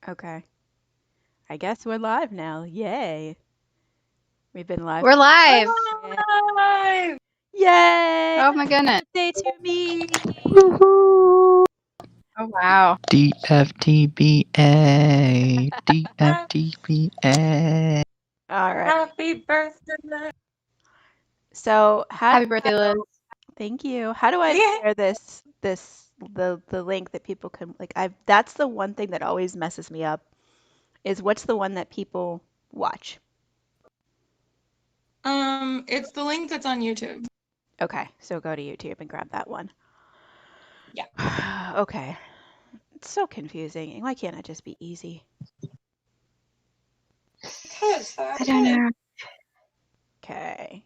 Okay. I guess we're live now. Yay. We've been live. We're live. Live! Yay! Oh my goodness. Birthday to me. Oh wow. DFTBA. DFTBA. All right. Happy birthday! So, Happy birthday, Liz. thank you. How do I Yeah. share the link that people can that's the one thing that always messes me up is what's the one that people watch? It's the link that's on YouTube. Okay, so go to YouTube and grab that one. Yeah. Okay. It's so confusing. Why can't it just be easy? Because I don't know. Okay.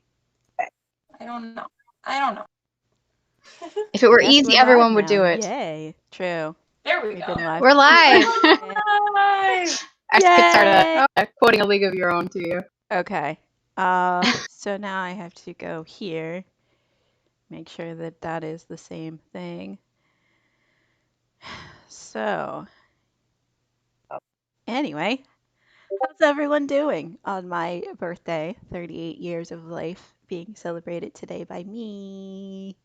I don't know. I don't know. If it were Guess easy, we're everyone live would do now. it. Yay. True. There we We've go. been live. We're live. Live! I could Yay! start quoting a League of Your Own to you. Okay. So now I have to go here. Make sure that that is the same thing. So, anyway, how's everyone doing on my birthday? 38 years of life being celebrated today by me.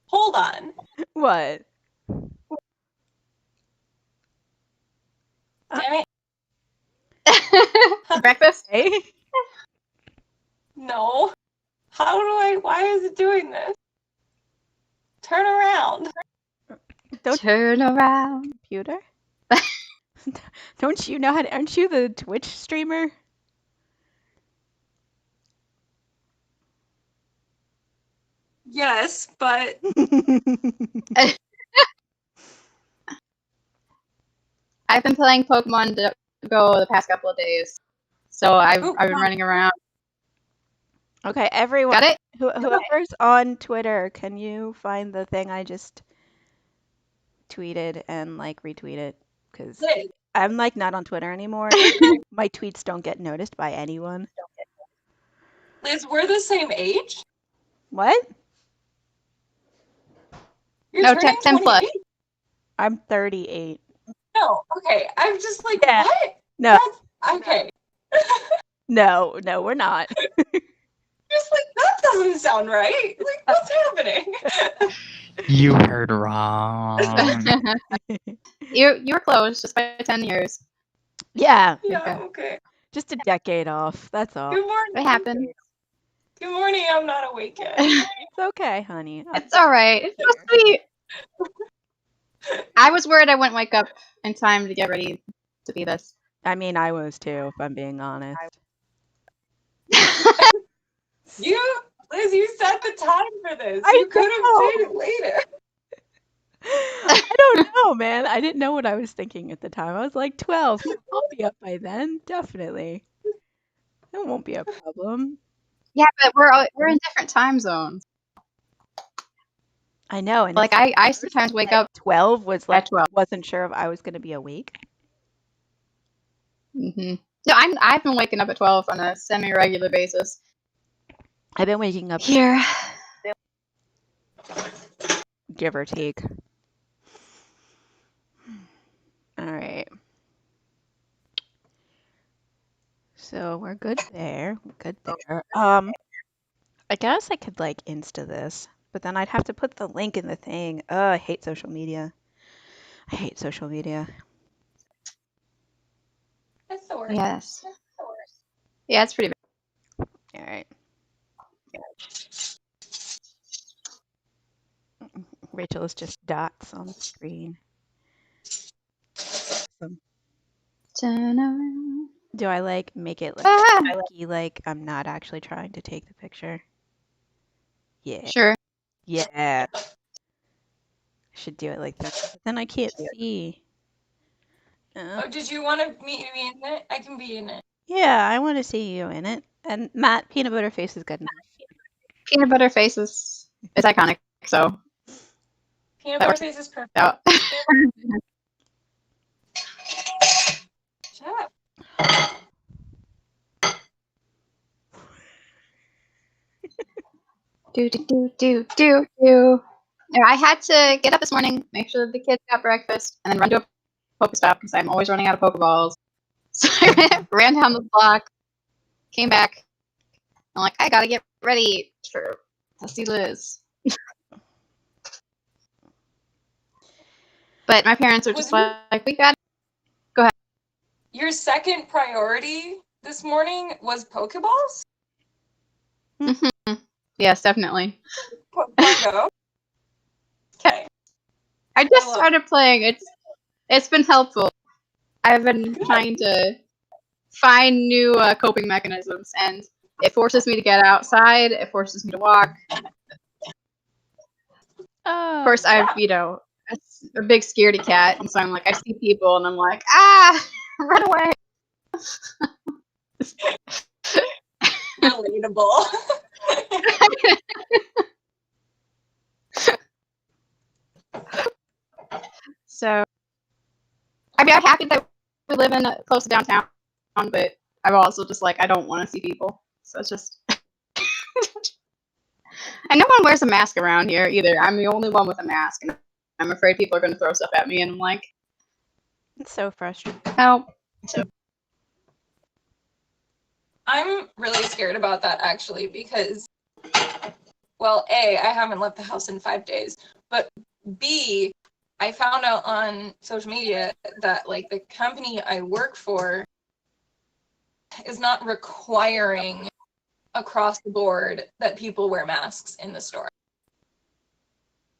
Hold on. What? Damn it. Breakfast? Hey? No. Why is it doing this? Turn around. Don't Turn around. computer? Don't you know how to, aren't you the Twitch streamer? Yes, but I've been playing Pokemon Go the past couple of days. So I've Ooh, been running around. Okay, everyone, Got it? whoever's on Twitter, can you find the thing I just tweeted and like retweet it? Because Liz, I'm like not on Twitter anymore. My tweets don't get noticed by anyone. Liz, we're the same age? What? You're No, turning 10 plus. 28? I'm 38. No, okay. I'm just like, Yeah. what? No, That's okay. no, we're not. Just like, that doesn't sound right. Like, what's happening? You heard wrong. You're close, just by 10 years. Yeah, Yeah, okay. just a decade off. That's all. Good morning. It happened. Good morning. I'm not awake yet. It's okay, honey. It's all right. It's so sweet. I was worried I wouldn't wake up in time to get ready to be this. I mean, I was too, if I'm being honest. Liz, you set the time for this. I You could have know. made it later. I don't know, man. I didn't know what I was thinking at the time. I was like 12. I'll be up by then, definitely. It won't be a problem. Yeah, but we're in different time zones. I know, and Like I sometimes wake up 12 was like at 12. wasn't sure if I was going to be awake. No, I've been waking up at 12 on a semi-regular basis. I've been waking up Here. give or take. All right. So we're good there. We're good there. I guess I could like Insta this, but then I'd have to put the link in the thing. I hate social media. I hate social media. That's the worst. Yes. Yeah, it's pretty bad. All right. Rachel is just dots on the screen. Turn around. Do I like make it like Ah! funky, like I'm not actually trying to take the picture? Yeah. Sure. Yeah. I should do it like that. But then I can't see. Oh, did you want to meet me in it? I can be in it. Yeah, I want to see you in it. And Matt, peanut butter face is good enough. Peanut butter face is iconic, so Peanut That butter works. face is perfect. out. Shut up. Yeah, I had to get up this morning, make sure the kids got breakfast, and then run to a Pokestop because I'm always running out of Pokeballs. So I ran down the block, came back. I'm like, I gotta get ready to see Liz. But my parents are just like, we got. Go ahead. Your second priority this morning was Pokeballs? Mm-hmm. Yes, definitely. Pokemon Go? Okay. I just started playing. It's been helpful. I've been trying to find new coping mechanisms, and it forces me to get outside. It forces me to walk. Of course, I'm a big scaredy cat, and so I'm like, I see people, and I'm like, run away. Relatable. So, I mean, I'm happy that we live in close to downtown, but I'm also just like, I don't want to see people. So it's just, and no one wears a mask around here either. I'm the only one with a mask, and I'm afraid people are going to throw stuff at me, and I'm like, It's so frustrating. help. I'm really scared about that actually because, well, A, I haven't left the house in 5 days, but B, I found out on social media that like the company I work for is not requiring across the board that people wear masks in the store.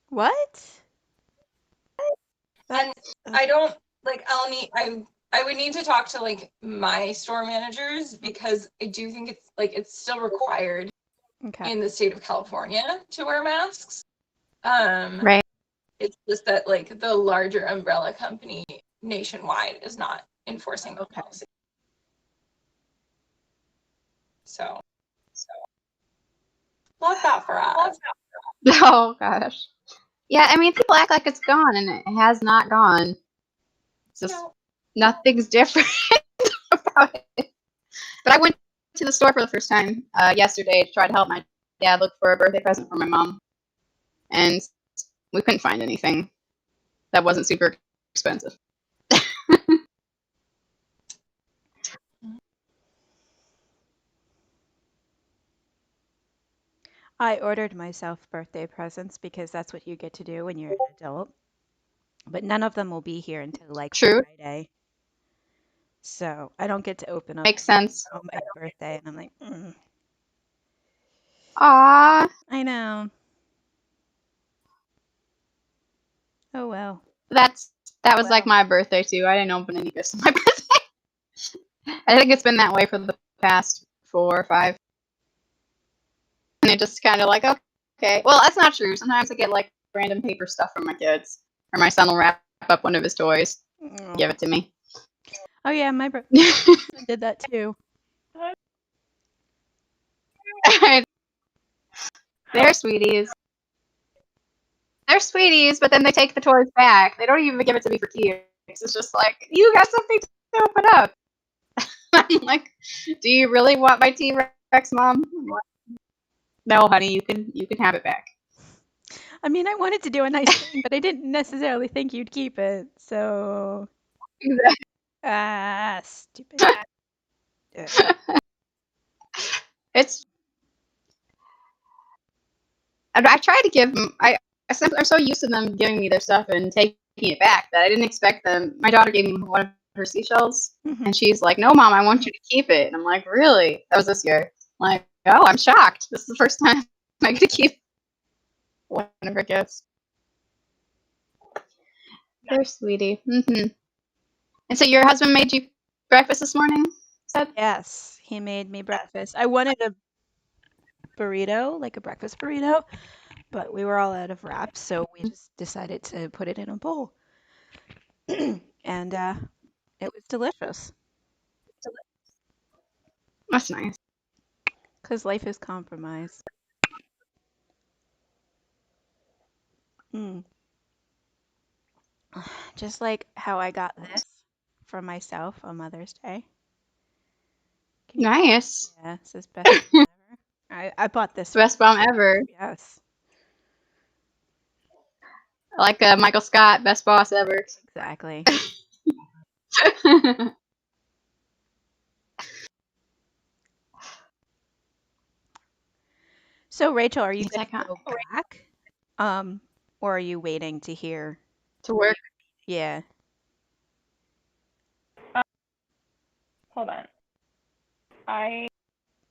What? And I don't like I would need to talk to like my store managers because I do think it's still required in the state of California to wear masks. Right. It's just that like the larger umbrella company nationwide is not enforcing those policies. So love that for us. Oh gosh. Yeah, I mean, people act like it's gone, and it has not gone. It's just nothing's different about it. But I went to the store for the first time yesterday to try to help my dad look for a birthday present for my mom, and we couldn't find anything that wasn't super expensive. I ordered myself birthday presents because that's what you get to do when you're an adult. But none of them will be here until like True. Friday. So I don't get to open up Makes sense. on my birthday. And I'm like, Aww. I know. Oh well. That was like my birthday too. I didn't open any gifts on my birthday. I think it's been that way for the past 4 or 5. And it just kind of like, okay. Well, that's not true. Sometimes I get like random paper stuff from my kids, or my son will wrap up one of his toys, give it to me. Oh yeah, my brother did that too. They're sweeties. They're sweeties, but then they take the toys back. They don't even give it to me for keeps. It's just like, you got something to open up. I'm like, do you really want my T-Rex, Mom? No, honey, you can have it back. I mean, I wanted to do a nice thing, but I didn't necessarily think you'd keep it. So, stupid. It's. I try to give them. I'm so used to them giving me their stuff and taking it back that I didn't expect them. My daughter gave me one of her seashells, and she's like, "No, Mom, I want you to keep it." And I'm like, "Really?" That was this year. I'm like, oh, I'm shocked. This is the first time I get to keep one of her gifts. They're sweetie. Mm-hmm. And so your husband made you breakfast this morning? Yes, he made me breakfast. I wanted a burrito, like a breakfast burrito, but we were all out of wraps, so we just decided to put it in a bowl. And it was delicious. That's nice. Because life is compromised. Just like how I got this for myself on Mother's Day. Nice. Yeah, this is best ever. I bought this one. Best bomb ever. Yes, Like Michael Scott, best boss ever. exactly. So Rachel, are you Things I gonna got go back? Um, or are you waiting to hear? to work. Yeah. Hold on. I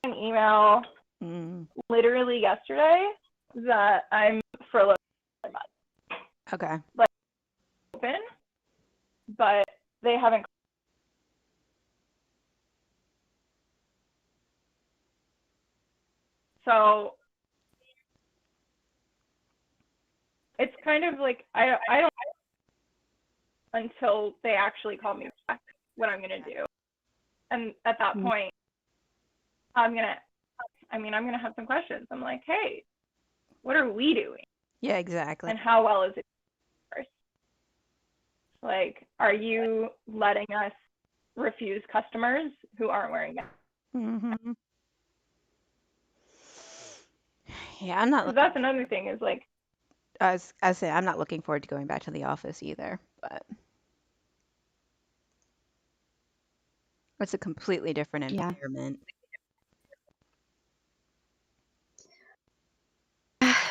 got an email Mm, literally yesterday that I'm furloughed for a month. okay. Open, but they haven't. So it's kind of like I don't until they actually call me back what I'm gonna do, and at that Mm. point I'm gonna have some questions. I'm like, hey, what are we doing, Yeah, exactly. and how well is it? Like, are you letting us refuse customers who aren't wearing masks? Hmm. Yeah, I'm not Because looking. that's another thing is like, As I say, I'm not looking forward to going back to the office either. But it's a completely different Yeah. environment.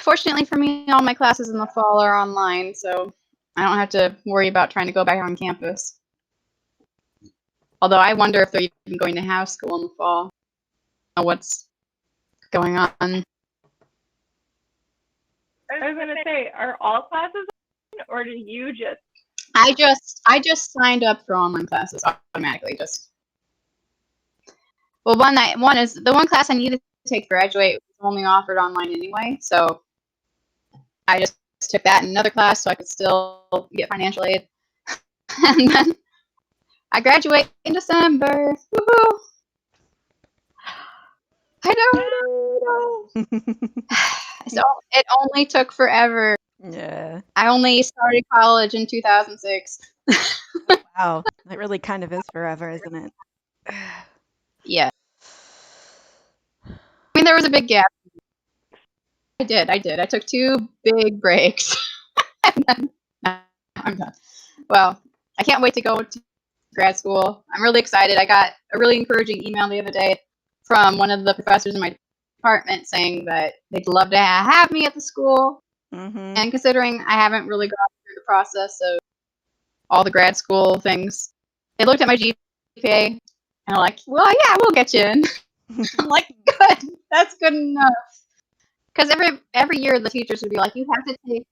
Fortunately for me, all my classes in the fall are online, so I don't have to worry about trying to go back on campus. Although I wonder if they're even going to have school in the fall. I don't know what's going on. I was gonna say, are all classes online, or do you just? I just signed up for online classes automatically. One is the one class I needed to take to graduate was only offered online anyway, so I just took that in another class so I could still get financial aid. And then I graduate in December. Woohoo! I know. So it only took forever. Yeah. I only started college in 2006. Wow. That really kind of is forever, isn't it? Yeah. I mean, there was a big gap. I did. I took 2 big breaks. And then I'm done. Well, I can't wait to go to grad school. I'm really excited. I got a really encouraging email the other day from one of the professors in my department saying that they'd love to have me at the school. Hmm. And considering I haven't really gone through the process of all the grad school things, they looked at my GPA and are like, well, yeah, we'll get you in. I'm like, good. That's good enough. Because every year the teachers would be like, you have to take.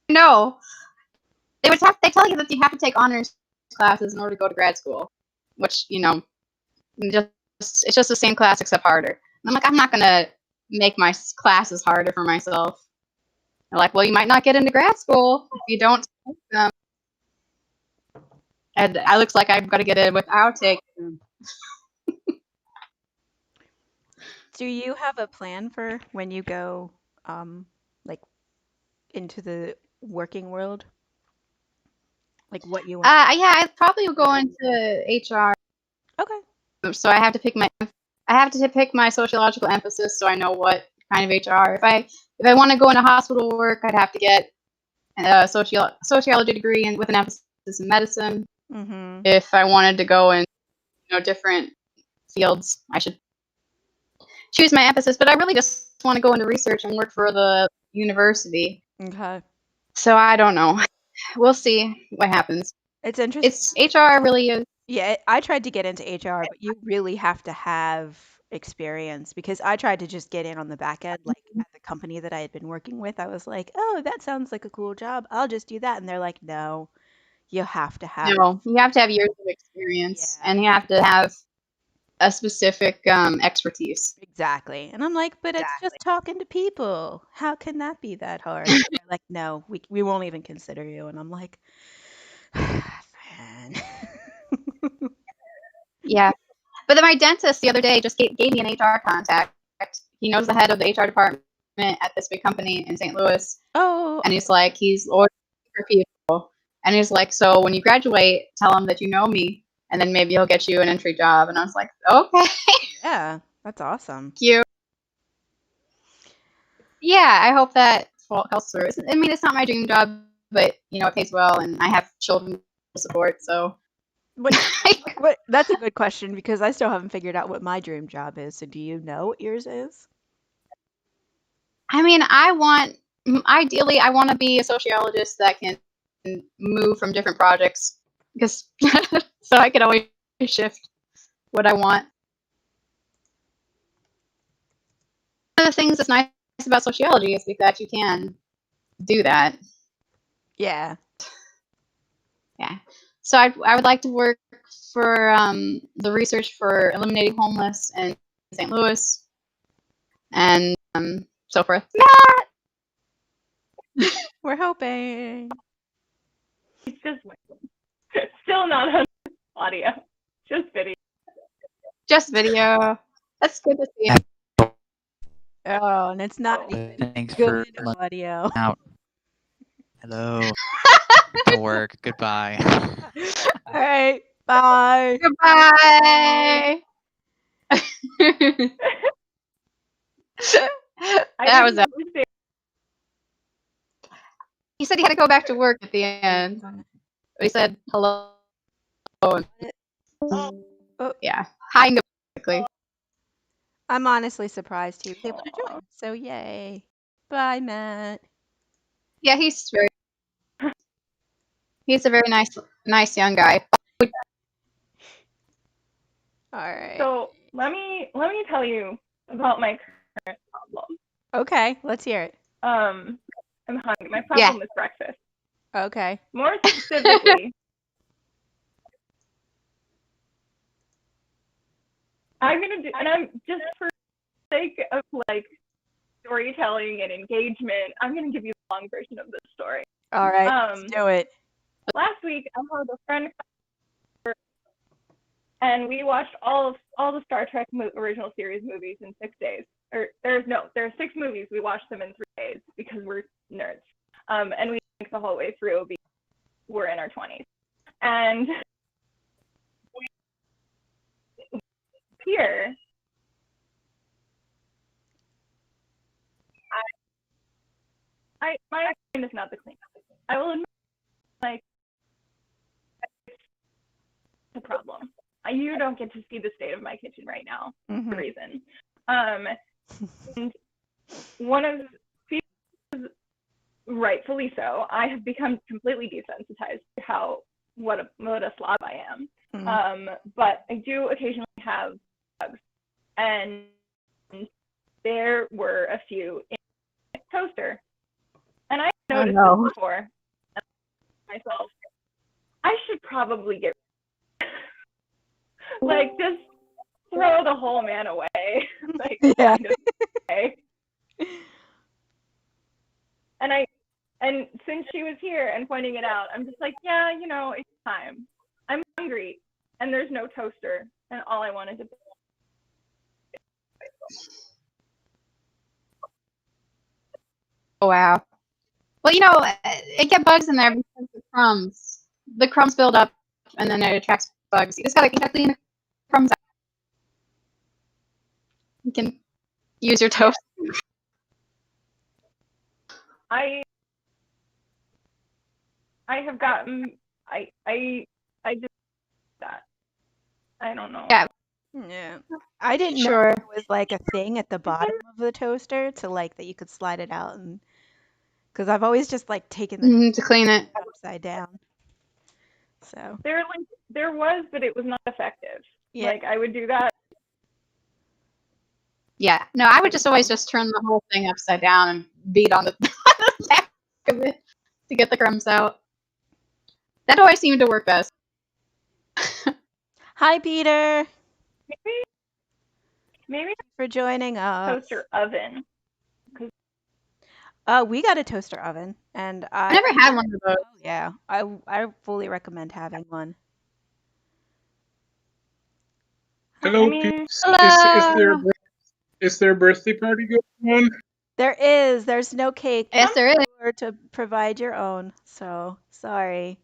No, they tell you that you have to take honors classes in order to go to grad school, which just it's just the same class except harder. And I'm like, I'm not gonna make my classes harder for myself. They're like, well, you might not get into grad school if you don't take them. And it looks like I've got to get in without taking them. Do you have a plan for when you go, like into the working world? Like what you want? Yeah, I probably will go into HR. Okay. So I have to pick my sociological emphasis so I know what kind of HR. If I want to go into hospital work, I'd have to get a sociology degree and with an emphasis in medicine. Mm-hmm. If I wanted to go in different fields, I should choose my emphasis. But I really just want to go into research and work for the university. Okay. So I don't know. We'll see what happens. It's interesting. It's HR really is. Yeah, I tried to get into HR, but you really have to have experience because I tried to just get in on the back end, like at the company that I had been working with. I was like, oh, that sounds like a cool job. I'll just do that. And they're like, no, you have to have, No, you have to have years of experience, yeah, and you have to have a specific expertise. exactly. And I'm like, but it's just talking to people. How can that be that hard? And they're like, no, we won't even consider you. And I'm like, man. Yeah. But then my dentist the other day just gave me an HR contact. He knows the head of the HR department at this big company in St. Louis. Oh, And he's ordering for people. And he's like, so when you graduate, tell him that you know me, and then maybe he'll get you an entry job. And I was like, okay, yeah, that's awesome. thank you. yeah, I hope that falls through. I mean, it's not my dream job, but it pays well, and I have children to support. So, What? That's a good question because I still haven't figured out what my dream job is. So, do you know what yours is? I mean, ideally, I want to be a sociologist that can move from different projects, because so I can always shift what I want. One of the things that's nice about sociology is that you can do that. Yeah. Yeah. So I would like to work for the research for eliminating homeless in St. Louis and so forth. We're hoping. It's just still not on audio, just video. Just video. That's good to see. Oh, and it's not Thanks for good audio. out. Hello. To work. Goodbye. All right. Bye. Goodbye. That was it. He said he had to go back to work at the end. He said hello. Oh. Yeah. Hi and quickly. I'm honestly surprised he was able to join. So yay. Bye, Matt. Yeah, he's a very nice young guy. All right. So let me tell you about my current problem. Okay, let's hear it. I'm hungry. My problem is breakfast. Okay. More specifically, I'm gonna do, and I'm just for the sake of like storytelling and engagement, I'm gonna give you the long version of this story. All right, let's do it. Last week, I had a friend, and we watched all the Star Trek original series movies in 6 days. Or there are 6 movies. We watched them in 3 days because we're nerds. And we think the whole way through because we're in our 20s. And here, my kitchen is not the cleanest. I will admit, like, it's a problem. You don't get to see the state of my kitchen right now. Mm-hmm. For the reason. And one of rightfully so, I have become completely desensitized to what a slob I am. Mm-hmm. But I do occasionally have bugs, and there were a few in the toaster, and I noticed this before. And myself, I should probably get like just throw the whole man away, like yeah. kind of way. And since she was here and pointing it out, I'm just like, yeah, it's time. I'm hungry, and there's no toaster, and all I wanted to. Oh, wow. Well, it get bugs in there because of crumbs. The crumbs build up, and then it attracts bugs. You just gotta clean the crumbs out. You can use your toast. I have gotten. I just that. I don't know. Yeah. Yeah. I didn't know there was like a thing at the bottom of the toaster to like that you could slide it out, and because I've always just like taken the to clean it upside down. So there was, but it was not effective. Yeah. Like I would do that. Yeah. No, I would just always turn the whole thing upside down and beat on the back of it to get the crumbs out. That always seemed to work best. Hi, Peter. Maybe for joining us. Toaster oven. We got a toaster oven, and I never had one of those. Oh, yeah, I fully recommend having one. Hello, peeps. Is there a birthday party going on? There is. There's no cake. Yes, there is. To provide your own. So sorry.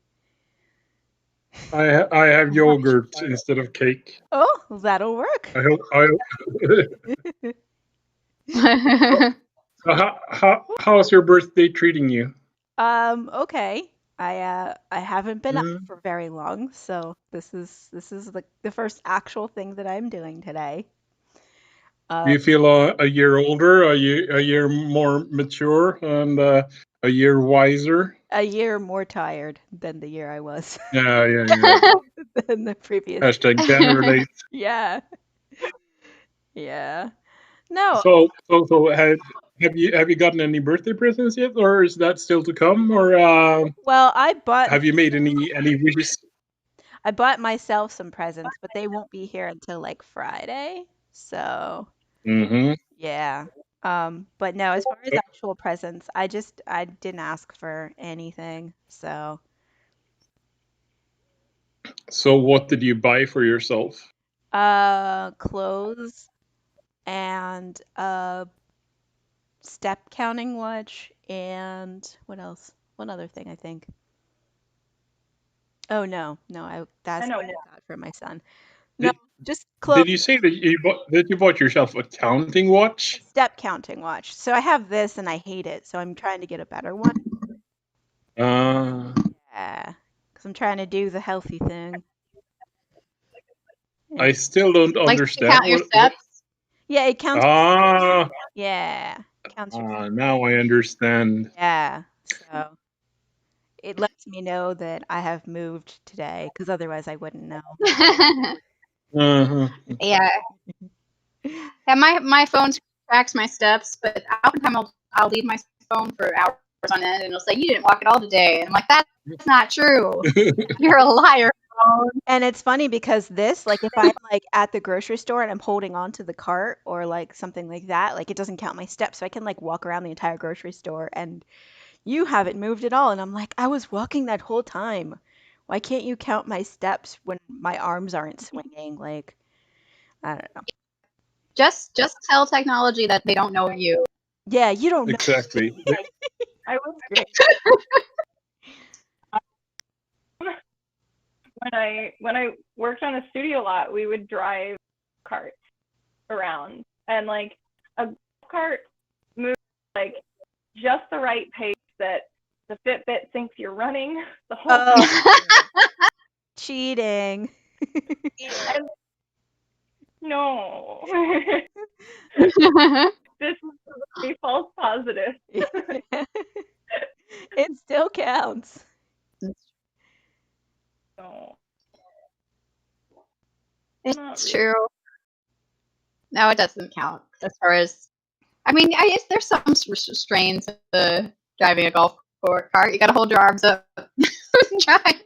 I have yogurt instead of cake. Oh, that'll work. I hope. How's your birthday treating you? Okay. I haven't been up Mm. for very long, so this is the first actual thing that I'm doing today. Do Uh, you feel a year older, a year more mature, and a year wiser? a year more tired than the year I was Yeah. than the previous. Hashtag can relate. Yeah. Yeah. No. So have you gotten any birthday presents yet, or is that still to come, or Well, have you made any wishes? I bought myself some presents, but they won't be here until like Friday. So, Mm-hmm. yeah. But no, as far as actual presents, I didn't ask for anything. So, So what did you buy for yourself? clothes and a step counting watch and what else? One other thing, I think. Oh no, no, that's what I got for my son. No, Did, just did clothes. you say that you bought yourself a counting watch? Step counting watch. So I have this and I hate it, so I'm trying to get a better one. Uh, Yeah, because I'm trying to do the healthy thing. I Yeah, still don't Like to understand count your what. steps. yeah, it counts. Ah, Yeah, counts your. now I understand. Yeah, so it lets me know that I have moved today, because otherwise I wouldn't know. Uh-huh. Yeah. Yeah, my phone tracks my steps, but oftentimes I'll leave my phone for hours on end, and it'll say you didn't walk at all today, and I'm like, that's not true. You're a liar, phone. And it's funny because this, like, if I'm like at the grocery store and I'm holding on to the cart or like something like that, like it doesn't count my steps, so I can like walk around the entire grocery store and you haven't moved at all. And I'm like, I was walking that whole time. Why can't you count my steps when my arms aren't swinging? Like, I don't know. Just tell technology that they don't know you. Yeah, you don't know. Exactly. I was Great. when I worked on a studio lot, we would drive carts around, and like a cart moves like just the right pace that the Fitbit thinks you're running the whole time. Oh, cheating. And no, this is a false positive. It still counts. No, It's true. No, it doesn't count as far as. I mean, I guess there's some strains to driving a golf cart. You got to hold your arms up. Drive.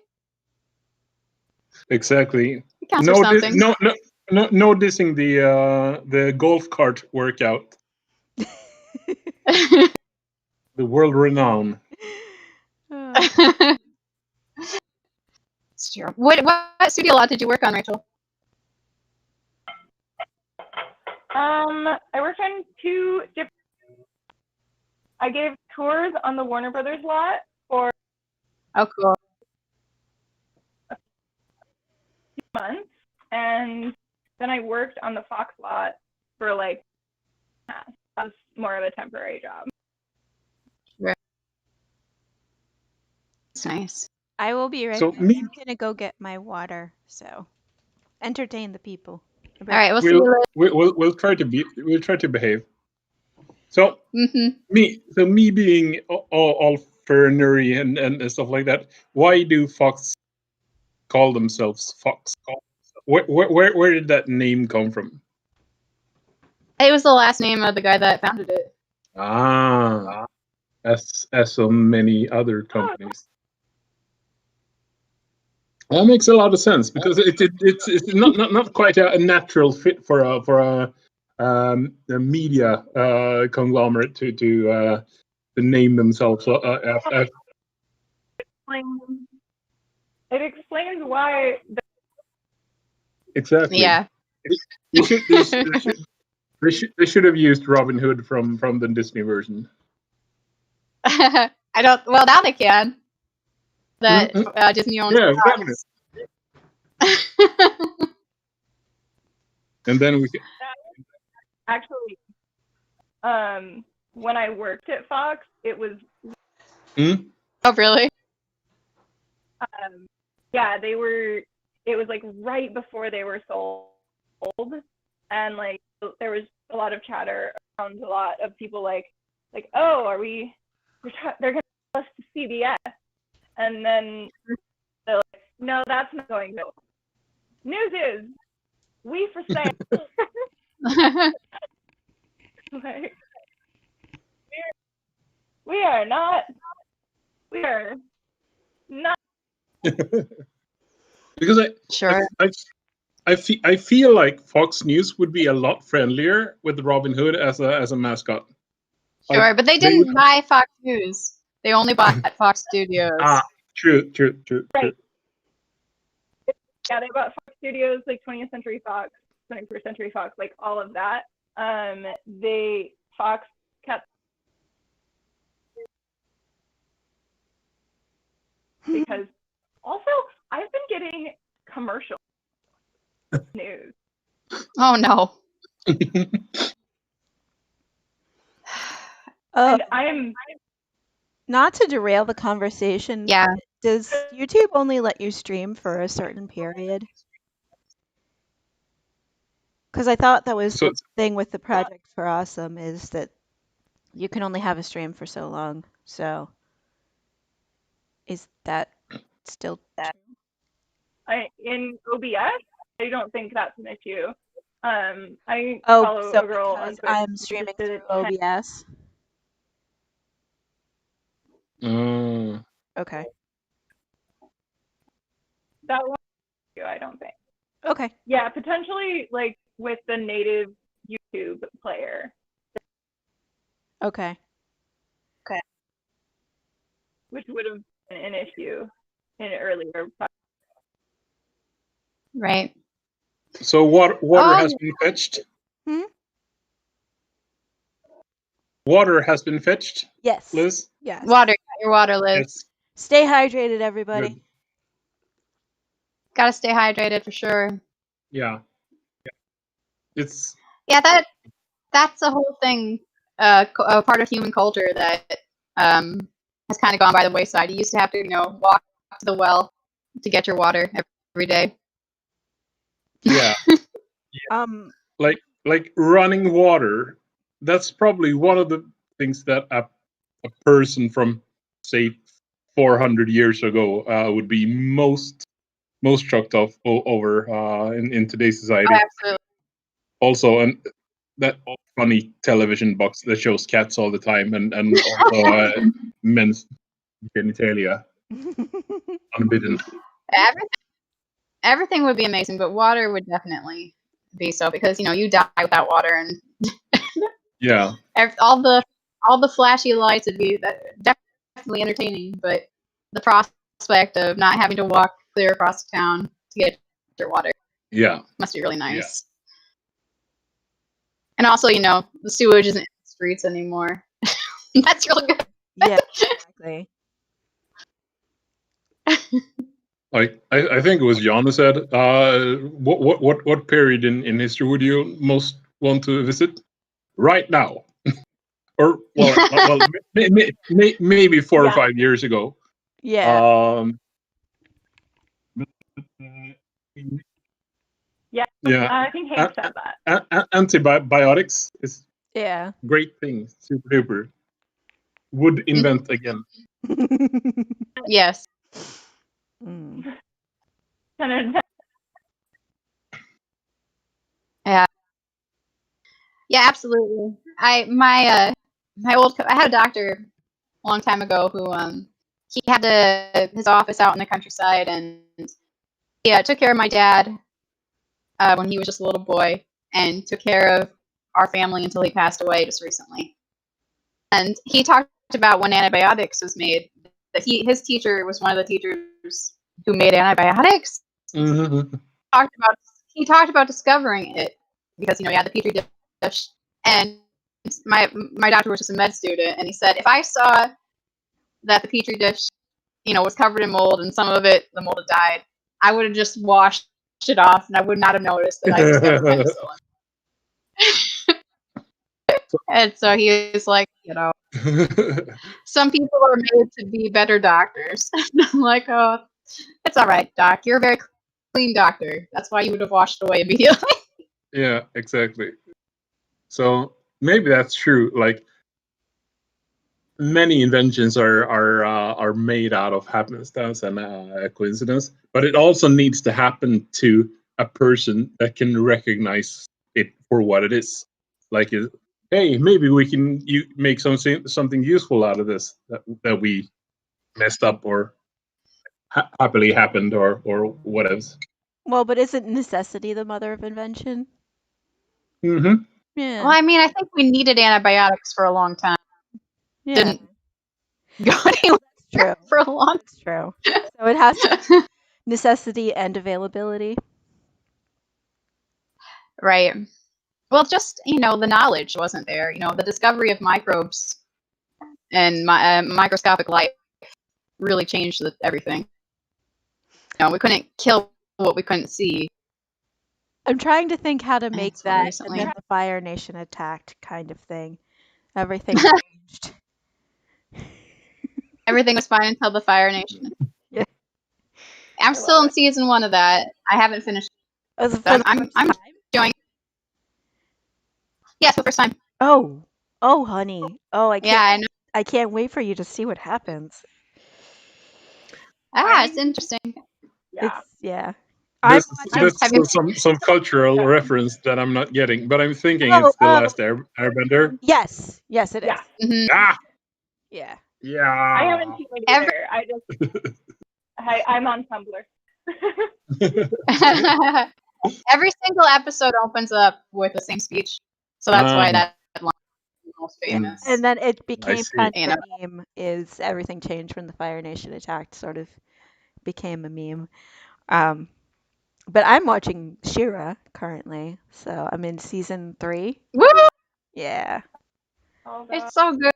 Exactly. It counts for something. No dissing the golf cart workout, the world renowned. Oh. It's true. What studio lot did you work on, Rachel? I worked on two different. I gave tours on the Warner Brothers lot for Oh, cool. months, and then I worked on the Fox lot for like that was more of a temporary job. It's nice. I will be right So back. me, I'm gonna go get my water. So entertain the people. All right, we'll see you later. we'll try to behave. So Mm-hmm. me being all fernery and stuff like that. Why do Fox call themselves Fox? Where did that name come from? It was the last name of the guy that founded it. Ah, as so many other companies. That makes a lot of sense because it's not quite a natural fit for a media conglomerate to name themselves after. It explains why. Exactly. Yeah. They should have used Robin Hood from the Disney version. I don't. Well, now they can. That Mm-hmm. Disney owns. Yeah, exactly. And then we can... Actually, when I worked at Fox, it was Oh, really? yeah, they were. It was like right before they were sold, and like there was a lot of chatter around, a lot of people like, oh, are we? They're going to sell us to CBS, and then they're like, no, that's not going to. News is, we for sale. Like, we are not. We are not. Because Sure. I feel like Fox News would be a lot friendlier with Robin Hood as a mascot. Sure, Like, but they didn't buy Fox News. They only bought Fox Studios. True. Right. Yeah, they bought Fox Studios, like 20th Century Fox, 21st Century Fox, like all of that. Fox kept because also I've been getting commercial news. Oh no. And I'm Not to derail the conversation. Yeah. Does YouTube only let you stream for a certain period? Because I thought that was the thing with the Project for Awesome, is that you can only have a stream for so long. So is that still true? in OBS. I don't think that's an issue. I Oh, follow so a girl on because Twitter I'm who streaming just did through it OBS. Mm. Okay. that one. I don't think. Okay. Yeah, potentially like with the native YouTube player. Okay. Which would have been an issue in earlier. Right. So water has been fetched. Water has been fetched. Yes. Liz. Yes. Water. Your water, Liz. Yes. Stay hydrated, everybody. Good. Gotta stay hydrated for sure. Yeah. It's that's the whole thing. A part of human culture that has kind of gone by the wayside. You used to have to, walk to the well to get your water every day. yeah. Like running water. That's probably one of the things that a person from, say, 400 years ago would be most shocked of over in today's society. Oh, absolutely. Also, and that funny television box that shows cats all the time, and also men's genitalia unbidden. Everything would be amazing, but water would definitely be so, because you die without water, and Yeah. all the flashy lights would be definitely entertaining, but the prospect of not having to walk clear across the town to get your water, must be really nice. And also, the sewage isn't in the streets anymore. That's really good. Yeah, exactly. Like I think it was Jan who said, what period in history would you most want to visit? Right now, or maybe 4 or 5 years ago. Yeah. Yeah. I think Hank said that. Antibiotics is great thing. Super duper. Would invent again. Yes. Yeah, absolutely. I had a doctor a long time ago who he had his office out in the countryside, and he took care of my dad when he was just a little boy, and took care of our family until he passed away just recently. And he talked about when antibiotics was made, that his teacher was one of the teachers who made antibiotics. Mm-hmm. He talked about discovering it because he had the petri dish, and my doctor was just a med student, and he said, if I saw that the petri dish was covered in mold and some of it, the mold had died, I would have just washed it off, and I would not have noticed that I discovered penicillin. And so he was like, some people are made to be better doctors. I'm like, oh, it's all right, Doc. You're a very clean doctor. That's why you would have washed away immediately. Yeah, exactly. So maybe that's true. Like many inventions are made out of happenstance and coincidence, but it also needs to happen to a person that can recognize it for what it is. Like, hey, maybe we can make something useful out of this that we messed up or happily happened or whatever. Well, but isn't necessity the mother of invention? Mm-hmm. Yeah. Well, I mean, I think we needed antibiotics for a long time. Yeah. Didn't go anywhere True. for a long That's true. So it has to be necessity and availability. Right. Well, just, the knowledge wasn't there. The discovery of microbes and microscopic life really changed everything. We couldn't kill what we couldn't see. I'm trying to think how to make That's what that and recently then the Fire Nation attacked kind of thing. Everything changed. Everything was fine until the Fire Nation. Yeah. I'm still in season 1 of that. I haven't finished. Was it for I'm, the I'm, first I'm time? enjoying. Yeah, it's the first time. Oh, honey. Oh, Yeah, I know. I can't wait for you to see what happens. It's interesting. Yeah. This I'm is Have you- some cultural reference that I'm not getting, but I'm thinking Oh, it's the last Airbender. yes, it is. Yeah. Mhm. Ah, Yeah. yeah. I haven't seen it either. I'm on Tumblr. Every single episode opens up with the same speech, so that's why that line is most famous. And then it became see. kind of a meme. Is everything changed when the Fire Nation attacked? Sort of became a meme. But I'm watching She-Ra currently, so I'm in season 3. Woo! Yeah. It's so good.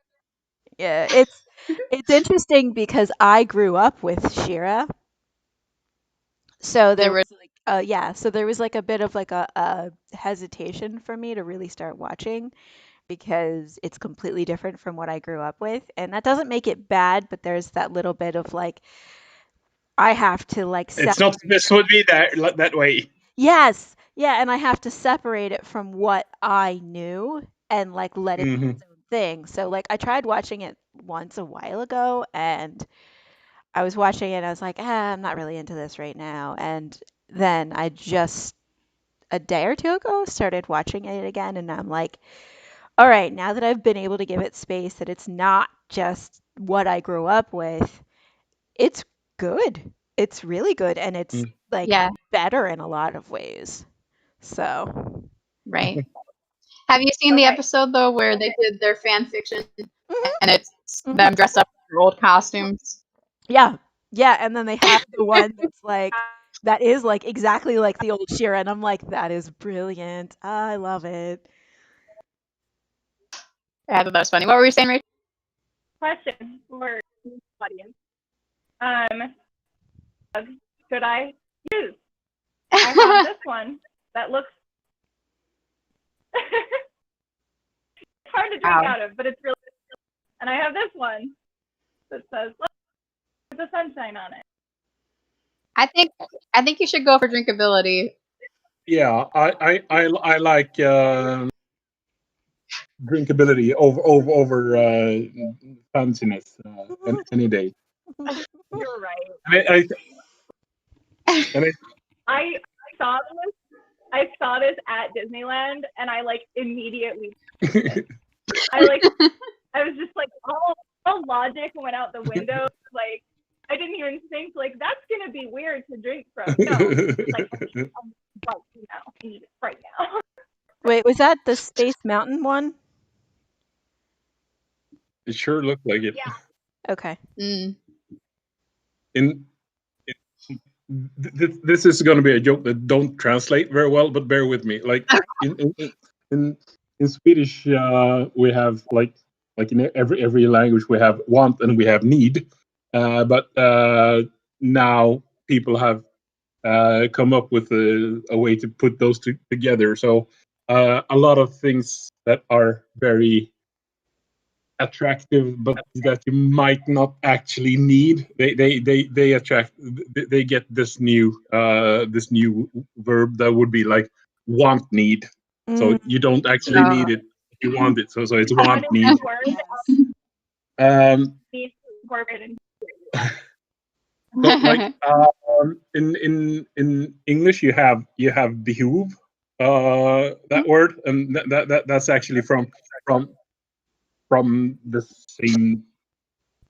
Yeah, it's interesting because I grew up with She-Ra. So there was like a bit of like a hesitation for me to really start watching because it's completely different from what I grew up with. And that doesn't make it bad, but there's that little bit of like I have to like It's not supposed to be that way. Yes. Yeah, and I have to separate it from what I knew and like let it be its own thing. So like I tried watching it once a while ago and I was watching it and I was like, I'm not really into this right now. And then I just a day or two ago started watching it again and I'm like, all right, now that I've been able to give it space, that it's not just what I grew up with, it's good. It's really good and it's like better in a lot of ways. So, Right. Have you seen the episode though where they did their fan fiction and it's them dressed up in their old costumes? Yeah. Yeah, and then they have the one that's like that is like exactly like the old She-Ra and I'm like that is brilliant. I love it. I thought that was funny. What were you saying, Rachel? Question for the audience. Should I use? I have this one that looks it's hard to drink out of, but it's really good. And I have this one that says look, there's the sunshine on it. I think you should go for drinkability. Yeah, I like drinkability over fanciness any day. You're right. I saw this. I saw this at Disneyland, and I like immediately. I was just like, all logic went out the window. Like, I didn't even think like that's gonna be weird to drink from. No, like I need it right now. Wait, was that the Space Mountain one? It sure looked like it. Yeah. Okay. This is going to be a joke that don't translate very well, but bear with me. Like in Swedish, we have like in every language we have want and we have need, but now people have come up with a way to put those two together. So a lot of things that are very attractive, but that you might not actually need. They attract. They get this new verb that would be like want need. So you don't actually need it. You want it. So it's want need. Need to incorporate it. But like in English, you have behove, that word, and that's actually from the same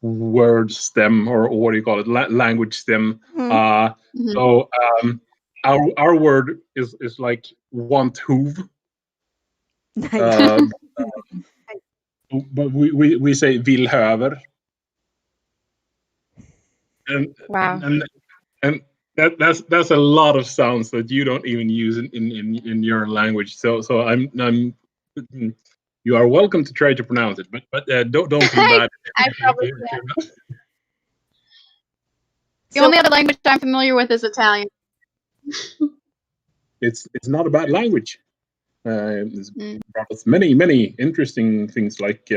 word stem, or what do you call it, language stem. So our word is like want hoove, Nice. but we say vill höver, and Wow. and that's a lot of sounds that you don't even use in your language. So I'm you are welcome to try to pronounce it, but don't feel bad. I probably can't. The only other language I'm familiar with is Italian. It's not a bad language. It's brought us many interesting things like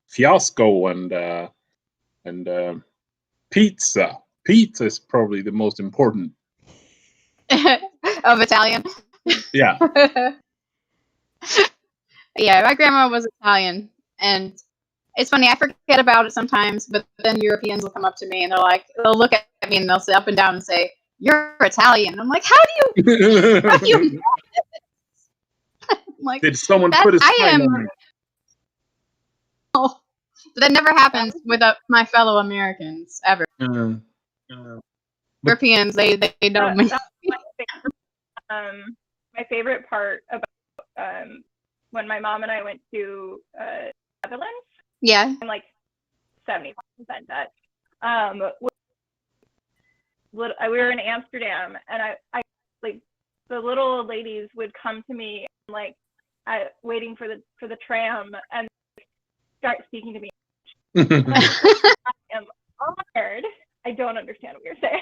fiasco and pizza. Pizza is probably the most important. Of Italian. Yeah. Yeah, my grandma was Italian, and it's funny, I forget about it sometimes, but then Europeans will come up to me and they'll look at me and they'll sit up and down and say, "You're Italian." I'm like, how do you know this? Like, Did someone put a sign on you? Oh, but that never happens with my fellow Americans ever. Europeans, they know me. My favorite part about when my mom and I went to Netherlands. Yeah. I'm like 75% Dutch. We were in Amsterdam, and I like the little ladies would come to me like waiting for the tram and start speaking to me. I am honored. I don't understand what you're saying.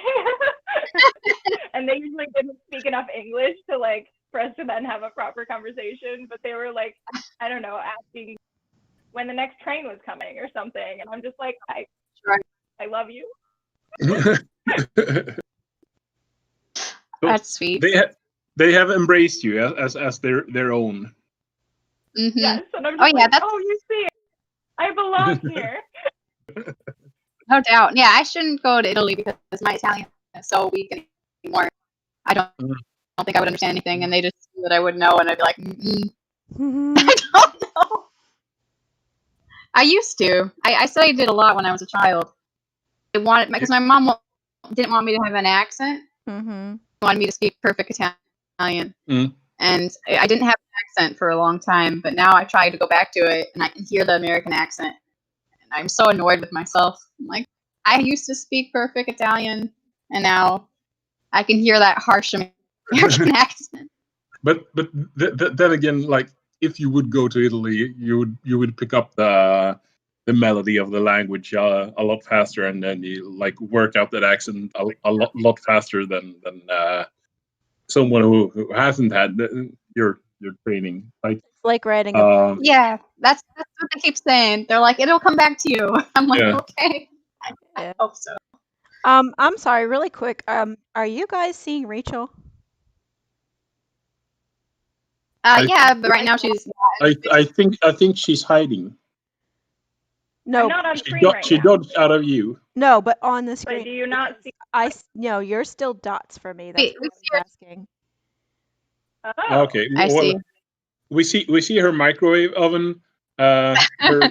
And they usually didn't speak enough English to like for us to then have a proper conversation, but they were like, I don't know, asking when the next train was coming or something, and I'm just like, I love you. That's sweet. They have embraced you as their own. Mm-hmm. Yes, and I'm just that's... you see it. I belong here. No doubt. Yeah, I shouldn't go to Italy because my Italian is so weak anymore. I don't think I would understand anything, and they just knew that I would know, and I'd be like, I don't know. I used to. I studied it a lot when I was a child. They wanted because my mom didn't want me to have an accent. Mm-hmm. She wanted me to speak perfect Italian, and I didn't have an accent for a long time. But now I try to go back to it, and I can hear the American accent. I'm so annoyed with myself. I'm like, I used to speak perfect Italian, and now I can hear that harsh American accent. But then again, like if you would go to Italy, you would pick up the melody of the language a lot faster, and then you like work out that accent a lot faster than someone who hasn't had your training. Like writing a yeah, that's what they keep saying. They're like, it'll come back to you. I'm like, okay. I hope so. I'm sorry, really quick. Are you guys seeing Rachel? Yeah, but right now she's. I think she's hiding. No, I'm not on screen right she now. dodged out of you. No, but on the screen. But do you not see? No, you're still dots for me. That's what I'm asking. Oh. Okay, I see. We see her microwave oven, her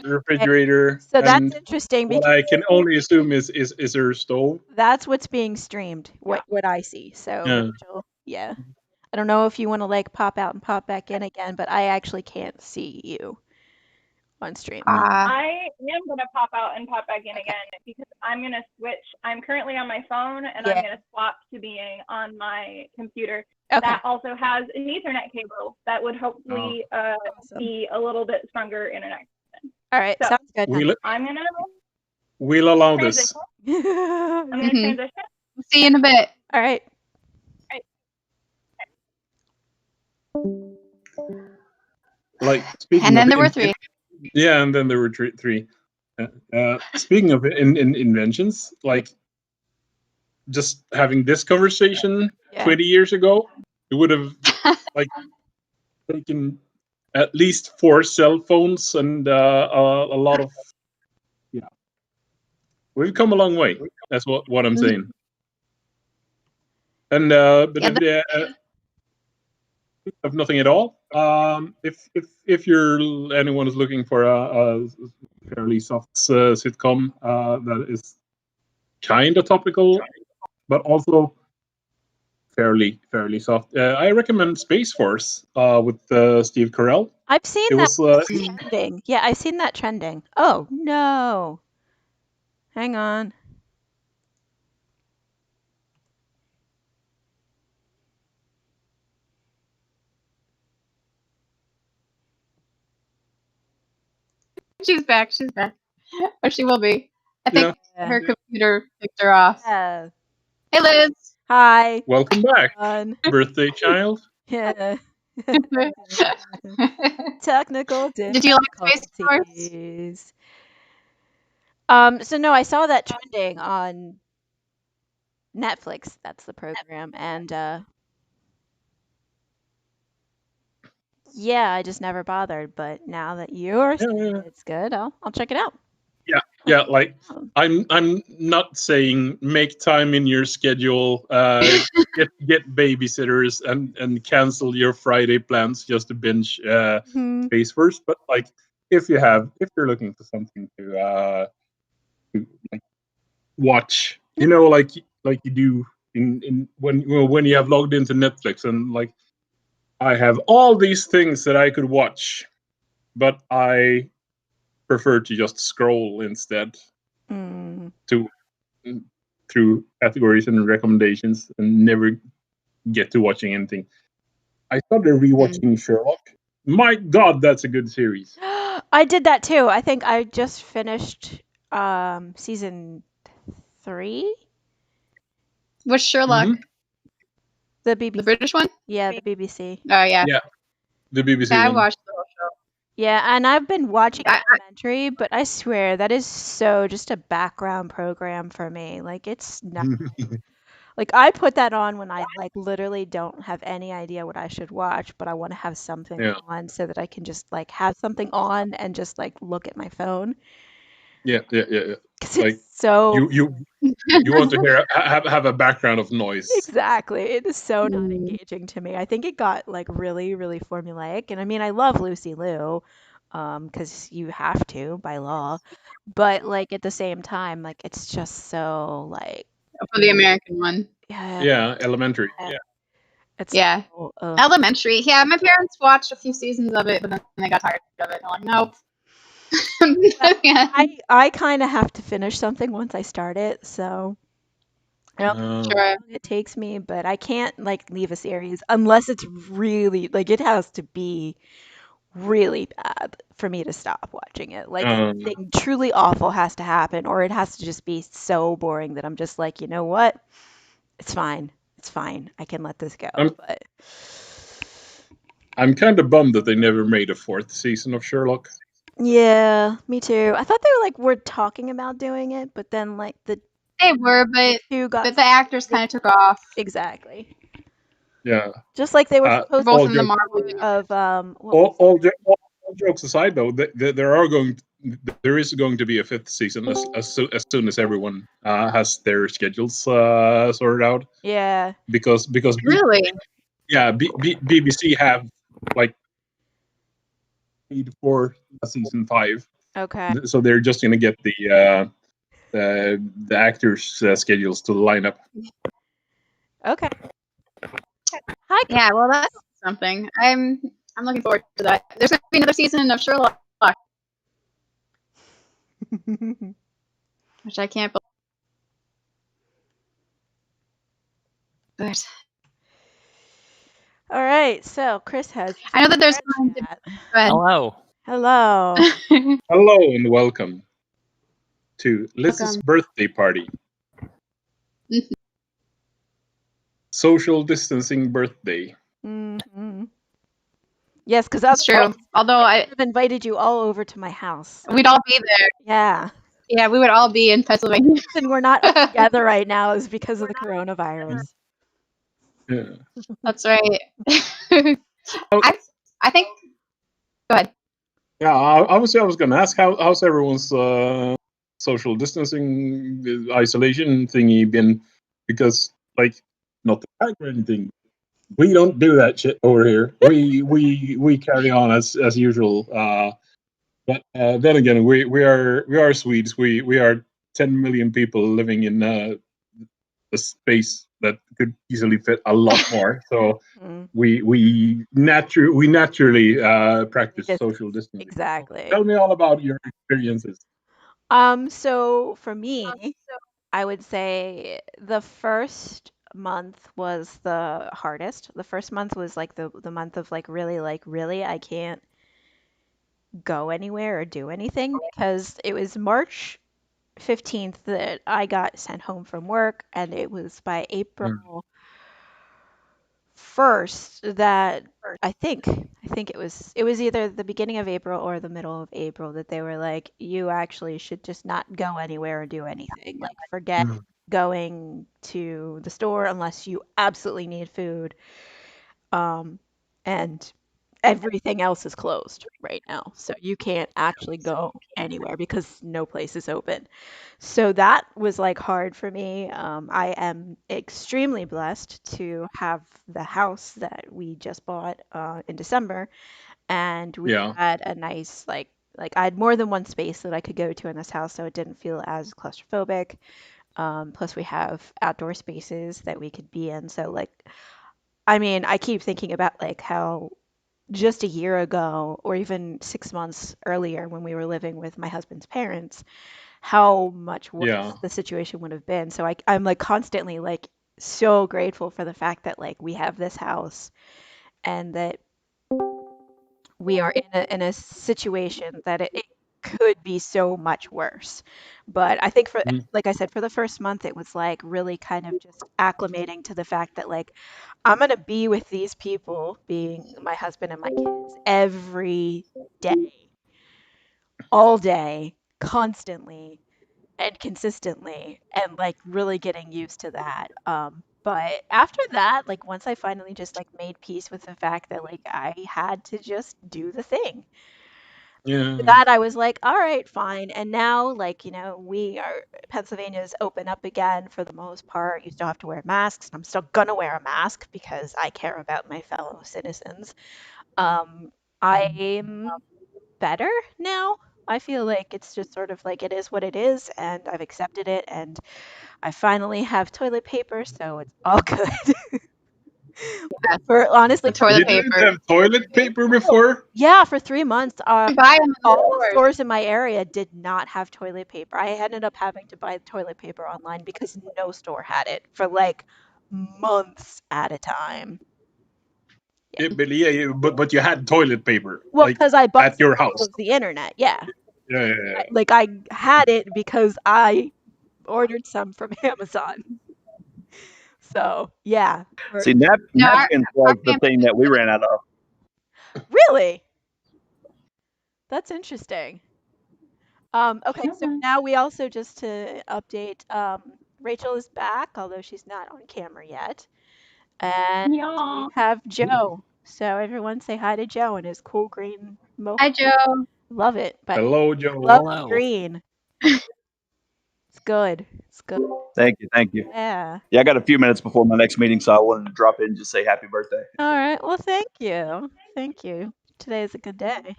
refrigerator. So that's interesting. What I can only assume is her stove. That's what's being streamed. What I see. So Rachel, yeah. I don't know if you want to like pop out and pop back in again, but I actually can't see you on stream. I am going to pop out and pop back in again because I'm going to switch. I'm currently on my phone, and I'm going to swap to being on my computer. Okay. That also has an Ethernet cable that would hopefully be a little bit stronger internet. All right, so, sounds good. I'm going to... We'll allow this. I'm going to transition. See you in a bit. All right. like speaking And then of there were 3. yeah, and then there were three. Speaking of inventions, like just having this conversation Yeah. 20 years ago, it would have like taken at least 4 cell phones and a lot of we've come a long way. That's what I'm saying. And but Yeah, of nothing at all. If anyone is looking for a fairly soft sitcom that is kind of topical, but also fairly soft, I recommend Space Force with Steve Carell. I've seen It that was trending. Yeah, I've seen that trending. Oh no. Hang on. she's back. She's back. Or she will be. I think Yeah. her computer kicked her off. Yeah. Hey, Liz. Hi. welcome back, On. birthday child. Yeah. Technical Did you like Space Force? difficulties. So no, I saw that trending on Netflix. That's the program, and yeah, I just never bothered. But now that you're saying Yeah. it's good, I'll check it out. Yeah, like Oh. I'm not saying make time in your schedule, get babysitters and cancel your Friday plans just to binge Mhm. Space Force. But like if you're looking for something to like watch, like you do in when you have logged into Netflix and like I have all these things that I could watch, but I prefer to just scroll instead Mm. to through categories and recommendations and never get to watching anything. I started rewatching Sherlock. My God, that's a good series. I did that too. I think I just finished season 3, Was Sherlock Mhm. the the BBC. British one? Yeah, the BBC. Oh, yeah. Yeah, the BBC Yeah, I one. watched the whole show. Yeah, and I've been watching I- Elementary, but I swear that is so just a background program for me. Like it's not like I put that on when I like literally don't have any idea what I should watch, but I want to have something Yeah. on so that I can just like have something on and just like look at my phone Yeah. because Like it's so you want to hear have a background of noise. exactly. It is so not Mm. engaging to me. I think it got like really, really formulaic. And I mean, I love Lucy Liu, because you have to by law. But like at the same time, like it's just so like For the American one. yeah, Yeah, Elementary. Yeah. it's Yeah. so, Elementary. Yeah, my parents watched a few seasons of it, but then they got tired of it. They're like, nope. Yeah. I kind of have to finish something once I start it, so I don't know how Sure. long it takes me, but I can't like leave a series unless it's really like it has to be really bad for me to stop watching it. Like something truly awful has to happen, or it has to just be so boring that I'm just like, you know what? It's fine. It's fine. I can let this go. But I'm kind of bummed that they never made a 4th season of Sherlock. yeah, me too. I thought they were talking about doing it, but then like the They were, but two got the actors kind of took off. exactly. Yeah. Just like they were supposed Both to in the do Marvel more universe. of what all jokes aside, though, there is going to be a 5th season as soon as everyone has their schedules sorted out. yeah. Because Really? yeah, BBC have like paid for season 5, Okay. so they're just gonna get the actors' schedules to line up. Okay. Hi. Yeah, well, that's something. I'm looking forward to that. There's going to be another season of Sherlock, which I can't believe. But All right. So Chris has. I know that there's going to chat. Go ahead. Hello. Hello. Hello and welcome to Liz's Welcome. birthday party. Social distancing birthday. Hmm. Yes, because That's true. Although I've invited you all over to my house. we'd all be there. Yeah. Yeah, we would all be in Pennsylvania. The reason we're not together right now is because of the coronavirus. Yeah. That's right. I think. Go ahead. Yeah, obviously, I was going to ask how's everyone's social distancing, isolation thingy been? Because, like, not to brag or anything, we don't do that shit over here. We carry on as usual. But then again, we are Swedes. We are 10 million people living in a space that could easily fit a lot more. So Mm, we naturally practice just social distancing. exactly. Tell me all about your experiences. So for me, I would say the first month was the hardest. The first month was like the month of like really I can't go anywhere or do anything because it was March 15th that I got sent home from work, and it was by April 1st that I think it was either the beginning of April or the middle of April that they were like, you actually should just not go anywhere or do anything. Like, forget going to the store unless you absolutely need food. And everything else is closed right now. So you can't actually go anywhere because no place is open. So that was like hard for me. I am extremely blessed to have the house that we just bought in December, and we Yeah. had a nice like I had more than one space that I could go to in this house, so it didn't feel as claustrophobic. Plus, we have outdoor spaces that we could be in. So like, I mean, I keep thinking about like how just a year ago, or even 6 months earlier, when we were living with my husband's parents, how much Yeah. worse the situation would have been. So I'm like constantly like so grateful for the fact that like we have this house and that we are in a situation that it could be so much worse. But I think for Mhm. like I said, for the first month, it was like really kind of just acclimating to the fact that like I'm gonna be with these people, being my husband and my kids, every day, all day, constantly and consistently, and like really getting used to that. But after that, like once I finally just like made peace with the fact that like I had to just do the thing. Yeah. That I was like, all right, fine. And now, like, we are Pennsylvania's open up again for the most part. You still have to wear masks, and I'm still gonna wear a mask because I care about my fellow citizens. I'm better now. I feel like it's just sort of like it is what it is, and I've accepted it, and I finally have toilet paper, so it's all good. For honestly, The toilet You didn't paper. have toilet paper before? yeah, for 3 months, You buy them in the all the stores. stores in my area did not have toilet paper. I ended up having to buy toilet paper online because no store had it for like months at a time. But you had toilet paper Well, like because I bought at your some off house. of the internet. Yeah. Yeah. Like I had it because I ordered some from Amazon. So, yeah. See, No, napkins our was the family thing that we ran out of. Really? That's interesting. Okay, so now we also, just to update, Rachel is back, although she's not on camera yet. And we have Joe. So everyone say hi to Joe and his cool green mohawk. Hi, Joe. Love it. But Hello, Joe. love the Hello. green. It's good. It's good. Thank you, thank you. Yeah. Yeah, I got a few minutes before my next meeting, so I wanted to drop in and just say happy birthday. All right. Well, thank you. Thank you. Today is a good day.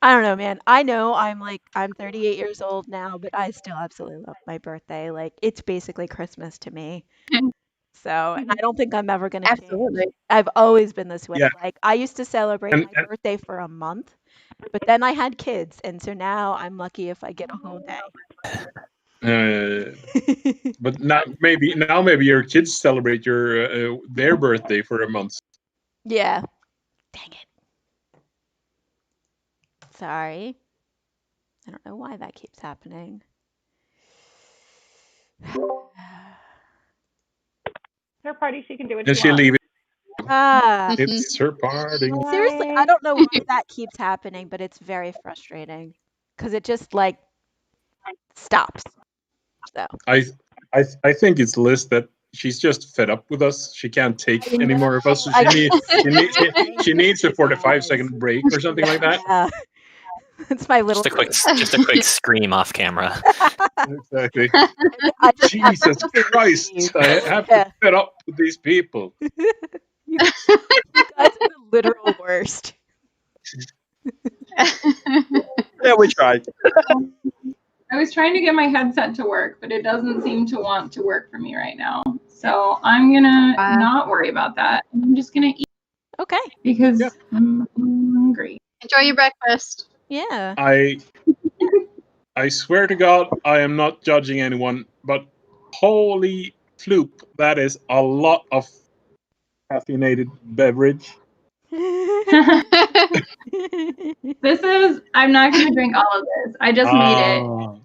I don't know, man. I know I'm 38 years old now, but I still absolutely love my birthday. Like, it's basically Christmas to me. So, and I don't think I'm ever gonna change. Absolutely. I've always been this way. Yeah. Like, I used to celebrate And, my birthday for a month, but then I had kids, and so now I'm lucky if I get a whole and day. but maybe your kids celebrate their birthday for a month. Yeah. Dang it. Sorry. I don't know why that keeps happening. Her party, she can do what And she she wants. leave it. Ah. It's her party. Seriously, I don't know why that keeps happening, but it's very frustrating because it just like stops. So I think it's Liz that she's just fed up with us. She can't take I any more of us. So know, she needs a 45-second break or something like that. Yeah. It's my little. Just a quick scream off camera. Exactly. I just have Jesus to leave. Christ! I have Yeah. to fed up with these people. You guys are the literal worst. Yeah, we tried. I was trying to get my headset to work, but it doesn't seem to want to work for me right now. So I'm gonna not worry about that. I'm just gonna eat Okay. because Yeah. I'm hungry. Enjoy your breakfast. Yeah. I swear to God, I am not judging anyone, but holy floop, that is a lot of caffeinated beverage. I'm not gonna drink all of this. I just made it.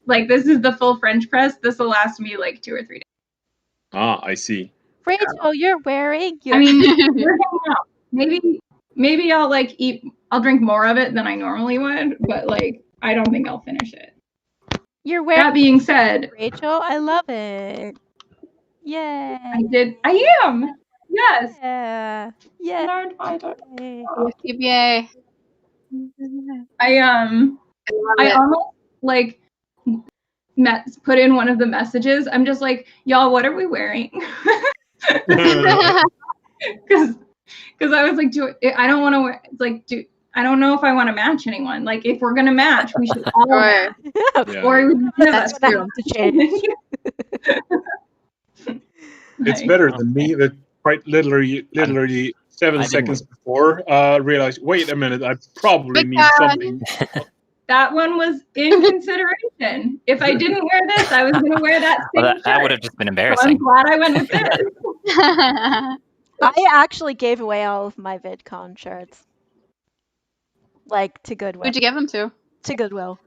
Like, this is the full French press. This will last me like 2 or 3 days. I see. Rachel, you're wearing your. I mean, we're hanging out. Maybe I'll like I'll drink more of it than I normally would, but like I don't think I'll finish it. You're wearing. That being said, Rachel, I love it. Yay. I am. Yes. Yeah. Yeah. Lord Father. TBA. I I almost like put in one of the messages. I'm just like, y'all, what are we wearing? Because I was like, I don't want to wear. It's like, I don't know if I want to match anyone. Like, if we're gonna match, we should all match. Yeah. Or one of us That's gonna have to change. It's Like, better than me that quite literally 7 I seconds before realized, wait a minute, I probably need something. that one was in consideration. If I didn't wear this, I was gonna wear that same Well, that shirt. would have just been So I'm embarrassing. glad I went with this. I actually gave away all of my VidCon shirts. Like to Goodwill. Who'd you give them to? To Goodwill.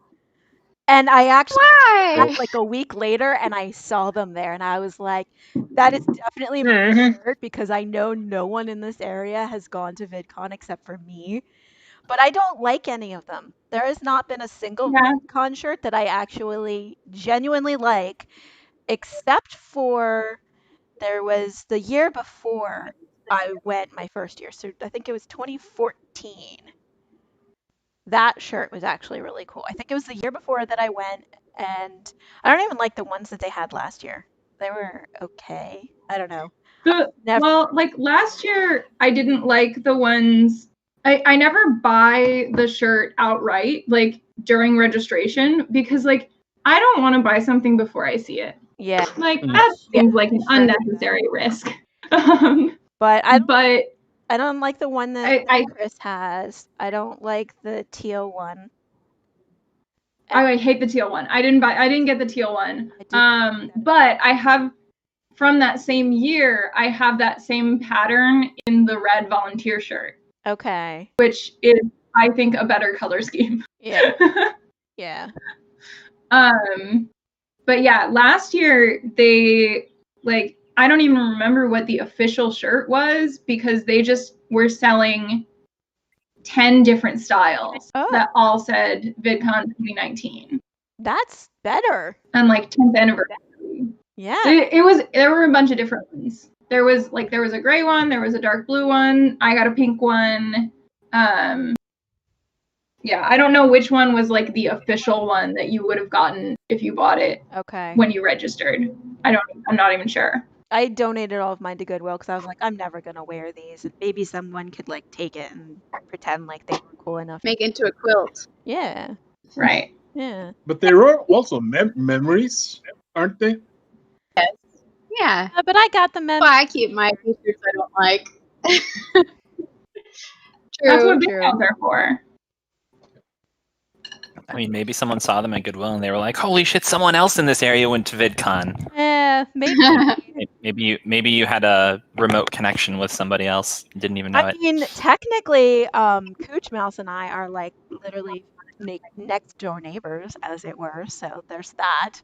And I actually Why? back like a week later and I saw them there and I was like, that is definitely my shirt because I know no one in this area has gone to VidCon except for me. But I don't like any of them. There has not been a single VidCon shirt that I actually genuinely like, except for there was the year before I went my first year. So I think it was 2014. That shirt was actually really cool. I think it was the year before that I went, and I don't even like the ones that they had last year. They were okay. I don't know. Well, like last year, I didn't like the ones. I never buy the shirt outright, like during registration, because like I don't want to buy something before I see it. Yeah. Like that seems like an unnecessary risk. But I don't like the one that Chris has. I don't like the teal one. I hate the teal one. I didn't get the teal one. But I have from that same year, I have that same pattern in the red volunteer shirt. Okay. Which is, I think, a better color scheme. Yeah. Yeah. But yeah, last year they like I don't even remember what the official shirt was because they just were selling 10 different styles that all said VidCon 2019. That's better. And like 10th anniversary. Yeah. There were a bunch of different ones. There was a gray one, there was a dark blue one, I got a pink one. Yeah, I don't know which one was like the official one that you would have gotten if you bought it. Okay. When you registered. I'm not even sure. I donated all of mine to Goodwill because I was like, I'm never gonna wear these. Maybe someone could like take it and pretend like they were cool enough. Make it into a quilt. Yeah. Right. Yeah. But they were also memories, aren't they? Yes. Yeah. But I got the memories. Well, I keep my t-shirts I don't like. That's what VidCons are for. I mean, maybe someone saw them at Goodwill and they were like, "Holy shit! Someone else in this area went to VidCon." Yeah, maybe. Maybe you had a remote connection with somebody else. Didn't even know it. I mean, technically, Cooch Mouse and I are like literally next door neighbors, as it were. So there's that.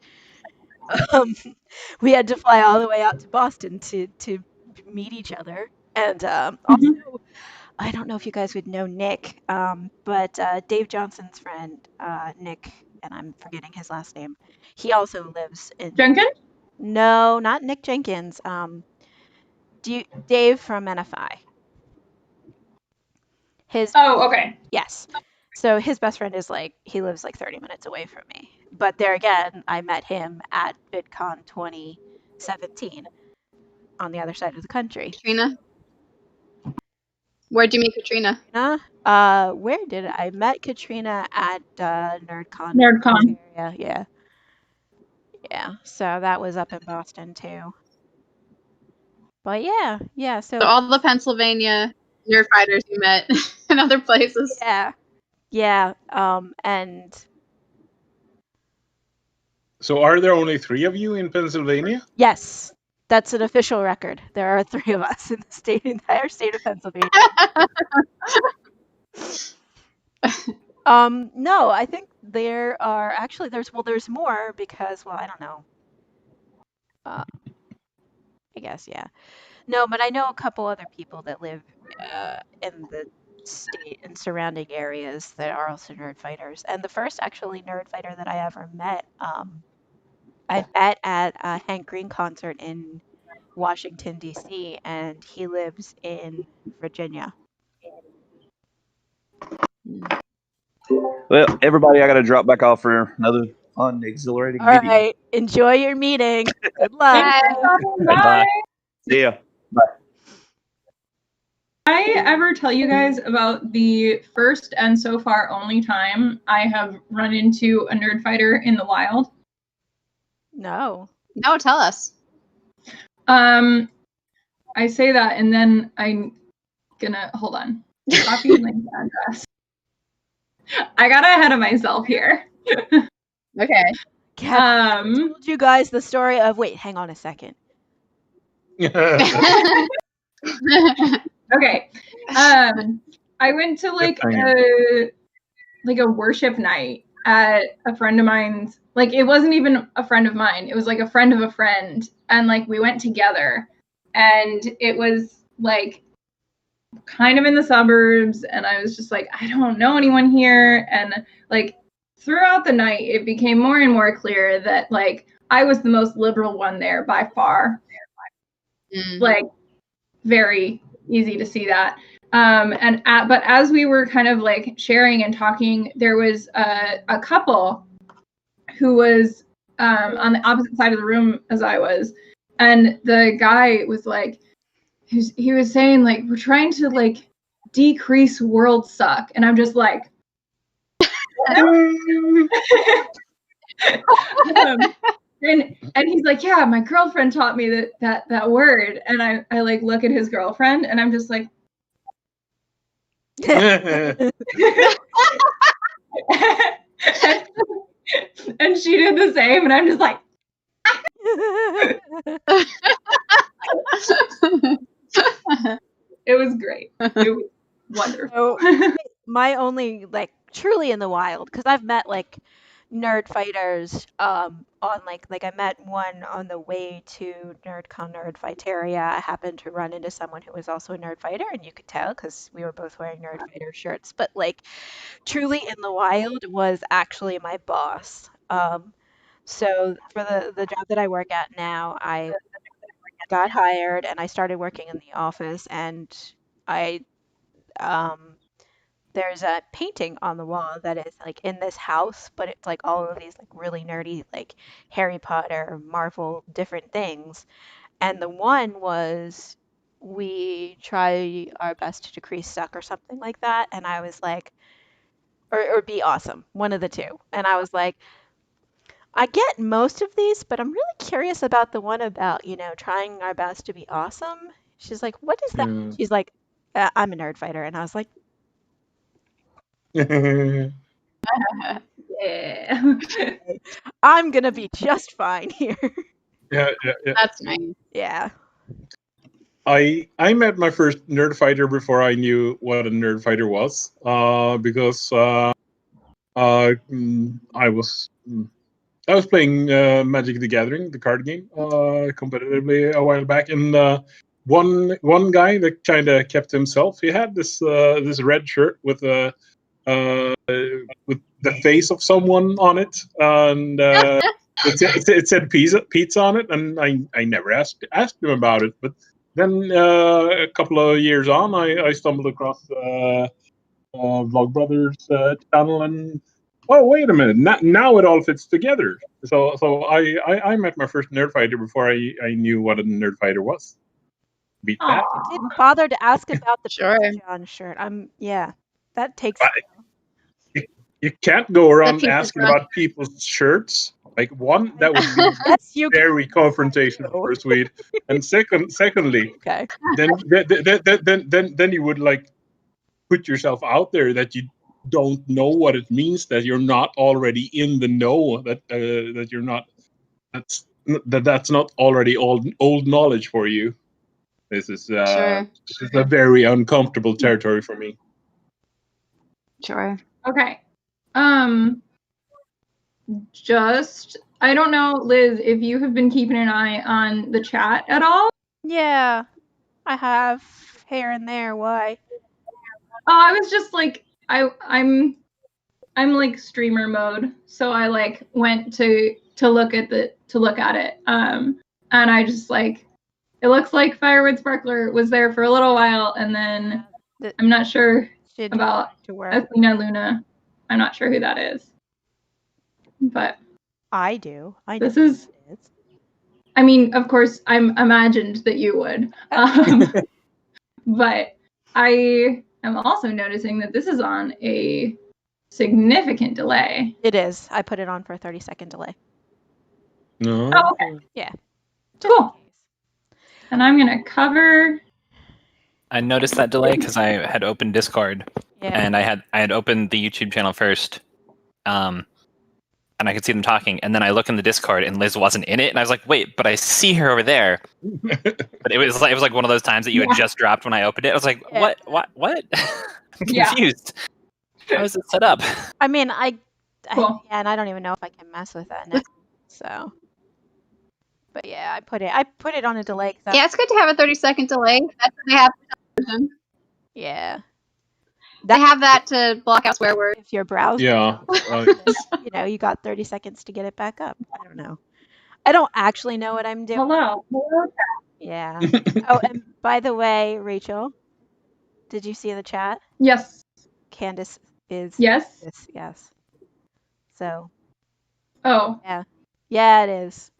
We had to fly all the way out to Boston to meet each other. And also, I don't know if you guys would know Nick, but Dave Johnson's friend, Nick, and I'm forgetting his last name. He also lives in. Jenkins? No, not Nick Jenkins. Dave from NFI. Oh, okay. Yes. So his best friend is he lives 30 minutes away from me. But there again, I met him at VidCon 2017 on the other side of the country. Katrina? Where'd you meet Katrina? Where did I met Katrina at NerdCon? NerdCon. Yeah. Yeah. So that was up in Boston too. But yeah. So all the Pennsylvania nerd fighters you met in other places. Yeah. And So are there only 3 of you in Pennsylvania? yes, that's an official record. There are 3 of us in the entire state of Pennsylvania. No, I think there are actually there's more because I don't know. I guess yeah. No, but I know a couple other people that live in the state and surrounding areas that are also nerd fighters. And the first actually nerd fighter that I ever met, I met at a Hank Green concert in Washington D.C. and he lives in Virginia. Well, everybody, I got to drop back off for another fun, exhilarating All meeting. right, enjoy your meeting. Good luck. Bye. See ya. Bye. I ever tell you guys about the first and so far only time I have run into a nerd fighter in the wild? No, tell us. I say that and then I'm gonna hold on. Copy link address. I got ahead of myself here. Okay. I told you guys the story of. Wait, hang on a second. Okay. I went to a worship night at a friend of mine's. It wasn't even a friend of mine. It was a friend of a friend, and we went together, and it was kind of in the suburbs, and I was just I don't know anyone here, and throughout the night it became more and more clear that I was the most liberal one there by far. Very easy to see that. But as we were kind of sharing and talking, there was a couple who was on the opposite side of the room as I was, and the guy was he was saying we're trying to decrease world suck, and I'm just and he's yeah, my girlfriend taught me that word, and I look at his girlfriend and I'm just and she did the same, and I'm just it was great. It was wonderful. So, my only truly in the wild, because I've met nerd fighters on I met one on the way to NerdCon Nerd Fighteria. I happened to run into someone who was also a nerd fighter, and you could tell because we were both wearing nerd fighter shirts. But truly in the wild was actually my boss. So for the job that I work at now, I got hired and I started working in the office, and I there's a painting on the wall that is in this house, but it's all of these really nerdy Harry Potter, Marvel, different things. And the one was we try our best to decrease suck or something like that. And I was or be awesome, one of the two. And I was I get most of these, but I'm really curious about the one about, trying our best to be awesome. She's like, what is that? She's like, I'm a nerd fighter. And I was like, yeah. I'm gonna be just fine here. Yeah. That's nice. Yeah. I met my first nerd fighter before I knew what a nerd fighter was, because I was playing Magic the Gathering, the card game, competitively a while back, and one guy that kind of kept himself. He had this this red shirt with the face of someone on it, and it said pizza on it, and I never asked him about it. But then a couple of years on, I stumbled across Vlogbrothers channel, and oh, wait a minute, now it all fits together. So I met my first nerd fighter before I knew what a nerd fighter was. Beat that. Aw. Didn't bother to ask about the Sure. Pizza John shirt. Yeah, that takes. You can't go around Pizza asking John. about people's shirts. Like, one, that would be Yes, you can. very confrontational for a Swede, and secondly, Okay. then you would like put yourself out there that you don't know what it means, that you're not already in the know, that you're not that's not already old knowledge for you. This is Sure. this is a very uncomfortable territory for me. Sure. Okay. Just I don't know, Liz, if you have been keeping an eye on the chat at all. Yeah, I have here and there. Why? Oh, I was just like I'm like streamer mode, so I like went to look at it. And I just like it looks like Firewood Sparkler was there for a little while, and then I'm not sure about to work. Athena Luna. I'm not sure who that is. But I do. I know this is. who it is. I mean, of course, I'm imagined that you would. But I am also noticing that this is on a significant delay. It is. I put it on for a 30-second delay. No. Oh, okay. Yeah. Cool. And I'm gonna cover. I noticed that delay because I had opened Discord Yeah. and I had opened the YouTube channel first, and I could see them talking. And then I look in the Discord and Liz wasn't in it, and I was like, "Wait, but I see her over there." But it was like one of those times that you had just dropped when I opened it. I was like, Yeah. "What?" I'm Yeah. confused. How is it set up? I mean, Cool. yeah, and I don't even know if I can mess with that now. So, but yeah, I put it on a delay. Yeah, it's good to have a 30-second delay. That's what they have for television. Yeah. They have that to block out swear words. If your browser, Yeah. you know, you got 30 seconds to get it back up. I don't know. I don't actually know what I'm doing. Hello. Yeah. Oh, and by the way, Rachel, did you see the chat? Yes. Candace is. Yes. Yes. So. Oh. Yeah, it is.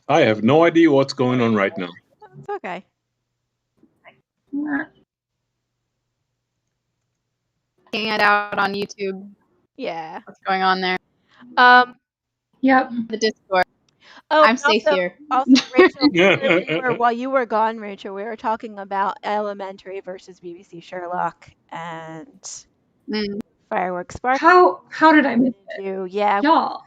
I have no idea what's going on right now. It's okay. Taking it out on YouTube. Yeah. What's going on there? Yep. The Discord. Oh, I'm safe here. Also, Rachel, while you were gone, Rachel, we were talking about Elementary versus BBC Sherlock and Fireworks Sparkle. How did I miss it? Yeah. Y'all.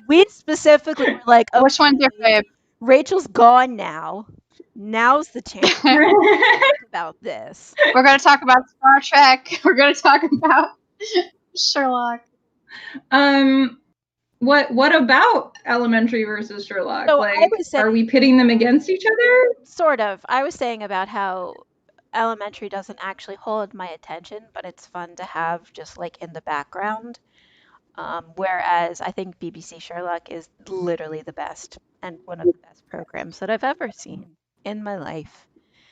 We specifically were like, okay, which one's your fave? Rachel's gone now. Now's the chance to talk about this. We're going to talk about Star Trek. We're going to talk about Sherlock. What about Elementary versus Sherlock? So like, I was saying, are we pitting them against each other? Sort of. I was saying about how Elementary doesn't actually hold my attention, but it's fun to have just like in the background. Whereas I think BBC Sherlock is literally the best and one of the best programs that I've ever seen in my life.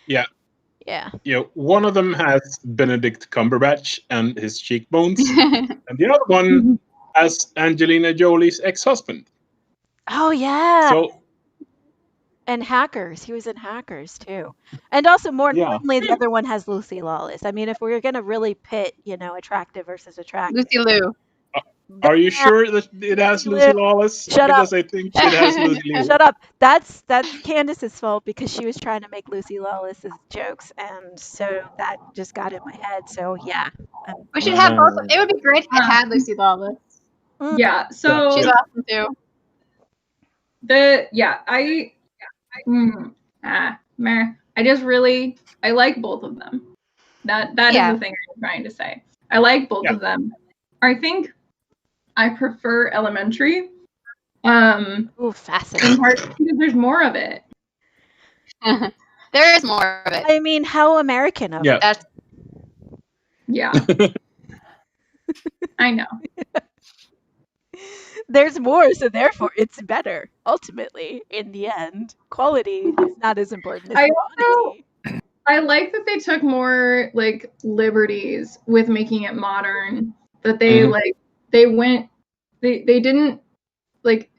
Yeah. Yeah. You know, one of them has Benedict Cumberbatch and his cheekbones, and the other one has Angelina Jolie's ex-husband. Oh yeah. So. And Hackers. He was in Hackers too. And also, more importantly, the other one has Lucy Lawless. I mean, if we were going to really pit, you know, attractive versus attractive. Lucy Liu. Are you sure that it has Lucy Lawless? Shut up. Because I think it has Lucy Liu. Shut up. That's Candace's fault because she was trying to make Lucy Lawless's jokes, and so that just got in my head. So yeah. We should have both. It would be great if it had Lucy Lawless. Yeah. So she's awesome too. I like both of them. That is the thing I'm trying to say. I like both of them. I think I prefer Elementary. Ooh, fascinating. In part because there's more of it. There is more of it. I mean, how American of Yeah. That's Yeah. I know. There's more, so therefore it's better. Ultimately, in the end, quality is not as important as I also quantity. I like that they took more like liberties with making it modern. That they Mhm. like they went they didn't like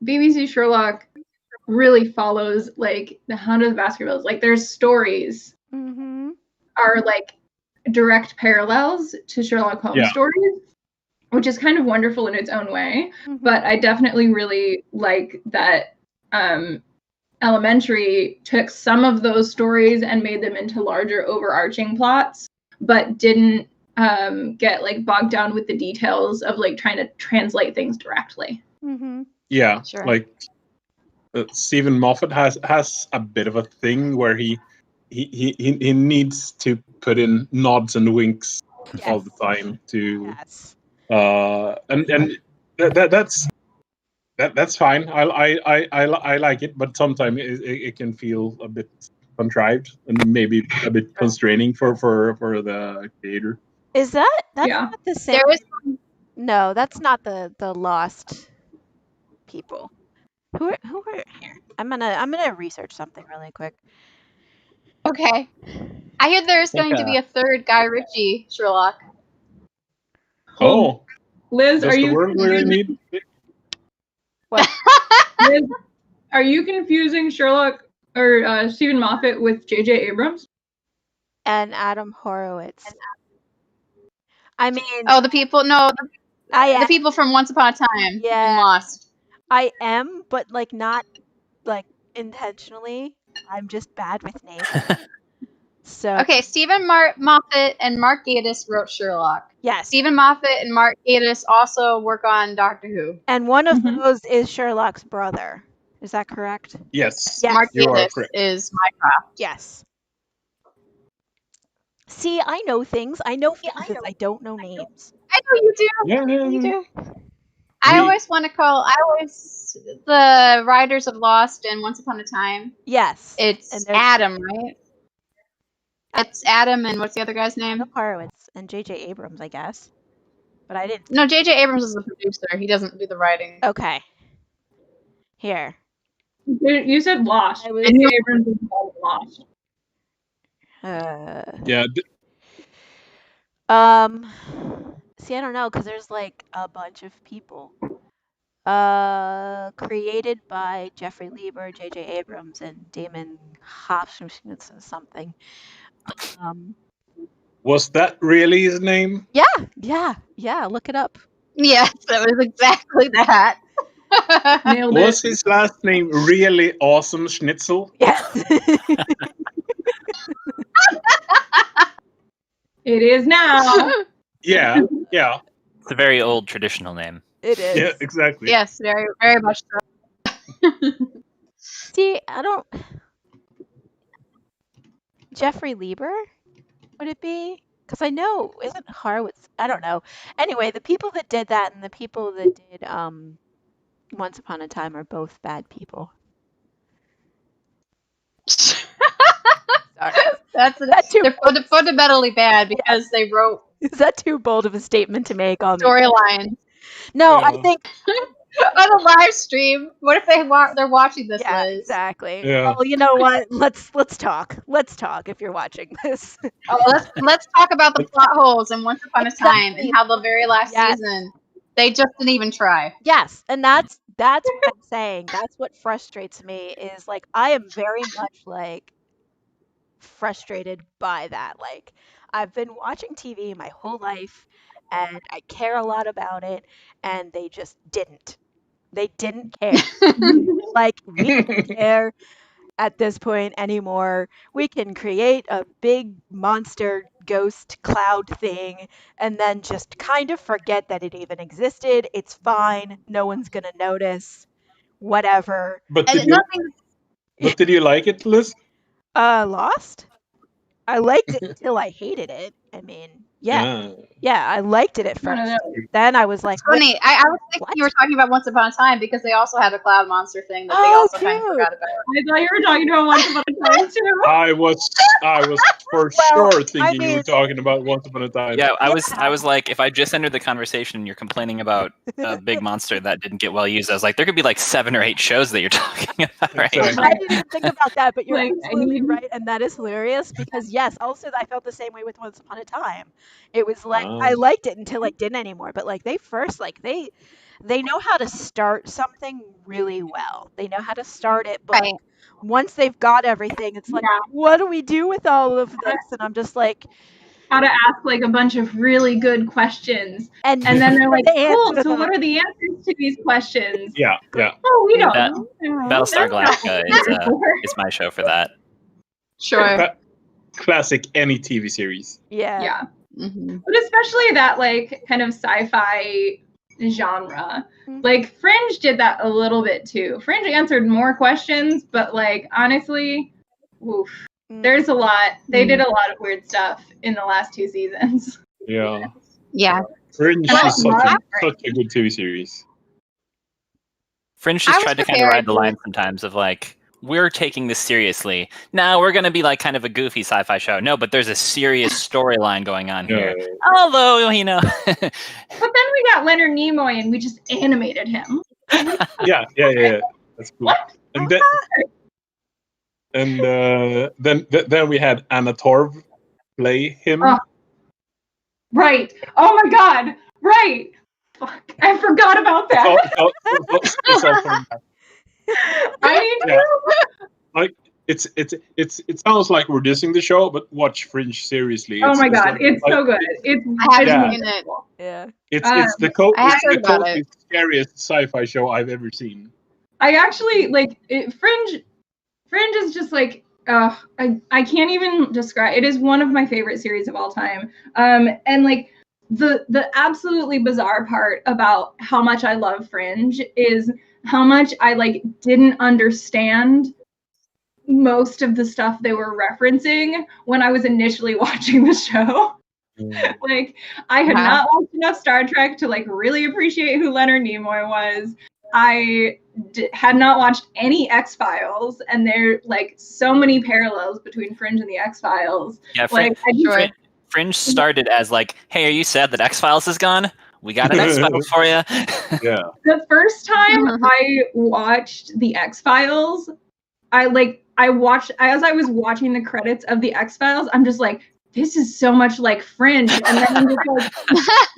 BBC Sherlock really follows like the Hound of the Baskervilles. Like there's stories Mm-hmm. are like direct parallels to Sherlock Holmes Yeah. stories, which is kind of wonderful in its own way. Mm-hmm. But I definitely really like that Elementary took some of those stories and made them into larger overarching plots, but didn't get like bogged down with the details of like trying to translate things directly. Mm-hmm. Yeah, Sure. like Stephen Moffat has a bit of a thing where he needs to put in nods and winks all the time to Yes. and that's fine. I like it, but sometimes it can feel a bit contrived and maybe a bit constraining for the creator. Is that's Yeah. not the same? there is No, that's not the Lost people. Who are here? I'm gonna research something really quick. okay. I hear there's think, going to be a third Guy Ritchie Sherlock. Oh, Liz, does are the you world really need? What? Liz, are you confusing Sherlock or Stephen Moffat with J.J. Abrams? And Adam Horowitz. I mean, Oh, the people? No, I the am, people from Once Upon a Time Yeah. and Lost. I am, but like not like intentionally. I'm just bad with names. So Okay, Stephen Moffat and Mark Gatiss wrote Sherlock. yes, Stephen Moffat and Mark Gatiss also work on Doctor Who. and one of Mhm. those is Sherlock's brother. Is that correct? Yes, Yes. Mark you are Gatiss correct. is Mycroft. Yes. See, I know things. I know faces. I don't know names. I know you do. Yeah, You do. We- I always the writers of Lost and Once Upon a Time. Yes. It's And there's Adam, right? It's Adam and what's the other guy's name? Adam Horowitz and J.J. Abrams, I guess. But I didn't. No, J.J. Abrams is the producer. He doesn't do the writing. Okay. Here. You said Lost. I was- J.J. Abrams is involved in Lost. yeah. See, I don't know, because there's like a bunch of people. Created by Jeffrey Lieber, J.J. Abrams, and Damon Hopkins or something. Was that really his name? Yeah. Look it up. Yes, that was exactly that. Nailed Was it. his last name really Awesome Schnitzel? Yes. It is now. Yeah, yeah, It's a very old traditional name. It is. yeah, exactly. Yes, very, very much so. See, I don't. Jeffrey Lieber? Would it be? Because I know, isn't Horowitz? I don't know. Anyway, the people that did that and the people that did Once Upon a Time are both bad people. Sorry. That's that too they're fundamentally bad because they wrote Is that too bold of a statement to make on storyline No, I Yeah. think on a live stream. What if they're watching this, yeah, Liz? exactly. Yeah. Well, you know what? Let's talk. Let's talk if you're watching this. Oh, let's talk about the plot holes in Once Upon a Time Exactly. and how the very last Yes. season they just didn't even try. Yes, and that's what I'm saying. That's what frustrates me is like I am very much like frustrated by that. Like I've been watching TV my whole life and I care a lot about it and they just didn't. They didn't care. Like we don't care at this point anymore. We can create a big monster ghost cloud thing and then just kind of forget that it even existed. It's fine. No one's going to notice. Whatever. But And did you like it, Liz? Lost? I liked it until I hated it. I mean, Yeah, I liked it at One of first. those. Then I was like, It's funny. I was thinking what? you were talking about Once Upon a Time because they also had a cloud monster thing that they Oh, also kind of dude. forgot about. I thought you were talking about Once Upon a Time too. I was for Well, sure I thinking you were mean- talking about Once Upon a Time. Yeah, I was like, if I just entered the conversation and you're complaining about a big monster that didn't get well used, I was like, there could be like 7 or 8 shows that you're talking about, right? Exactly. I didn't even think about that, but you're Like, I absolutely need- right, and that is hilarious because yes, also I felt the same way with Once Upon a Time. It was like I liked it until it didn't anymore, but like they first like they know how to start something really well. They know how to start it, but Right. once they've got everything, it's like, Yeah. what do we do with all of this? And I'm just like, How to ask like a bunch of really good questions, and and then they're like, they "Cool. answer So what them. are the answers to these questions?" Yeah. Oh, we don't That- know. Battlestar That's Galactica not- is my show for that. Sure. Classic any TV series. Yeah. Yeah, hmm but especially that like kind of sci-fi genre. Mhm. Like Fringe did that a little bit too. Fringe answered more questions, but like honestly, oof, Mm. there's a lot. They did a lot of weird stuff in the last 2 seasons. Yeah. Yeah. Fringe And I is love such a good TV series. Fringe I just was tried to kind of prepared ride the for- line sometimes of like, we're taking this seriously. Now we're going to be like kind of a goofy sci-fi show. No, but there's a serious storyline going on here. Although, you know. But then we got Leonard Nimoy and we just animated him. Yeah. That's cool. And then we had Anna Torv play him. Oh. Right. Oh my god. Right. Fuck. I forgot about that. It's all coming back. I need Yeah. to. Like it sounds like we're dissing the show, but watch Fringe seriously. Oh my god, like- it's like, so good. It's I haven't Yeah. seen it. Yeah. It's the I have heard about coldest, scariest sci-fi show I've ever seen. I actually like it, Fringe. Fringe is just like I can't even describe. It is one of my favorite series of all time. And like the absolutely bizarre part about how much I love Fringe is how much I like didn't understand most of the stuff they were referencing when I was initially watching the show. Like I had Wow. not watched enough Star Trek to like really appreciate who Leonard Nimoy was. I had not watched any X-Files, and there are like so many parallels between Fringe and the X-Files. Yeah, Like I just, Sure. Fringe started as like, hey, are you sad that X-Files is gone? We got an X-Files for you. Yeah. the first time I watched the X-Files, I watched as I was watching the credits of the X-Files, I'm just like, this is so much like Fringe, and then I'm just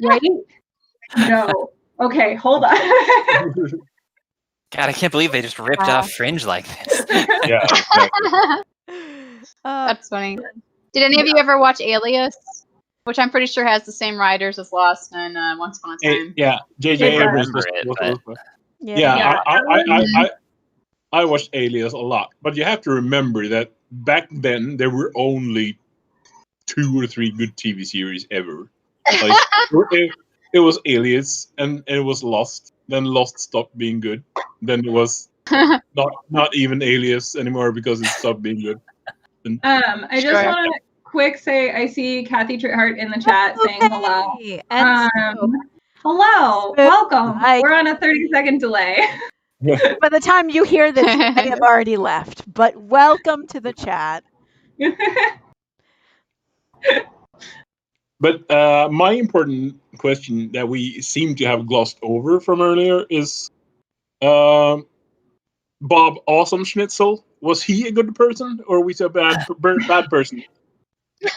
like, wait, no. Okay, hold on. God, I can't believe they just ripped Wow. off Fringe like this. Yeah. That's funny. Did any of you ever watch Alias? Which I'm pretty sure has the same writers as Lost and Once Upon a Time. Yeah. J.J. I Abrams remember it, was Yeah. I watched Alias a lot, but you have to remember that back then there were only 2 or 3 good TV series ever. Like it was Alias and it was Lost. Then Lost stopped being good. Then it was not even Alias anymore because it stopped being good. I just Sure. want to quick say I see Kathy Trihart in the chat saying hello. Hey, and so, Hello, But welcome. I- We're on a 30-second delay. by the time you hear this, I have already left. But welcome to the chat. But my important question that we seem to have glossed over from earlier is Bob Awesome Schnitzel. Was he a good person or was he a bad person? He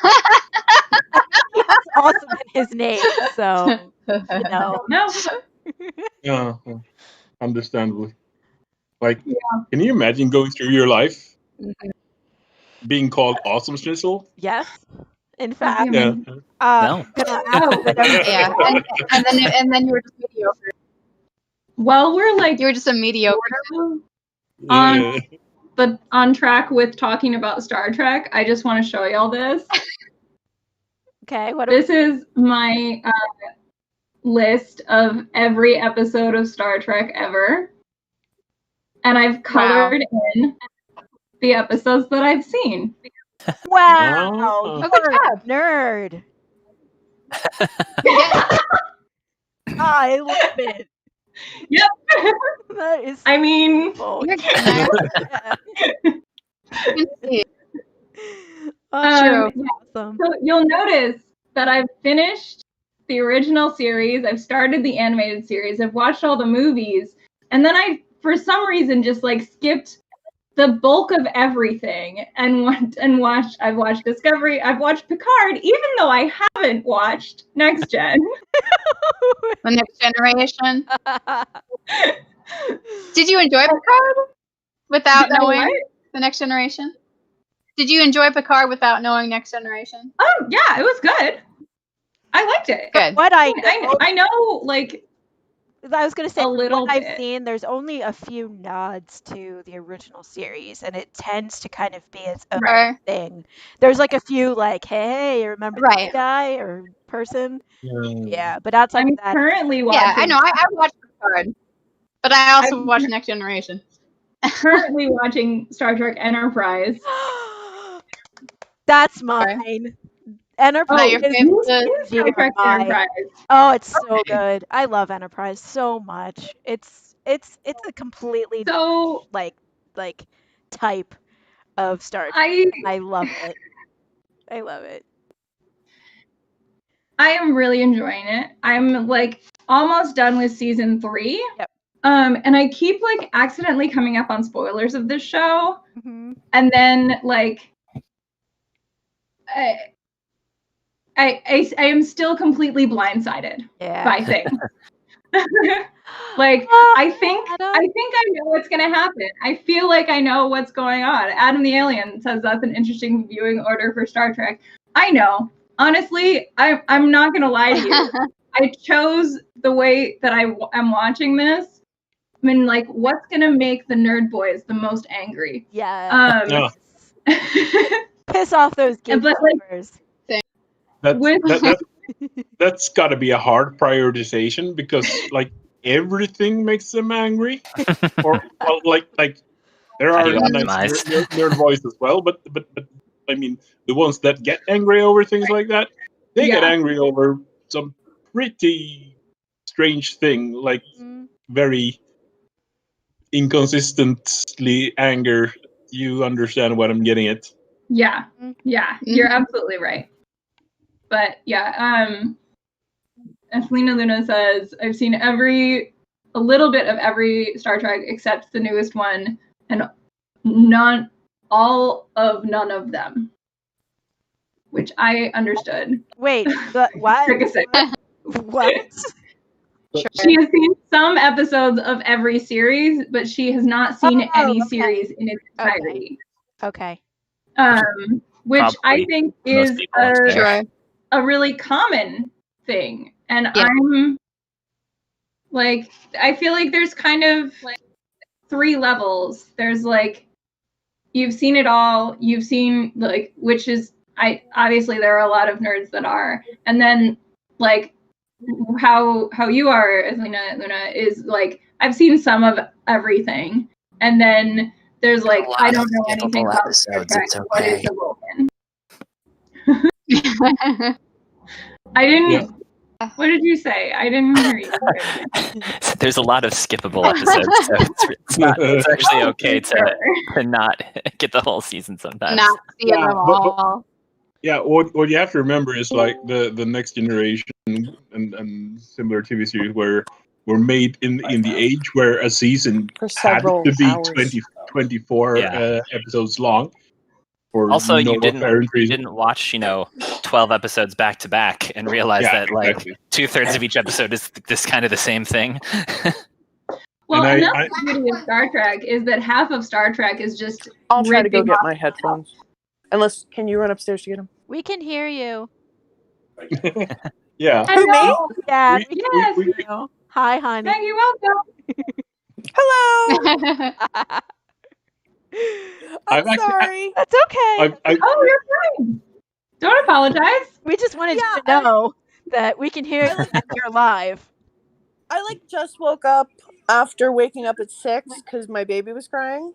has awesome in his name, so you know. No. Yeah, understandably. Like, can you imagine going through your life being called Awesome Schnitzel? Yes. In That'd fact, be Yeah. amazing. No. Yeah, and then you were just mediocre. Well, we're like You were just a mediocre. Yeah. but on track with talking about Star Trek. I just want to show y'all this. Okay, what This is my list of every episode of Star Trek ever. And I've colored in the episodes that I've seen. wow, Oh. you're good a job. nerd. I love it. Yep. That is. I mean, beautiful. You're getting there. Yeah. Um, True. yeah. Awesome. So you'll notice that I've finished the original series. I've started the animated series. I've watched all the movies, and then I, for some reason, just like skipped the bulk of everything and went and watched. I've watched Discovery. I've watched Picard, even though I haven't watched Next Gen. The Next Generation. Did you enjoy Picard without Did I knowing what? the Next Generation? Did you enjoy Picard without knowing Next Generation? Yeah, it was good. I liked it. Good. What I know, I know, like, I was going to say, a from little what I've bit. seen, there's only a few nods to the original series, and it tends to kind of be its own Right. thing. There's like a few, like, hey, remember this Right. guy or person? Yeah. Yeah, but outside I'm of that, currently watching. Yeah, I know. I watched Picard, but I also watched Next Generation. Currently watching Star Trek Enterprise. that's mine. Enterprise your is favorite? dear Star Trek mine. Enterprise. Oh, it's so good. I love Enterprise so much. It's a completely So like type of Star Trek. I love it. I love it. I am really enjoying it. I'm like almost done with season 3. Yep. And I keep like accidentally coming up on spoilers of this show, Mm-hmm. and then like I am still completely blindsided by things. Like I think I know what's gonna happen. I feel like I know what's going on. Adam the Alien says that's an interesting viewing order for Star Trek. I know. Honestly, I'm not gonna lie to you. I chose the way that I'm watching this. I mean, like, what's gonna make the nerd boys the most angry? Yeah. Yeah. Piss off those gatekeepers. That's got to be a hard prioritization because like everything makes them angry, or well, like there How are do you nice optimize? nerd boys as well, but I mean the ones that get angry over things like that, they get angry over some pretty strange thing, like very inconsistently anger. You understand what I'm getting at? Yeah, you're absolutely right. But yeah, as Lena Luna says, I've seen a little bit of every Star Trek except the newest one, and none of them, which I understood. Wait, what? What? She has seen some episodes of every series, but she has not seen any series in its entirety. Okay. Which I Probably think most is people out there. a really common thing. And I'm like, I feel like there's kind of like 3 levels. There's like, you've seen it all. You've seen like, which is, obviously there are a lot of nerds that are. And then like how you are, as Luna, is like, I've seen some of everything. And then there's like, I don't know anything about Star Trek. What is a Vulcan? I didn't. Yeah. What did you say? I didn't hear you. There's a lot of skippable episodes, so it's actually okay to not get the whole season sometimes. Not see them all. Yeah, what you have to remember is like the Next Generation and similar TV series were made in the age where a season had to be 24 episodes long. Also, you apparent reason. didn't watch 12 episodes back to back and realize that like 2/3 of each episode is this kind of the same thing. Well, and that's the beauty of Star Trek is that half of Star Trek is just. I'll try to go get my headphones. Unless, can you run upstairs to get them? We can hear you. Yeah. Who, me? Yeah. Yes. Hi, honey. Hey, you're welcome. Hello. I'm sorry. That's okay. Oh, you're fine. Don't apologize. We just wanted you to know that we can hear you and you're live. I just woke up after waking up at 6 because my baby was crying.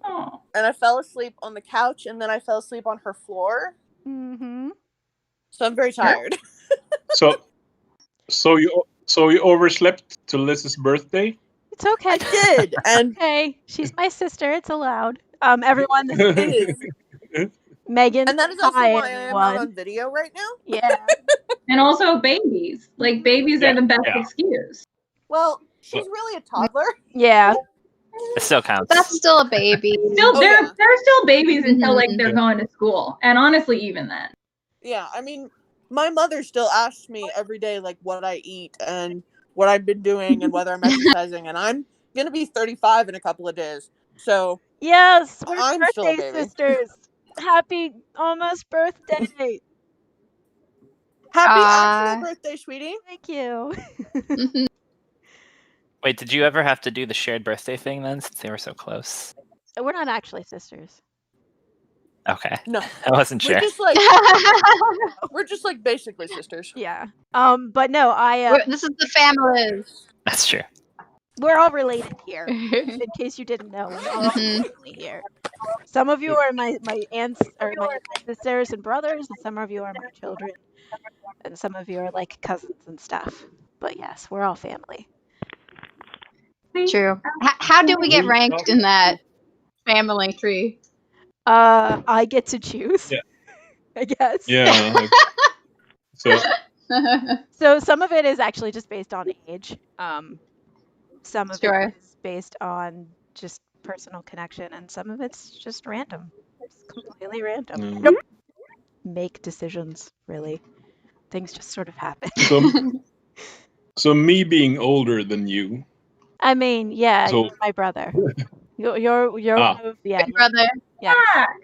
Oh. And I fell asleep on the couch and then I fell asleep on her floor. Mm-hmm. So I'm very tired. So you overslept to Liz's birthday? It's okay. I did, and Okay, she's my sister. It's allowed. Everyone, this it is is. Megan. And that is also Hi, why I am not everyone. on video right now. Yeah. And also babies. Like babies Yeah, are the best yeah. excuse. Well, she's really a toddler. Yeah. It still counts. That's still a baby. Still, Oh, they're yeah. still babies until like Mhm. they're Yeah. going to school, and honestly, even then. Yeah, I mean, my mother still asks me every day, like, what I eat and what I've been doing and whether I'm exercising. And I'm going to be 35 in a couple of days. So Yes, we're I'm still a birthday baby. sisters. Happy almost birthday. Happy actual birthday, sweetie. Thank you. Mhm. Wait, did you ever have to do the shared birthday thing then, since they were so close? We're not actually sisters. Okay. No. I wasn't sure. We're just like basically sisters. Yeah. But no, This is the family. That's true. we're all related here. In case you didn't know, we're all Mhm. family here. Some of you are my aunts or my sisters and brothers, and some of you are my children, and some of you are like cousins and stuff. But yes, we're all family. True. How do we get ranked in that family tree? I get to choose. Yeah. I guess. Yeah. So some of it is actually just based on age. Some of Sure. it is based on just personal connection, and some of it's just random. It's completely random. I don't make decisions, really. Things just sort of happen. So me being older than you. I mean, yeah, So- you're my brother. You're Ah. one of, yeah, Big brother. yeah,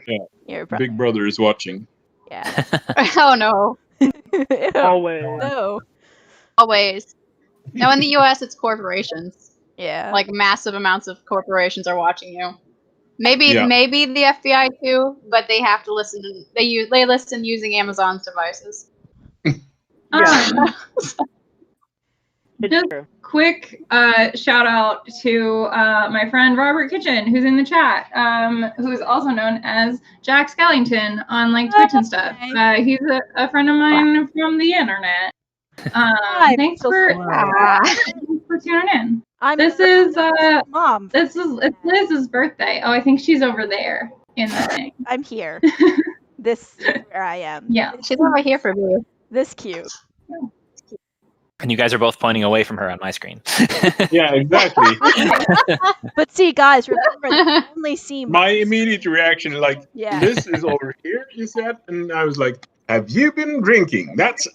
Yeah. your brother. Big brother is watching. Yeah. Oh no. Always. No. Always. Now in the US it's corporations. Yeah. Like massive amounts of corporations are watching you. Maybe Yeah. maybe the FBI too, but they have to listen. They listen using Amazon's devices. Um, It's Just true. quick shout out to my friend Robert Kitchen, who's in the chat, who's also known as Jack Skellington on like Twitch and stuff. He's a friend of mine from the internet. Thanks for tuning in. This is Mom. it's Liz's birthday. Oh, I think she's over there in the thing. I'm here. This is where I am. Yeah. She's over here for me. This cute. And you guys are both pointing away from her on my screen. Yeah, exactly. But see, guys, remember, they only see My immediate reaction, like, Yeah. this is over here, you said, and I was like, have you been drinking? That's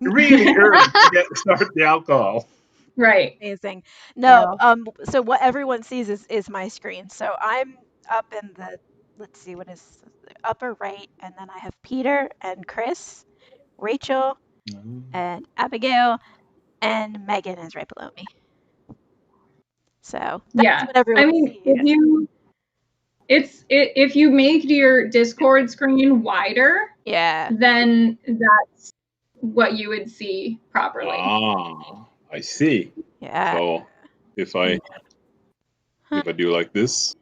really early to start the alcohol. Right. Amazing. No, so what everyone sees is my screen. So I'm up in the, let's see, what is the upper right, and then I have Peter and Chris, Rachel, and Abigail, and Megan is right below me. So that's Yeah. what everyone I mean, sees. if you make your Discord screen wider, Yeah. then that's what you would see properly. Ah, I see. Yeah. So if I do like this.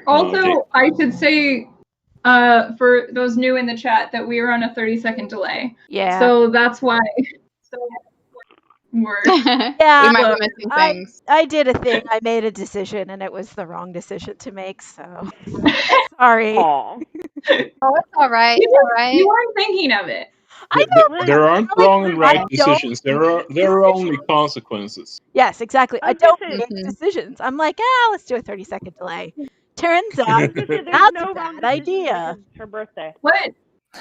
Also, okay. I should say, for those new in the chat, that we are on a 30-second delay. Yeah. So that's why we're Yeah. We might look, be missing things. I did a thing. I made a decision, and it was the wrong decision to make. So sorry. Aw. Oh, it's all right. You It's all right. you weren't thinking of it. I know. There aren't wrong and right I don't decisions. There are only consequences. Yes, exactly. I was gonna don't say- make Mhm. decisions. I'm like, let's do a 30-second delay. Turns out I was gonna say, there's that's no a wrong bad decision idea. because it's her birthday. What?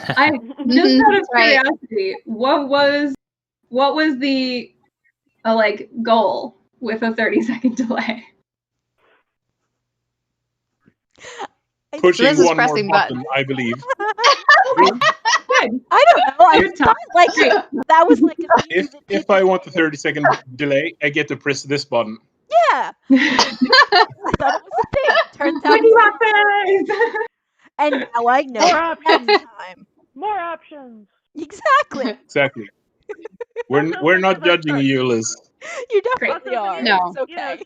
I Mhm, just out of that's right. curiosity, what was the like goal with a 30-second delay? Pushing Liz is one more pressing button, buttons. I believe. Good. I don't know. I Your time. like that was like a If I want the 30-second delay, I get to press this button. yeah. I thought it was a thing. Turns out Witty it's not. weapons! And now I know More next options. time. More options. Exactly. Exactly. We're Also, we're like, not if I judging start- you, Liz. You Also, definitely if are. you, No. It's okay.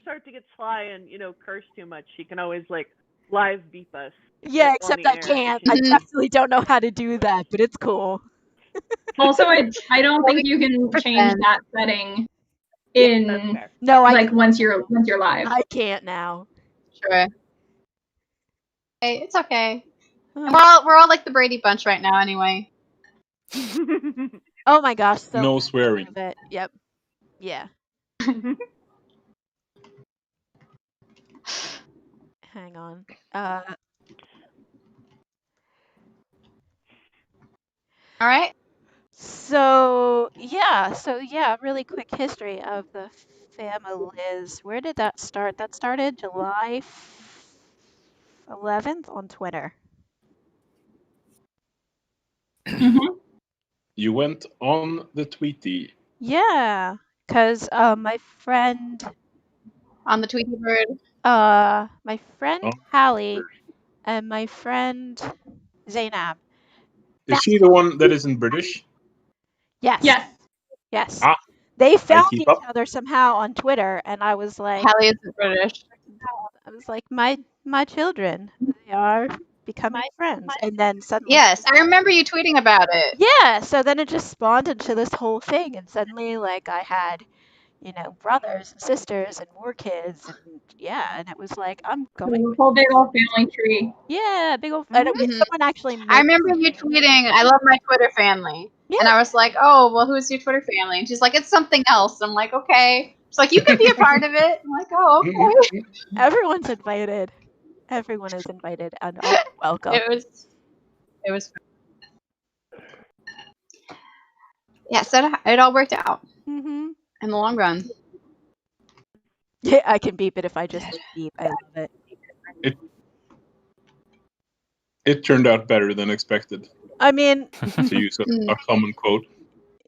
start to get sly and curse too much, she can always like live beep us. Yeah, on except the I air if can't. she I needs to. definitely don't know how to do that, but it's cool. Also, I don't think you can change that setting in No, like once you're live. I can't now. Sure. Hey, it's okay. And we're all like the Brady Bunch right now, anyway. Oh my gosh! So No swearing. of it. Yep. Yeah. Hang on. All right. So yeah, really quick history of the families. Where did that start? That started July 11th on Twitter. You went on the Tweety. Yeah, because my friend on the Tweety bird. My friend Oh, Hallie and my friend Zainab. Is she the one that isn't British? Yes. Yes. Yes. Ah, They found keep each up. other somehow on Twitter, and I was like, Hallie isn't British. I was like, my children, they are becoming friends, and then suddenly. Yes, I remember you tweeting about it. Yeah. So then it just spawned into this whole thing, and suddenly, like, I had, brothers and sisters and more kids, and and it was like, I'm going. The whole big old family tree. Yeah, big old. And someone actually. I remember you tweeting, "I love my Twitter family," and I was like, "Oh, well, who's your Twitter family?" And she's like, "It's something else." I'm like, "Okay." She's like, "You can be a part of it." I'm like, "Oh, okay." Everyone's invited. Everyone is invited and all welcome. It was. Yeah, so it all worked out in the long run. Yeah, I can beep it if I just beep. I love it. It turned out better than expected. I mean, to use a common quote.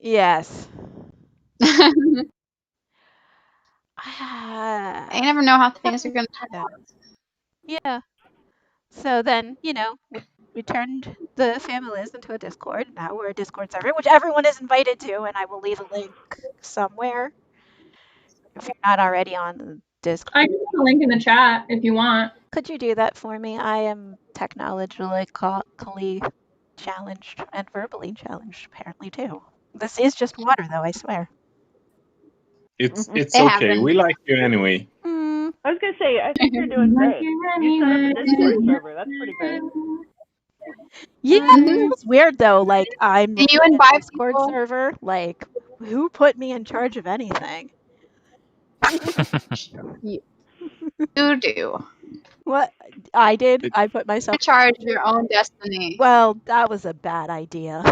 Yes. You never know how things are going to turn out. Yeah. So then, we turned the families into a Discord. Now we're a Discord server, which everyone is invited to, and I will leave a link somewhere if you're not already on the Discord. I can put a link in the chat if you want. Could you do that for me? I am technologically challenged and verbally challenged, apparently, too. This is just water, though, I swear. It's okay. We like you anyway. I was gonna say, I think you're doing great. You set up a Discord server. That's pretty great. Yeah, it's weird though. Like I'm Do you running a invite Discord people? server. Like, who put me in charge of anything? You do. What I did? I put myself in charge of your own destiny. Well, that was a bad idea.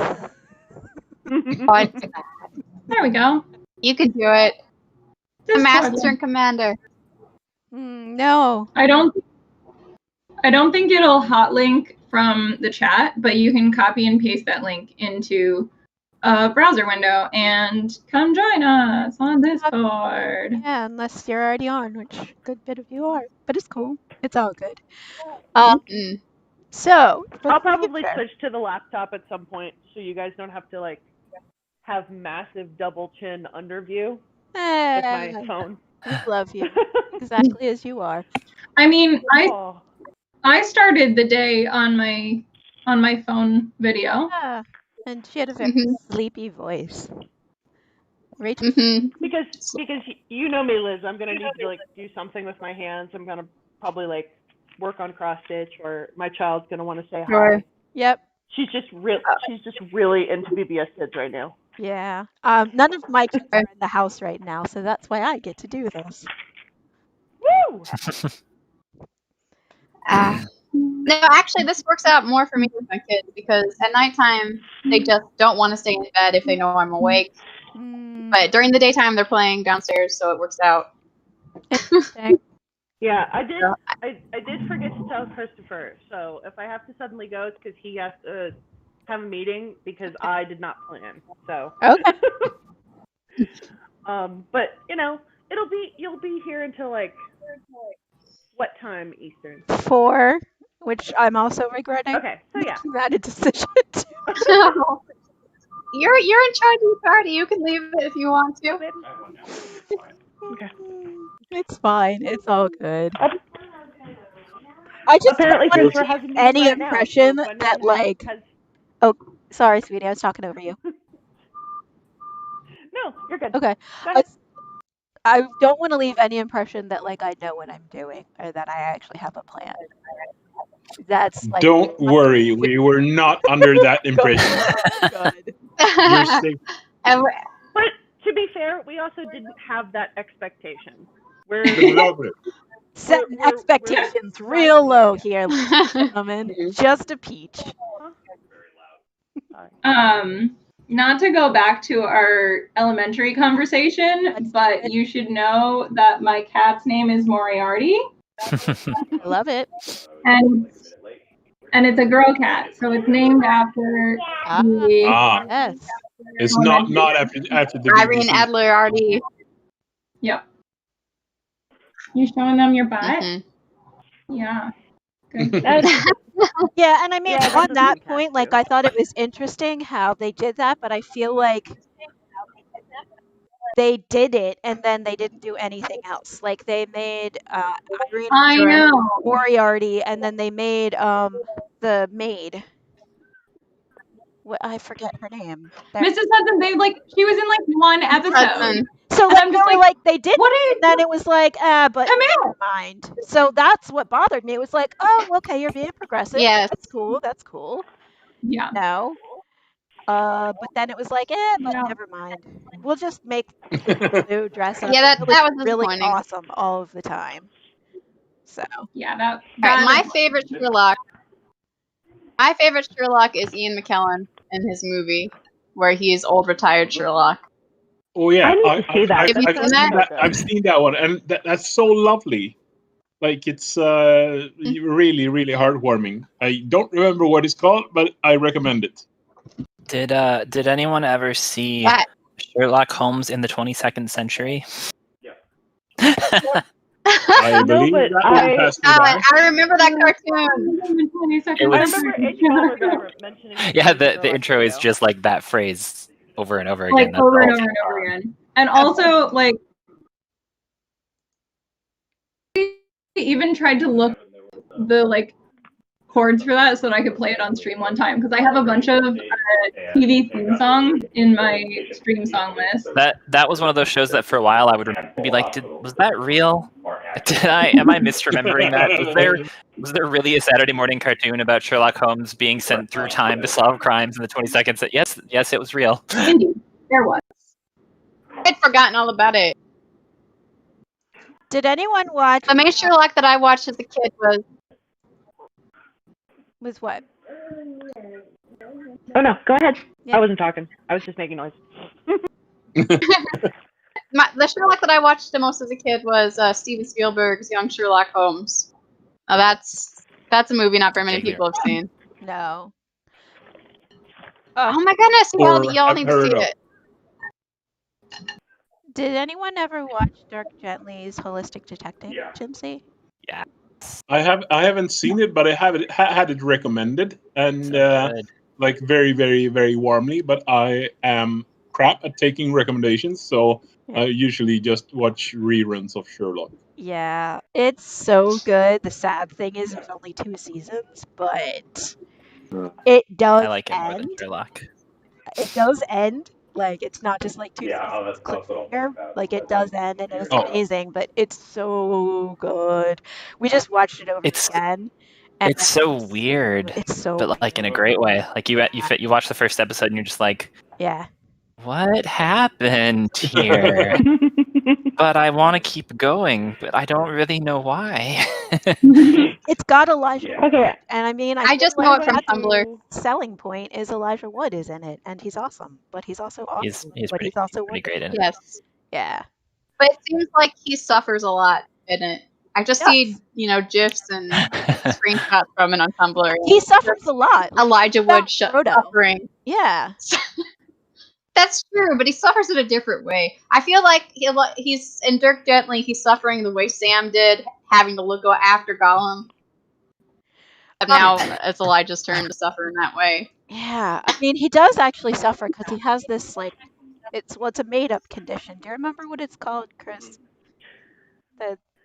There we go. You can do it. The master and commander. No. I don't think it'll hot link from the chat, but you can copy and paste that link into a browser window and come join us on Discord. Yeah, unless you're already on, which a good bit of you are. But it's cool. It's all good. So I'll probably switch to the laptop at some point, so you guys don't have to like have massive double chin underview with my phone. We love you exactly as you are. I mean, I started the day on my phone video. Yeah, and she had a very sleepy voice. Rachel. Because you know me, Liz. I'm gonna need to like do something with my hands. I'm gonna probably like work on cross stitch, or my child's gonna want to say hi. Yep. She's just really into BBS Kids right now. Yeah. None of my kids are in the house right now, so that's why I get to do this. Woo! No, actually, this works out more for me with my kids because at nighttime they just don't want to stay in bed if they know I'm awake. But during the daytime they're playing downstairs, so it works out. Yeah, I did forget to tell Christopher. So if I have to suddenly go, it's because he has to have a meeting because I did not plan. So okay. But you'll be here until like what time Eastern? 4, which I'm also regretting. Okay, so yeah, that a decision. You're in charge of the party. You can leave it if you want to. Okay. It's fine. It's all good. I just apparently don't Christopher want hasn't any right impression now, so that like has... oh Sorry, sweetie, I was talking over you. No, you're good. Okay. Go ahead. I don't want to leave any impression that like I know what I'm doing or that I actually have a plan. That's like Don't worry, we were not under that impression. good. You're safe. But to be fair, we also didn't have that expectation. Lovely. Setting we're expectations real low here, ladies and gentlemen. Just a peach. Not to go back to our elementary conversation, but you should know that my cat's name is Moriarty. I love it. And it's a girl cat, so it's named after the yes. It's not after the Irene BBC. Adler-Arty. Yep. You showing them your butt? Mm-hmm. Yeah. Good. Yeah, and I mean, Yeah, on that point, like, I thought it was interesting how they did that, but I feel like they did it and then they didn't do anything else. Like, they made Irene I know. Moriarty, and then they made the maid. I forget her name. Mrs. Hudson, she was in like one episode. Hudson. So And like I'm they just were like they did what it, and then it was like, but Come never mind. So that's what bothered me. It was like, oh, okay, you're being progressive. Yes. That's cool. That's cool. Yeah. No. But then it was like, but never mind. We'll just make Sue dress up. Yeah, that was really disappointing. awesome all of the time. So yeah, that All right, my is- favorite Sherlock. My favorite Sherlock is Ian McKellen in his movie, where he's old retired Sherlock. Oh yeah, I need to see that. Have you That seen sounds that? so good. I've seen that one, and that's so lovely. Like it's really, really heartwarming. I don't remember what it's called, but I recommend it. Did anyone ever see That- Sherlock Holmes in the 22nd century? I believe but that one passed me by. I remember that cartoon. It I was- remember H. mentioning it. Yeah, the intro is just like that phrase over and over again. like That's over and all. over and over again. And also like I even tried to look the like chords for that so that I could play it on stream one time because I have a bunch of TV theme songs in my stream song list. That was one of those shows that for a while I would be like, was that real? Am I misremembering that? Was there really a Saturday morning cartoon about Sherlock Holmes being sent through time to solve crimes in the 22nd? Yes, it was real. Indeed, there was. I'd forgotten all about it. did anyone watch? The main Sherlock that I watched as a kid Was what? Oh no, go ahead. Yeah. I wasn't talking. I was just making noise. the Sherlock that I watched the most as a kid was Steven Spielberg's Young Sherlock Holmes. Now that's a movie not very many Same here. people have seen. No. Oh my goodness, y'all need to see it. Did anyone ever watch Dirk Gently's Holistic Detective Agency? Yeah. I haven't seen it, but I have it had it recommended, and Good. like very, very, very warmly. But I am crap at taking recommendations, so I usually just watch reruns of Sherlock. Yeah, it's so good. The sad thing is there's only 2 seasons, but it does I like it more than end. Sherlock. It does end. Like, it's not just like 2 seasons cliffhanger. Like, it does end, and it's amazing, but it's so good. We just watched it over again. And It's so weird. It's so but like in a great way. Like you watch the first episode and you're just like, yeah. what happened here? But I want to keep going, but I don't really know why. It's got Elijah Wood. Okay. And I mean, I just know it from Tumblr. Selling point is Elijah Wood is in it, and he's awesome. But he's also awesome. He's but pretty, he's also pretty great in it. Yes. Yeah. But it seems like he suffers a lot in it. I just see, GIFs and screenshots from it on Tumblr. He suffers a lot. Elijah Wood Frodo. suffering. Yeah. That's true, but he suffers in a different way. I feel like he's in Dirk Gently. He's suffering the way Sam did, having to go after Gollum. But now it's Elijah's turn to suffer in that way. Yeah. I mean, he does actually suffer because he has this like, it's a made up condition. Do you remember what it's called, Chris?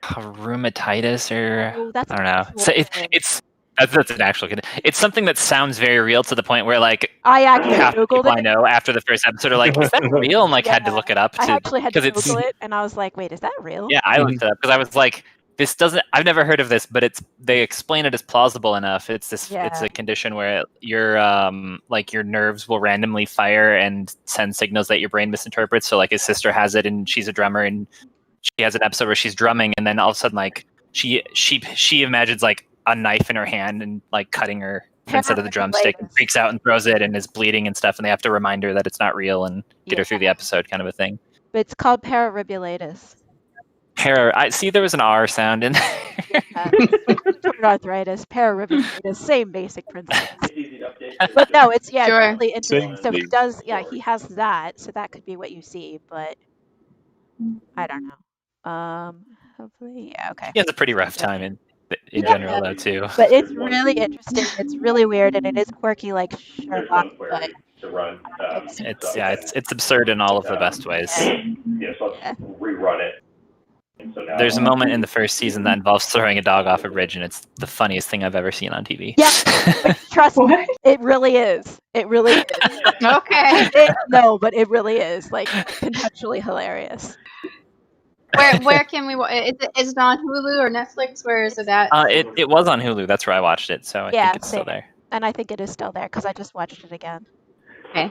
Rheumatitis or that's I don't know. So That's an actual condition. It's something that sounds very real to the point where like I actually half the Googled people I it. know after the first episode are like, "Is that real?" And like had to Yeah. look it up I to actually had to because it's Google it, and I was like, wait, is that real? yeah. I looked it up because I was like, this doesn't. I've never heard of this, but they explain it as plausible enough. It's It's Yeah. a condition where your like your nerves will randomly fire and send signals that your brain misinterprets. So like his sister has it, and she's a drummer, and she has an episode where she's drumming, and then all of a sudden like she imagines like a knife in her hand and like cutting her instead of the drumstick, and freaks out and throws it and is bleeding and stuff, and they have to remind her that it's not real and get her through the episode, kind of a thing. But it's called pararibulaitis. I see there was an R sound in there. Rheumatoid arthritis, pararibulaitis, same basic principles. But no, it's it's really interesting. So he has that, so that could be what you see, but I don't know. Hopefully, yeah, okay. He has a pretty rough time in general though too. But it's really interesting. It's really weird, and it is quirky like Sherlock, but it's absurd in all of the best ways. Rerun it. There's a moment in the first season that involves throwing a dog off a bridge, and it's the funniest thing I've ever seen on TV. Yeah, trust me, it really is. It really is. Okay. No, but it really is like contextually hilarious. Where can we? Is it on Hulu or Netflix? Where is it at? It was on Hulu. That's where I watched it, so I think it's still there. And I think it is still there because I just watched it again. Okay.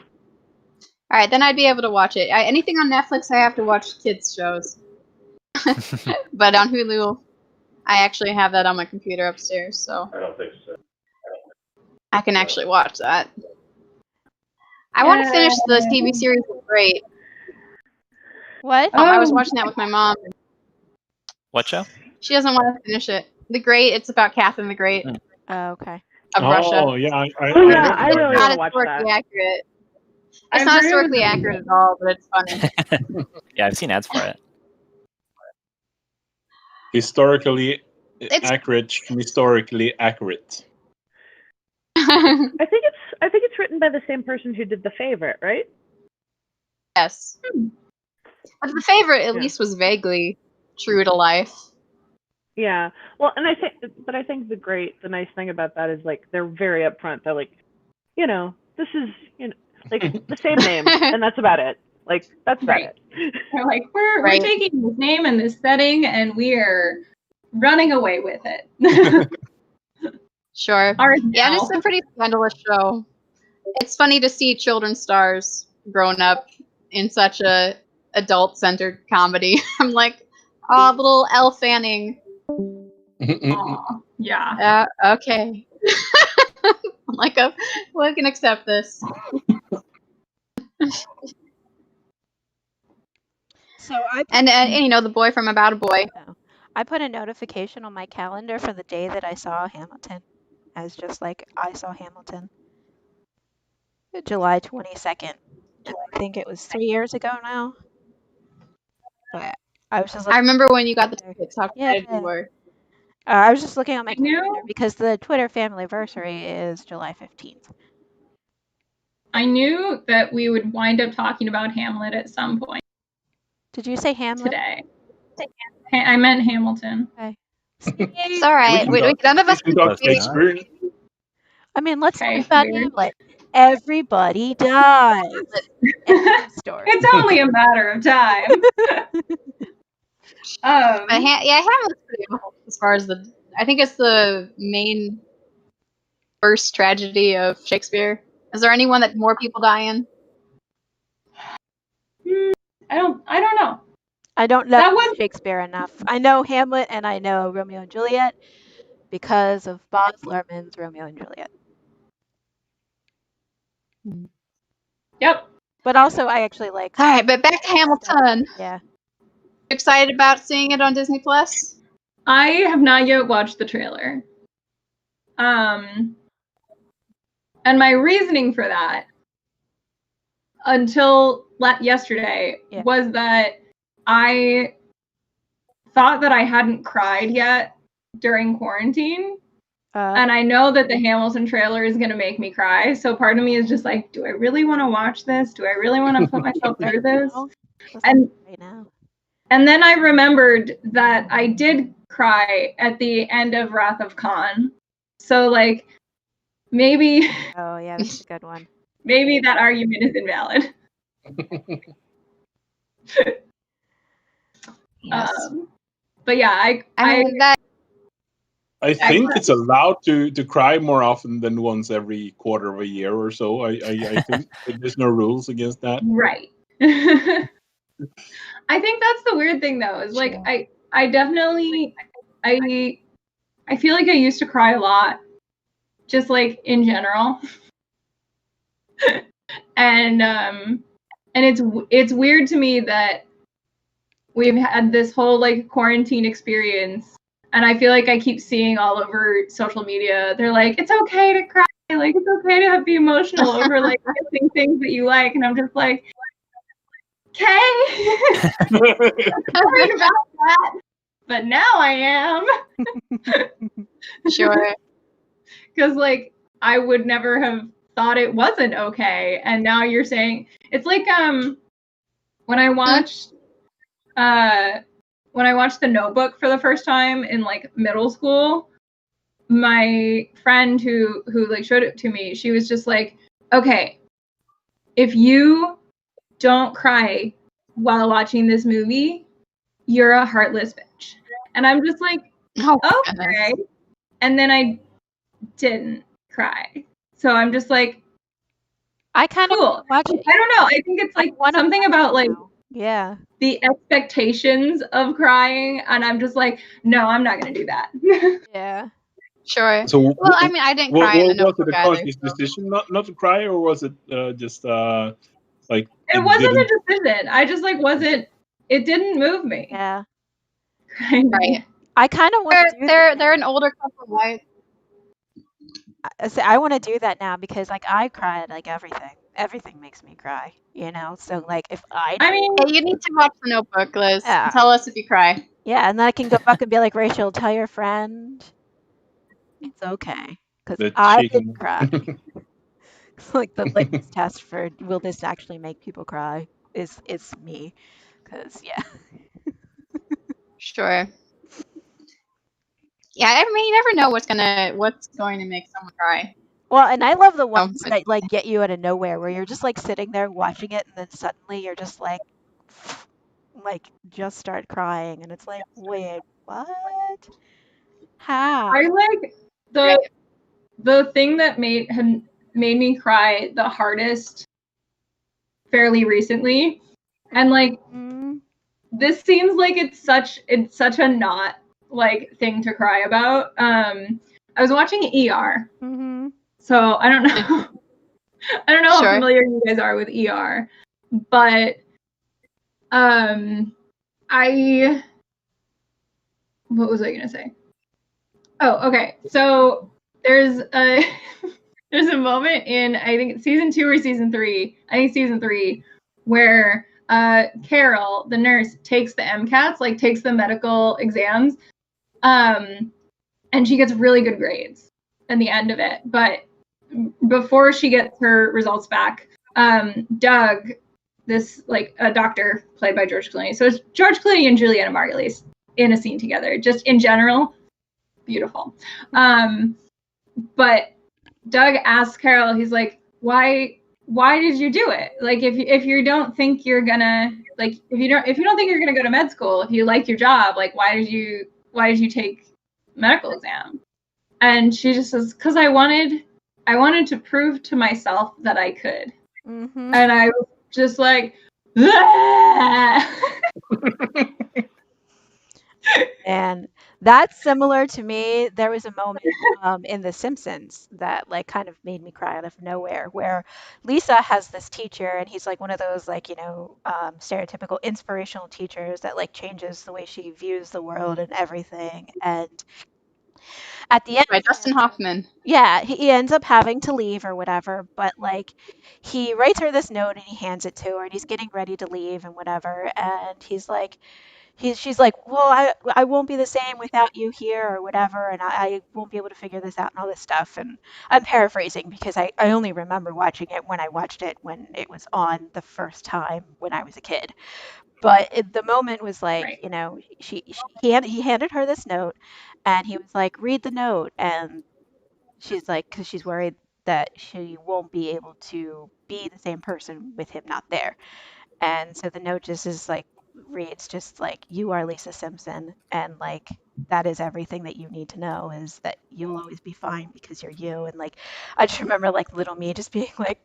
All right, then I'd be able to watch it. Anything on Netflix, I have to watch kids shows. But on Hulu, I actually have that on my computer upstairs, so I don't think so. I can actually watch that. I want to finish the TV series Great. What? I was watching that with my mom. What show? She doesn't want to finish it. The Great. It's about Catherine the Great. Oh, okay. Of Russia. Oh yeah, I really want to watch historically that. accurate. It's not historically accurate at all, but it's funny. Yeah, I've seen ads for it. Historically accurate. I think it's written by the same person who did The Favorite, right? Yes. But The Favorite at least was vaguely true to life. Yeah. Well, and I think the nice thing about that is like they're very upfront. They're like, this is like the same name, and that's about it. Like that's about it. They're like, we're taking this name and this setting, and we're running away with it. Sure. Yeah, and it's a pretty scandalous show. It's funny to see children stars grown up in such a adult-centered comedy. I'm like, little Elle Fanning. Yeah. Okay. I'm like, we can accept this. So and the boy from About a Boy. I put a notification on my calendar for the day that I saw Hamilton, as just like I saw Hamilton, July 22nd. I think it was 3 years ago now. But I was just. I remember when you got the tickets. How excited you were. I was just looking at my calendar because the Twitter familyversary is July 15th. I knew that we would wind up talking about Hamlet at some point. Did you say Hamlet? Today. I meant Hamilton. Okay. It's all right. None of us can I mean, let's talk about Hamlet. Everybody dies. It's only a matter of time. Hamlet's pretty old as far as I think it's the main first tragedy of Shakespeare. Is there anyone that more people die in? I don't know. I don't know Shakespeare enough. I know Hamlet and I know Romeo and Juliet because of Baz Luhrmann's Romeo and Juliet. Yep. But also I actually like. All right, but back to Hamilton. Yeah. Excited about seeing it on Disney Plus? I have not yet watched the trailer. And my reasoning for that until yesterday was that I thought that I hadn't cried yet during quarantine. And I know that the Hamilton trailer is going to make me cry. So part of me is just like, do I really want to watch this? Do I really want to put myself through this? And then I remembered that I did cry at the end of Wrath of Khan. So like maybe Oh yeah, that's a good one. maybe that argument is invalid. Yes. But yeah, I mean that. I think it's allowed to cry more often than once every quarter of a year or so. I think there's no rules against that. Right. I think that's the weird thing though, is like I definitely I feel like I used to cry a lot, just like in general. And it's weird to me that we've had this whole like quarantine experience, and I feel like I keep seeing all over social media, they're like, it's okay to cry, like it's okay to be emotional over like missing things that you like, and I'm just like, okay. Sorry about that, but now I am. Sure. Because like I would never have thought it wasn't okay, and now you're saying it's like when I watched The Notebook for the first time in like middle school, my friend who like showed it to me, she was just like, okay, if you don't cry while watching this movie, you're a heartless bitch. And I'm just like, okay. And then I didn't cry. So I'm just like, I kind of cool. I don't know. I think it's like something about like yeah, the expectations of crying, and I'm just like, no, I'm not gonna do that. yeah. Sure. So Well, I mean, I didn't cry in the was Notebook it a either. conscious decision not to cry, or was it just like It wasn't a decision. I just like wasn't. It didn't move me. Yeah. Right. I kind of want to do They're an older couple, right? I want to do that now because like I cry at like everything. Everything makes me cry, you know? So like if I mean, hey, you need to watch The Notebook, Liz. Yeah. Tell us if you cry. Yeah, and then I can go back and be like, Rachel, tell your friend it's okay because I didn't cry. It's like the litmus test for will this actually make people cry is me, because yeah. Sure. Yeah, I mean, you never know what's going to make someone cry. Well, and I love the ones that like get you out of nowhere, where you're just like sitting there watching it, and then suddenly you're just like just start crying, and it's like, wait, what? How? I like the thing that made me cry the hardest fairly recently, and like this seems like it's such a not like thing to cry about. I was watching ER, so I don't know. I don't know how familiar you guys are with ER, but what was I gonna say? Oh, okay. So there's a there's a moment in, I think it's season 2 or season 3. I think season 3, where Carol, the nurse, takes the MCATs, like takes the medical exams, and she gets really good grades at the end of it. But before she gets her results back, Doug, this like a doctor played by George Clooney. So it's George Clooney and Juliana Margulies in a scene together. Just in general, beautiful. But Doug asks Carol, he's like, why did you do it? Like if you don't think you're gonna, like if you don't think you're gonna go to med school, if you like your job, like why did you take medical exam? And she just says, because I wanted to prove to myself that I could. And I was just like, And that's similar to me. There was a moment in The Simpsons that like kind of made me cry out of nowhere, where Lisa has this teacher, and he's like one of those like, you know, stereotypical inspirational teachers that like changes the way she views the world and everything. And at the end, by Dustin Hoffman. Yeah, he ends up having to leave or whatever, but like he writes her this note and he hands it to her, and he's getting ready to leave and whatever, and he's like she's like, well, I won't be the same without you here or whatever, and I won't be able to figure this out and all this stuff. And I'm paraphrasing because I only remember watching it when I watched it when it was on the first time when I was a kid. But the moment was like, you know, he handed her this note, and he was like, read the note. And she's like, because she's worried that she won't be able to be the same person with him not there. And so the note just is like, reads just like, you are Lisa Simpson, and like, that is everything that you need to know, is that you'll always be fine because you're you. And like, I just remember like little me just being like,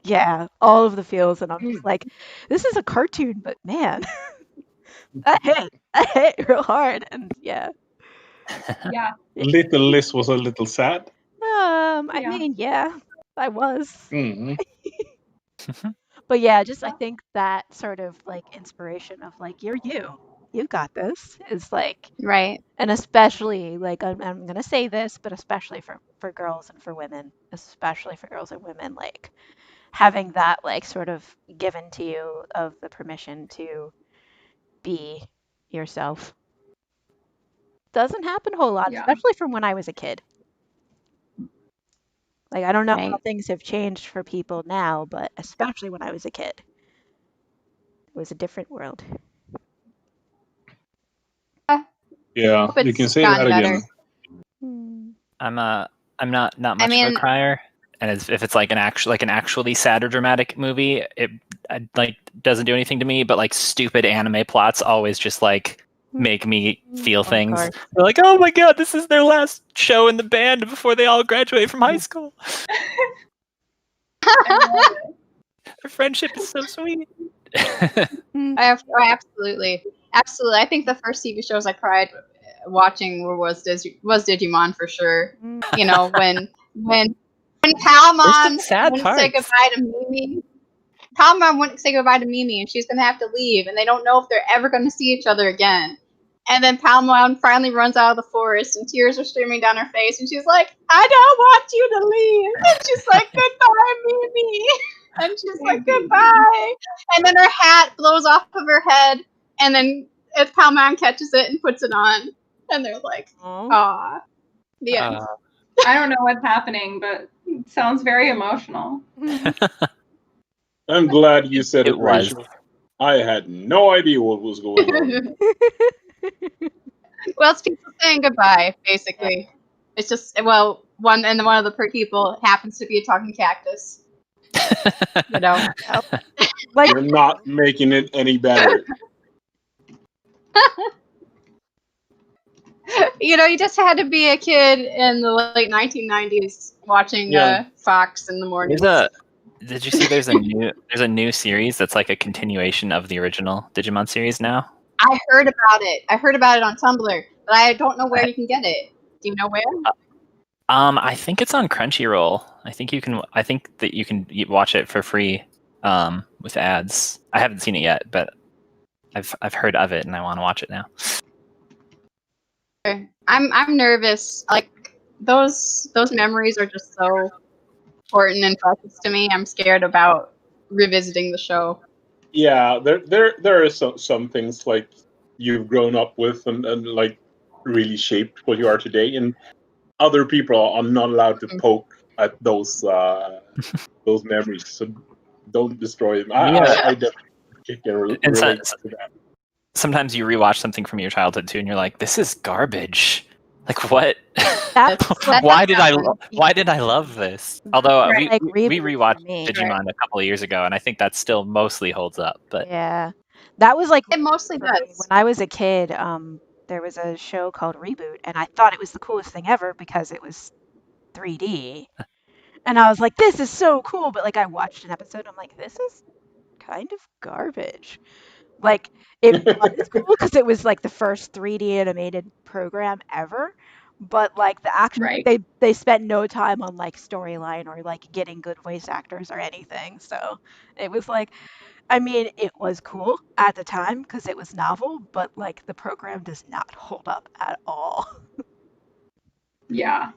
yeah, all of the feels. And I'm just like, this is a cartoon, but man, that hit real hard. And yeah. Yeah. Little Liz was a little sad. I Yeah. mean, yeah, I was. Hmm. But yeah, just I think that sort of like inspiration of like, you're you. You got this is like, Right. and especially like I'm gonna say this, but especially for girls and for women, especially for girls and women, like having that like sort of given to you of the permission to be yourself doesn't happen a whole lot, Yeah. especially from when I was a kid. Like I don't know how Right. things have changed for people now, but especially when I was a kid, it was a different world. Yeah, Hope you can it's say gotten that better. again. Hmm. I'm not much I of mean, a crier, and if it's like an actually sad or dramatic movie, it like doesn't do anything to me. But like stupid anime plots always just like make me feel Of things. course. They're like, oh my god, this is their last show in the band before they all graduate from high school. Their friendship is so sweet. Absolutely. I think the first TV shows I cried watching was Digimon for sure. You know, when There's Palmon some sad wouldn't say parts. goodbye to Mimi. Palmon wouldn't say goodbye to Mimi, and she's gonna have to leave, and they don't know if they're ever gonna see each other again. And then Palmon finally runs out of the forest, and tears are streaming down her face, and she's like, "I don't want you to leave." And she's like, "Goodbye, Mimi." And she's like, "Goodbye." And then her hat blows off of her head, and then Palmon catches it and puts it on, and they're like, "Aw." The end. I don't know what's happening, but it sounds very emotional. I'm glad you said it, It was. Rachel. I had no idea what was going on. Well, it's people saying goodbye, basically. It's just, well, one of the people happens to be a talking cactus. You know? Like, You're not making it any better. You know, you just had to be a kid in the late 1990s watching Yeah. Fox in the morning. Did you see there's a new series that's like a continuation of the original Digimon series now? I heard about it. I heard about it on Tumblr, but I don't know where you can get it. Do you know where? I think it's on Crunchyroll. I think that you can watch it for free with ads. I haven't seen it yet, but I've heard of it and I want to watch it now. I'm nervous. Like those memories are just so important and precious to me. I'm scared about revisiting the show. Yeah, there are some things like you've grown up with and like really shaped what you are today, and other people are not allowed to poke at those memories. So don't destroy them. I definitely can relate to that. Sometimes you rewatch something from your childhood too, and you're like, "This is garbage." Like what? Why did I love this? Although Right. Like we reboots rewatched for me. Digimon a couple of years ago, and I think that still mostly holds up. But Yeah, that was like It mostly for me. does. When I was a kid. There was a show called Reboot, and I thought it was the coolest thing ever because it was 3D, and I was like, "This is so cool!" But like, I watched an episode, I'm like, "This is kind of garbage." Like, it was cool because it was like the first 3D animated program ever, but like the actual Right. they spent no time on like storyline or like getting good voice actors or anything. So it was like, I mean, it was cool at the time because it was novel, but like the program does not hold up at all. Yeah.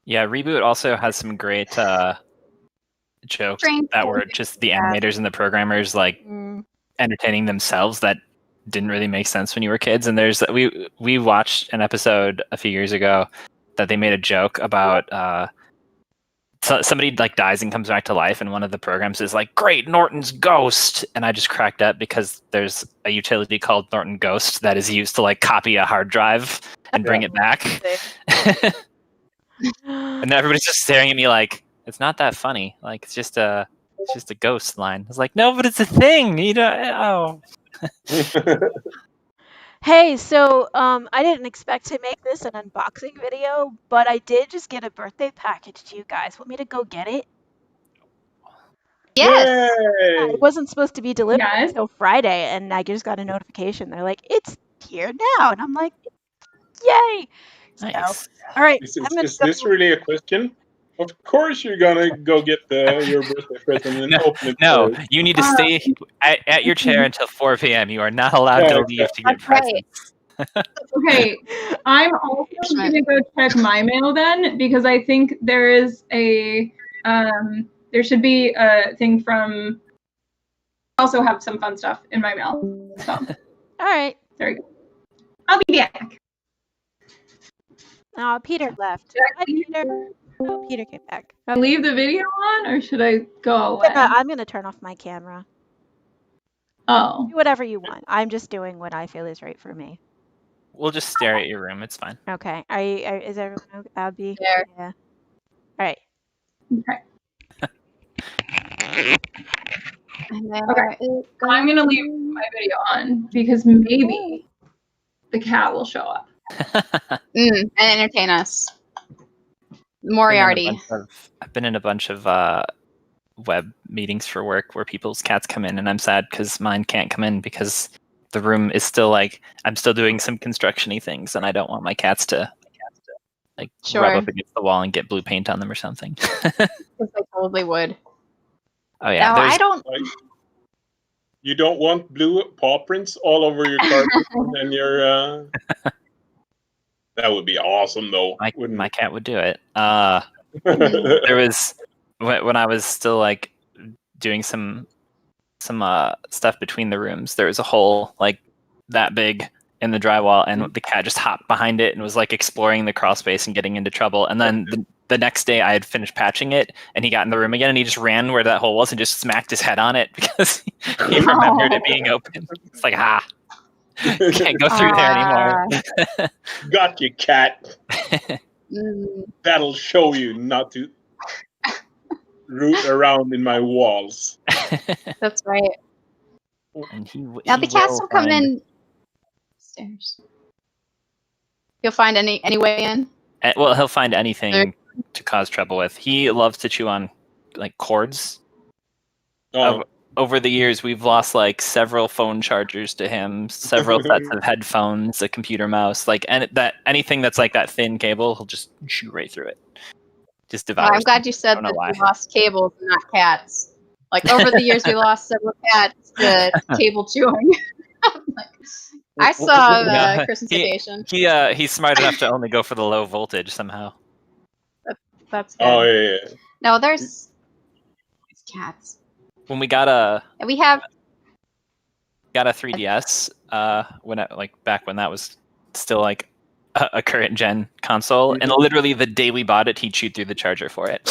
yeah, Reboot also has some great jokes that were just the animators and the programmers like entertaining themselves that didn't really make sense when you were kids. And there's we watched an episode a few years ago that they made a joke about somebody like dies and comes back to life, and one of the programs is like, "Great, Norton's Ghost," and I just cracked up because there's a utility called Norton Ghost that is used to like copy a hard drive and bring it back. And everybody's just staring at me like, it's not that funny. Like it's just a ghost line. I was like, no, but it's a thing. You know. Oh. Hey, so I didn't expect to make this an unboxing video, but I did just get a birthday package to you guys. Want me to go get it? Yes. Yeah, Yay! it wasn't supposed to be delivered Yes. until Friday, and I just got a notification. They're like, it's here now, and I'm like, yay! Nice. So, all right, Is, I'm is, gonna is go. this really a question? Of course you're gonna go get your birthday present and open it No, first. you need to stay at your chair until 4 p.m. You are not allowed to leave to get That's right. presents. Okay, I'm also gonna go check my mail then, because I think there is a there should be a thing from. I also have some fun stuff in my mail. So All right. there we go. I'll be back. Oh, Peter left. Hi, Peter. Oh, Peter came back. Should I leave the video on, or should I go away? I'm gonna turn off my camera. Oh. Do whatever you want. I'm just doing what I feel is right for me. We'll just stare at your room. It's fine. Okay. Is everyone okay? Abby? There. Yeah. All right. Okay. Okay. I'm gonna leave my video on because maybe the cat will show up. And entertain us. Moriarty. I've been in a bunch of web meetings for work where people's cats come in, and I'm sad because mine can't come in because the room is still like I'm still doing some construction-y things, and I don't want my cats to like rub up against the wall and get blue paint on them or something. Because they probably would. Oh yeah, No, I don't. You don't want blue paw prints all over your carpet and your. That would be awesome, though. My cat would do it. There was when I was still like doing some stuff between the rooms. There was a hole like that big in the drywall, and the cat just hopped behind it and was like exploring the crawl space and getting into trouble. And then the next day, I had finished patching it, and he got in the room again, and he just ran where that hole was and just smacked his head on it because he remembered it being open. It's like can't go through there anymore. Got you, cat. That'll show you not to root around in my walls. That's right. And now the cats will come in stairs. He'll find any way in. Well, he'll find anything to cause trouble with. He loves to chew on like cords. Over the years, we've lost like several phone chargers to him, several sets of headphones, a computer mouse, like anything that's like that thin cable, he'll just chew right through it. Just devour. I'm glad you said that we lost cables, not cats. Like over the years, we lost several cats to cable chewing. I saw the Christmas Vacation. He's smart enough to only go for the low voltage somehow. That's good. Oh yeah. No, there's cats. When we got a 3DS, back when that was still like a current gen console, and literally the day we bought it, he chewed through the charger for it.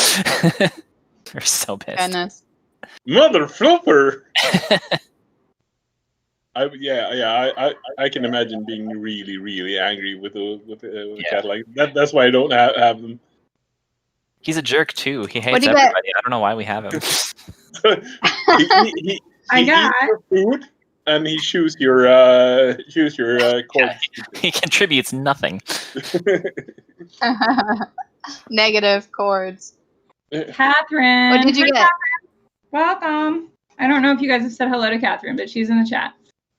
We're so pissed. Goodness. Mother flipper. I can imagine being really, really angry with a cat like that. That's why I don't have them. He's a jerk too. He hates everybody. I don't know why we have him. he eats your food and he chews your cords. He contributes nothing. Negative chords. Catherine. What did you get? Catherine. Welcome. I don't know if you guys have said hello to Catherine, but she's in the chat.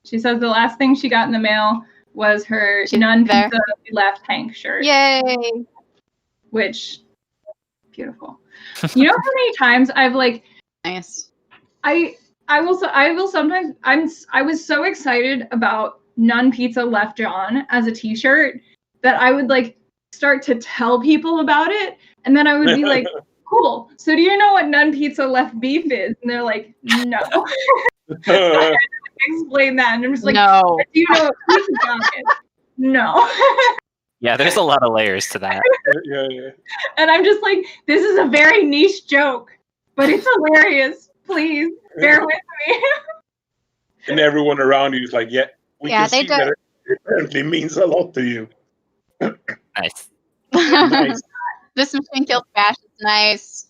She says the last thing she got in the mail was her Nun Pizza Left Hank shirt. Yay! Which, beautiful. You know how many times I've like, nice. I will sometimes I was so excited about Nun Pizza Left John as a t-shirt that I would like start to tell people about it, and then I would be like, cool, so do you know what Nun Pizza Left Beef is? And they're like, no. So I had to explain that, and I'm just like, no. Do you know what Pizza John is? No. Yeah, there's a lot of layers to that. Yeah. And I'm just like, this is a very niche joke, but it's hilarious. Please bear with me. And everyone around you is like, yeah, we Yeah, can they see that it apparently means a lot to you. Nice. Nice. This machine kills bash. It's nice.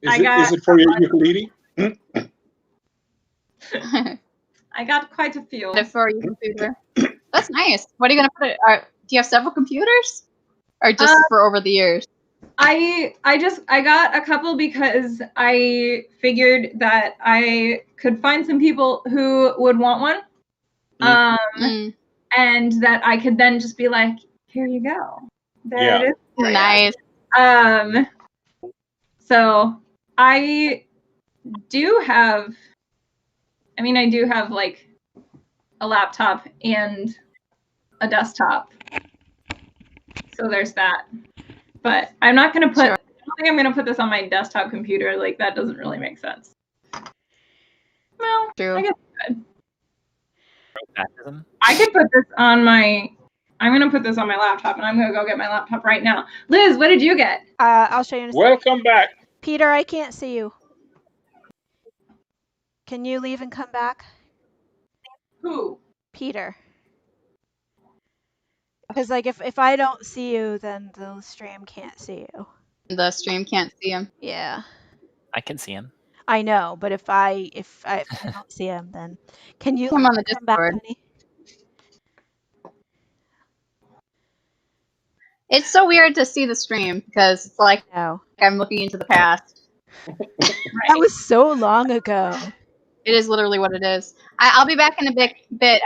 Is it for your ukulele? I got quite a few. For your computer. That's nice. What are you gonna put it? Do you have several computers, or just for over the years? I got a couple because I figured that I could find some people who would want one. And that I could then just be like, here you go. There it is. Nice. So I do have like a laptop and a desktop. So there's that. But I'm not going to put, I don't think I'm going to put this on my desktop computer. Like, that doesn't really make sense. Well, I guess it could. I could put this on my, I'm going to put this on my laptop, and I'm going to go get my laptop right now. Liz, what did you get? I'll show you in a second. Welcome back. Peter, I can't see you. Can you leave and come back? Who? Peter. Because, like, if I don't see you, then the stream can't see you. The stream can't see him. Yeah. I can see him. I know, but if I don't see him, then can you Come on the come back, Discord. honey? It's so weird to see the stream because it's like I'm looking into the past. That was so long ago. It is literally what it is. I'll be back in a bit.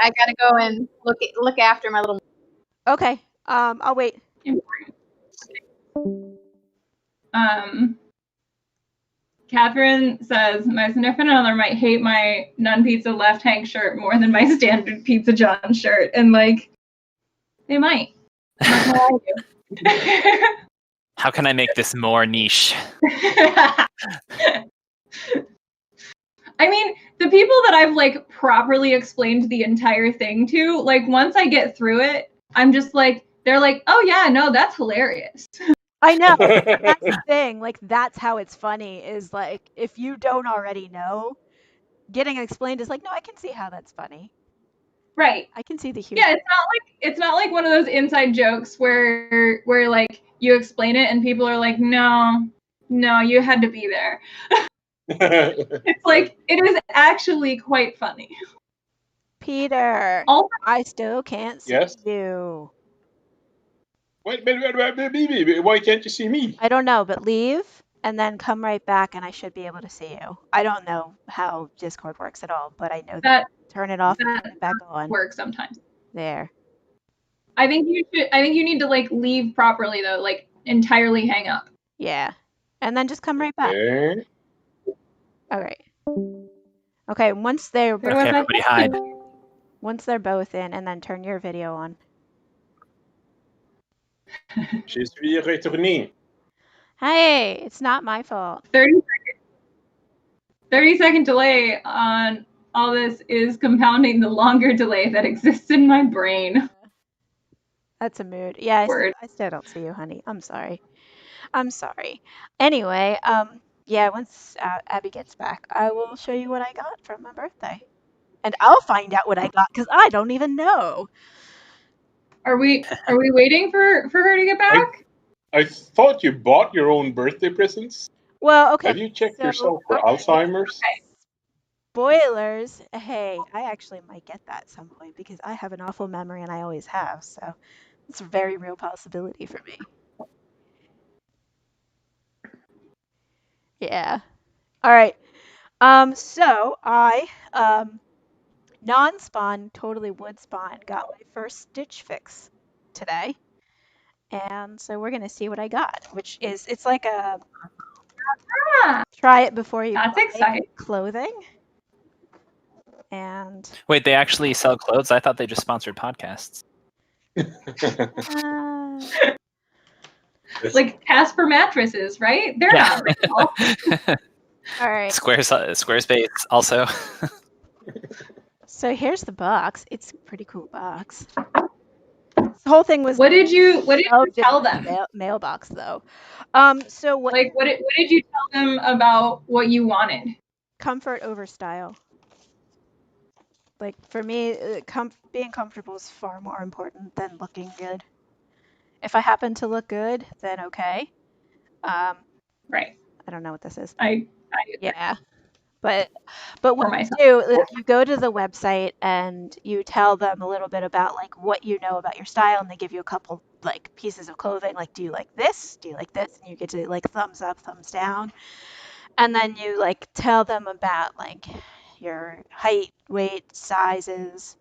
I gotta go and look after my little. Okay. I'll wait. Catherine says, my significant other might hate my Nun Pizza Left Hank shirt more than my standard Pizza John shirt. And, like, they might. I'm not gonna lie to you. How can I make this more niche? I mean, the people that I've, like, properly explained the entire thing to, like, once I get through it, I'm just like, they're like, oh yeah, no, that's hilarious. I know. That's the thing. Like, that's how it's funny, is like, if you don't already know, getting explained is like, no, I can see how that's funny. Right. I can see the humor. Yeah, it's not like one of those inside jokes where like you explain it and people are like, no, you had to be there. It's like, it is actually quite funny. Peter, Also, I still can't see you. Wait, why can't you see me? I don't know, but leave and then come right back and I should be able to see you. I don't know how Discord works at all, but I know that turn it off and turn it back on. Works sometimes. There. I think you need to, like, leave properly though, like entirely hang up. Yeah. And then just come right back. Okay. All right. Okay, once they're both everybody hide. Once they're both in, and then turn your video on. Je suis retourné. Hey, it's not my fault. 30-second delay on all this is compounding the longer delay that exists in my brain. That's a mood. Yeah, I still don't see you, honey. I'm sorry. Anyway, yeah, once Abby gets back, I will show you what I got for my birthday. And I'll find out what I got, because I don't even know. Are we waiting for her to get back? I thought you bought your own birthday presents. Well, okay. Have you checked yourself for Alzheimer's? Spoilers. Hey, I actually might get that at some point because I have an awful memory and I always have. So it's a very real possibility for me. Yeah. All right. So I non-spawn, totally wood spawn, got my first stitch fix today. And so we're going to see what I got, which is, it's like a try it before you buy clothing. And Wait, they actually sell clothes? I thought they just sponsored podcasts. Like Casper mattresses, right? They're not real. All right. Squarespace also. So here's the box. It's a pretty cool box. This whole thing was What did you shoved in tell my them? mailbox though. So what? Like what did you tell them about what you wanted? Comfort over style. Like for me, being comfortable is far more important than looking good. If I happen to look good, then okay. Right. I don't know what this is. I Yeah, but what for you myself. do, like, you go to the website and you tell them a little bit about like what you know about your style, and they give you a couple like pieces of clothing. Like, do you like this? Do you like this? And you get to like thumbs up, thumbs down, and then you like tell them about like your height, weight, sizes,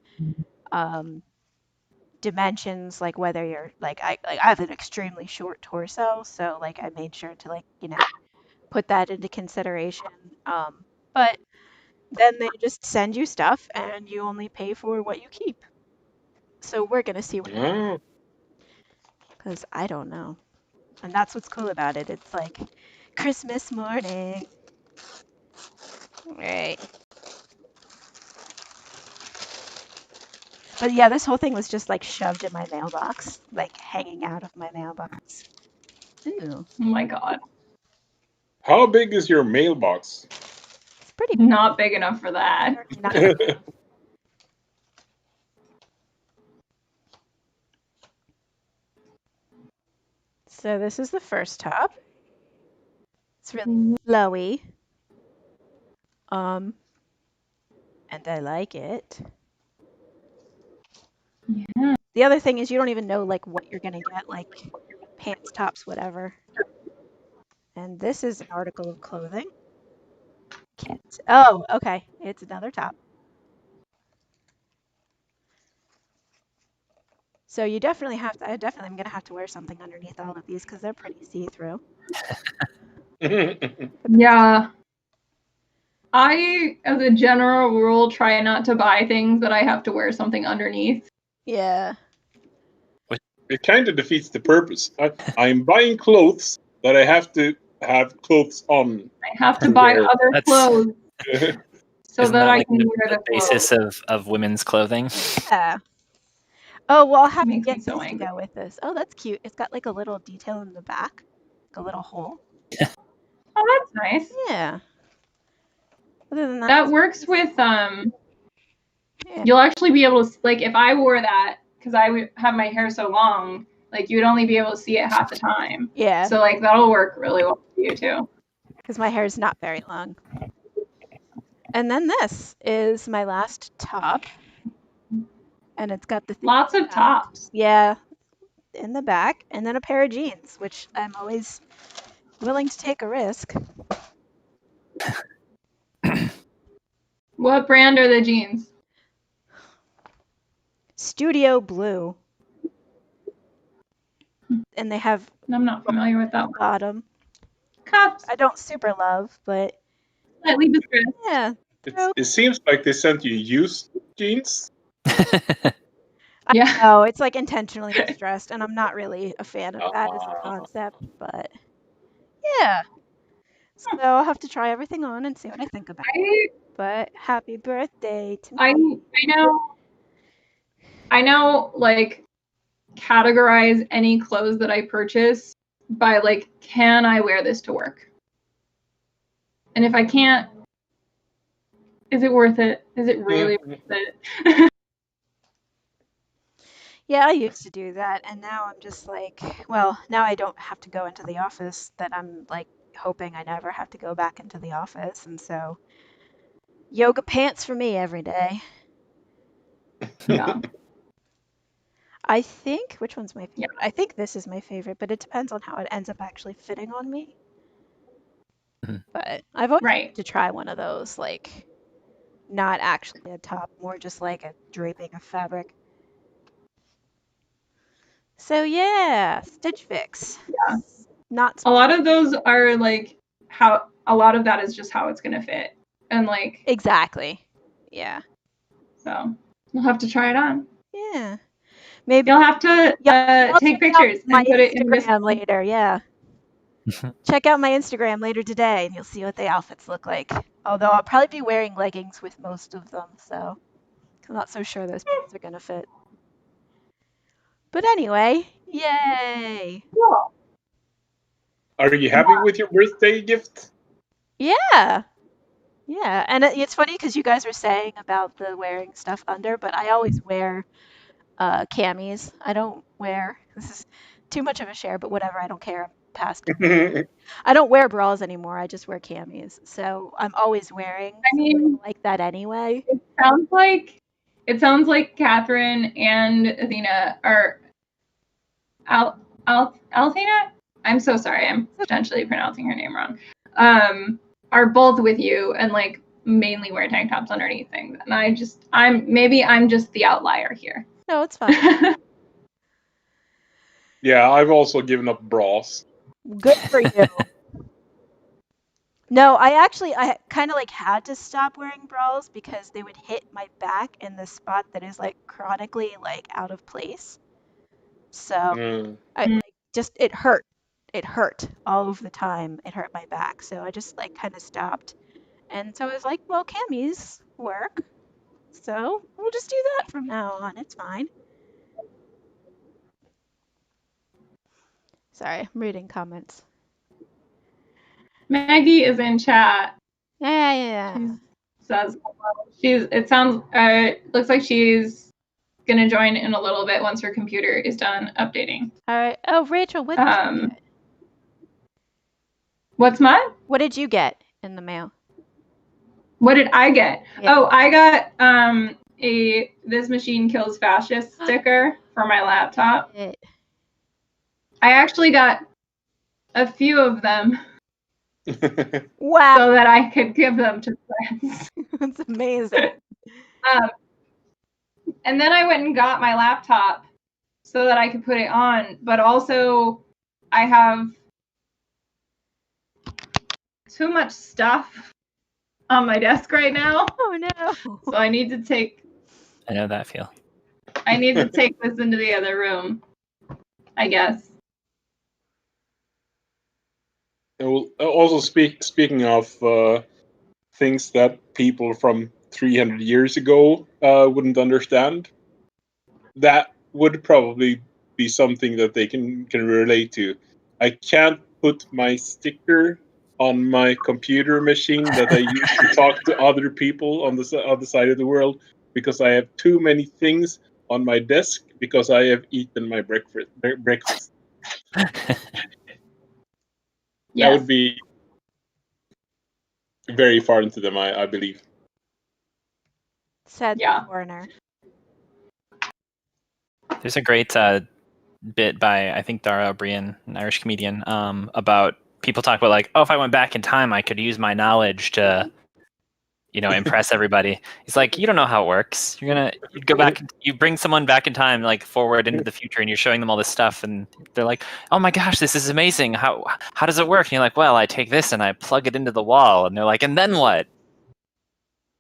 dimensions, like whether you're like I have an extremely short torso, so like I made sure to like put that into consideration. But then they just send you stuff and you only pay for what you keep. So we're gonna see what, because I don't know, and that's what's cool about it. It's like Christmas morning, right? But yeah, this whole thing was just like shoved in my mailbox, like hanging out of my mailbox. Ooh, Oh my god. How big is your mailbox? it's pretty Not big enough for that. So this is the first top. It's really flowy. And I like it. Yeah. The other thing is you don't even know like what you're gonna get, like pants, tops, whatever. And this is an article of clothing. Kit. Oh, okay. It's another top. So you definitely have to. I definitely am gonna have to wear something underneath all of these because they're pretty see-through. Yeah. I, as a general rule, try not to buy things that I have to wear something underneath. Yeah. It kind of defeats the purpose. I'm buying clothes that I have to have clothes on. I have to buy other clothes so Isn't that I like can the, wear the the basis clothes. of women's clothing? Yeah. Oh, well, I'll have to Makes me get so this to angry. go with this. Oh, that's cute. It's got like a little detail in the back, like a little hole. Oh, that's nice. Yeah. Other than that, That works with yeah. You'll actually be able to, like, if I wore that, because I would have my hair so long, like you'd only be able to see it half the time. Yeah. So like that'll work really well for you too. Because my hair is not very long. And then this is my last top. And it's got the thing Lots of tops. Yeah, in the back. And then a pair of jeans, which I'm always willing to take a risk. What brand are the jeans? Studio Blue. And they have I'm not familiar with that one. bottom. Cups. I don't super love, but Slightly distressed. yeah. It seems like they sent you used jeans. Yeah. No, it's like intentionally distressed, and I'm not really a fan of that as a concept, but yeah. So I'll have to try everything on and see what I think about it. But happy birthday to me. I know like categorize any clothes that I purchase by like, can I wear this to work? And if I can't, is it worth it? Is it really worth it? Yeah, I used to do that, and now I'm just like, well, now I don't have to go into the office, that I'm like hoping I never have to go back into the office, and so yoga pants for me every day. Yeah. I think, which one's my favorite? I think this is my favorite, but it depends on how it ends up actually fitting on me. But I've always wanted to try one of those, like not actually a top, more just like a draping of fabric. So yeah, Stitch Fix. Yeah. Not a lot of those are like how a lot of that is just how it's gonna fit. And like exactly. Yeah. So you'll have to try it on. Yeah. Maybe you'll have to take pictures and put it in Instagram later, yeah. Check out my Instagram later today and you'll see what the outfits look like. Although I'll probably be wearing leggings with most of them, so I'm not so sure those pants are gonna fit. But anyway, yay! Are you happy with your birthday gift? Yeah. Yeah, and it's funny because you guys were saying about the wearing stuff under, but I always wear camis. I don't wear, this is too much of a share, but whatever, I don't care. I'm past it. I don't wear bras anymore. I just wear camis. So I'm always wearing I mean, like that anyway. it sounds like Catherine and Athena are Althena? I'm so sorry. I'm potentially pronouncing her name wrong. Are both with you and like mainly wear tank tops underneath things. And I'm just the outlier here. No, it's fine. Yeah, I've also given up bras. Good for you. No, I kind of like had to stop wearing bras because they would hit my back in the spot that is like chronically like out of place. So I like, just it hurt. It hurt all of the time. It hurt my back. So I just like kind of stopped. And so I was like, well, camis work. So we'll just do that from now on. It's fine. Sorry, I'm reading comments. Maggie is in chat. Yeah. She says looks like she's gonna join in a little bit once her computer is done updating. All right. Oh, Rachel, what did you get? What's mine? What did you get in the mail? What did I get? Yeah. Oh, I got a "This Machine Kills Fascists" sticker for my laptop. I actually got a few of them. Wow. So that I could give them to friends. That's amazing. And then I went and got my laptop so that I could put it on, but also I have too much stuff on my desk right now. Oh no. So I need to take I know that feel. I need to take this into the other room, I guess. Also, speaking of things that people from 300 years ago wouldn't understand, that would probably be something that they can relate to. I can't put my sticker on my computer machine that I use to talk to other people on the other side of the world because I have too many things on my desk because I have eaten my breakfast. That would be very foreign to them, I believe. Said foreigner. There's a great bit by, I think, Dara O'Brien, an Irish comedian, about people talk about like, oh, if I went back in time, I could use my knowledge to, impress everybody. He's like, you don't know how it works. You'd go back, you bring someone back in time, like forward into the future, and you're showing them all this stuff, and they're like, oh my gosh, this is amazing. How does it work? And you're like, well, I take this and I plug it into the wall, and they're like, and then what?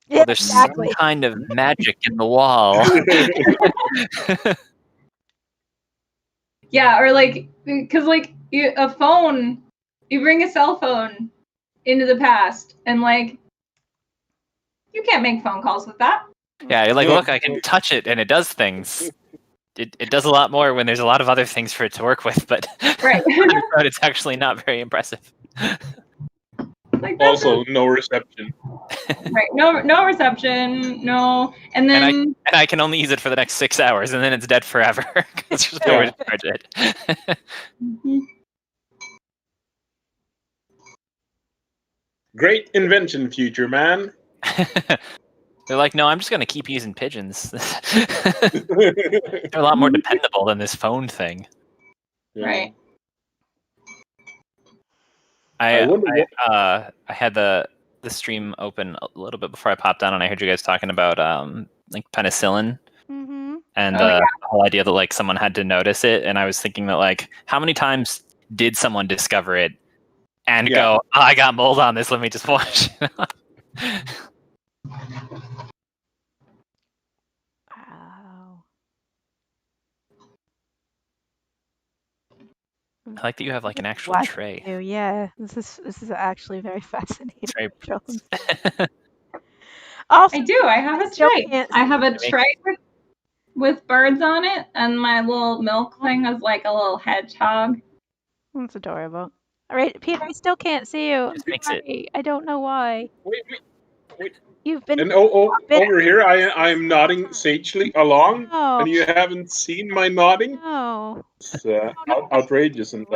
Well, there's some kind of magic in the wall. Yeah, or like, because like a phone, you bring a cell phone into the past, and like, you can't make phone calls with that. Yeah, you're like, look, I can touch it and it does things. It does a lot more when there's a lot of other things for it to work with, but right. It's actually not very impressive. Like also, no reception. Right, no reception, no, and then and I can only use it for the next 6 hours, and then it's dead forever because there's nowhere to charge it. Great invention, future man. They're like, no, I'm just going to keep using pigeons. They're a lot more dependable than this phone thing. Right. I had the stream open a little bit before I popped on, and I heard you guys talking about like penicillin and the whole idea that like someone had to notice it, and I was thinking that like, how many times did someone discover it and go, oh, I got mold on this, let me just wash it off. Wow. I like that you have like an actual tray. Yeah, this is actually very fascinating. Tray. Also, I do. I have a tray. I have a tray. with birds on it, and my little milk thing was like a little hedgehog. That's adorable. All right, Peter, I still can't see you. I'm Just makes it. sorry. I don't know why. Wait. You've been. And over here, I'm nodding sagely along, Oh. and you haven't seen my nodding. No. It's outrageous, and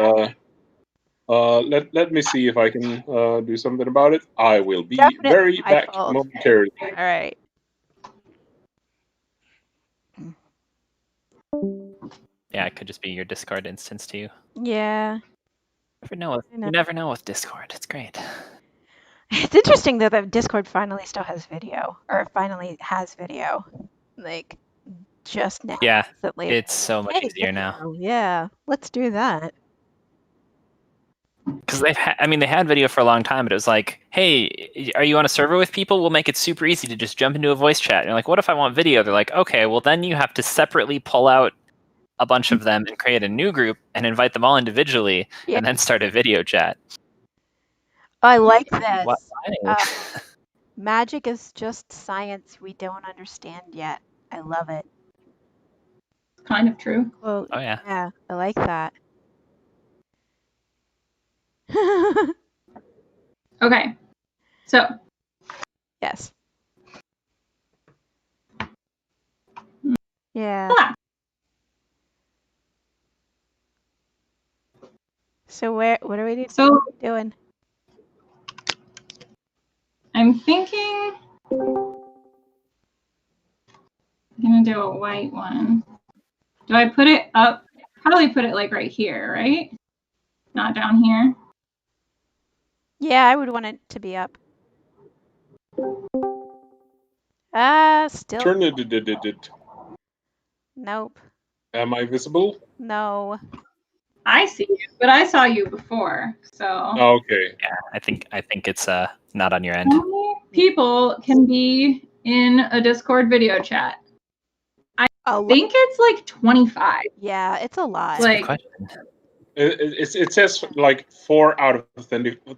let me see if I can do something about it. I will be Definitely very my back fault. momentarily. All right. Yeah, it could just be your Discord instance too. Yeah. You never know with Discord. It's great. It's interesting though that Discord finally still has video, or finally has video, like just now. Yeah, recently. it's so much Hey, easier now. video. Yeah, let's do that. Because they had video for a long time, but it was like, hey, are you on a server with people? We'll make it super easy to just jump into a voice chat. And you're like, what if I want video? They're like, okay, well then you have to separately pull out a bunch of them and create a new group and invite them all individually, Yeah. and then start a video chat. I like this. Why? Magic is just science we don't understand yet. I love it. Kind of true. Well, Oh yeah. yeah, I like that. Okay, so Yes. Yeah. ah, So what are we so doing? I'm thinking I'm gonna do a white one. Do I put it up? Probably put it like right here, right? Not down here. Yeah, I would want it to be up. Still. Turn it. Nope. Am I visible? No. I see you, but I saw you before, so. Okay. Yeah, I think it's not on your end. How many people can be in a Discord video chat? I think it's like 25. Yeah, it's a lot. That's a good question. It says like 4 out of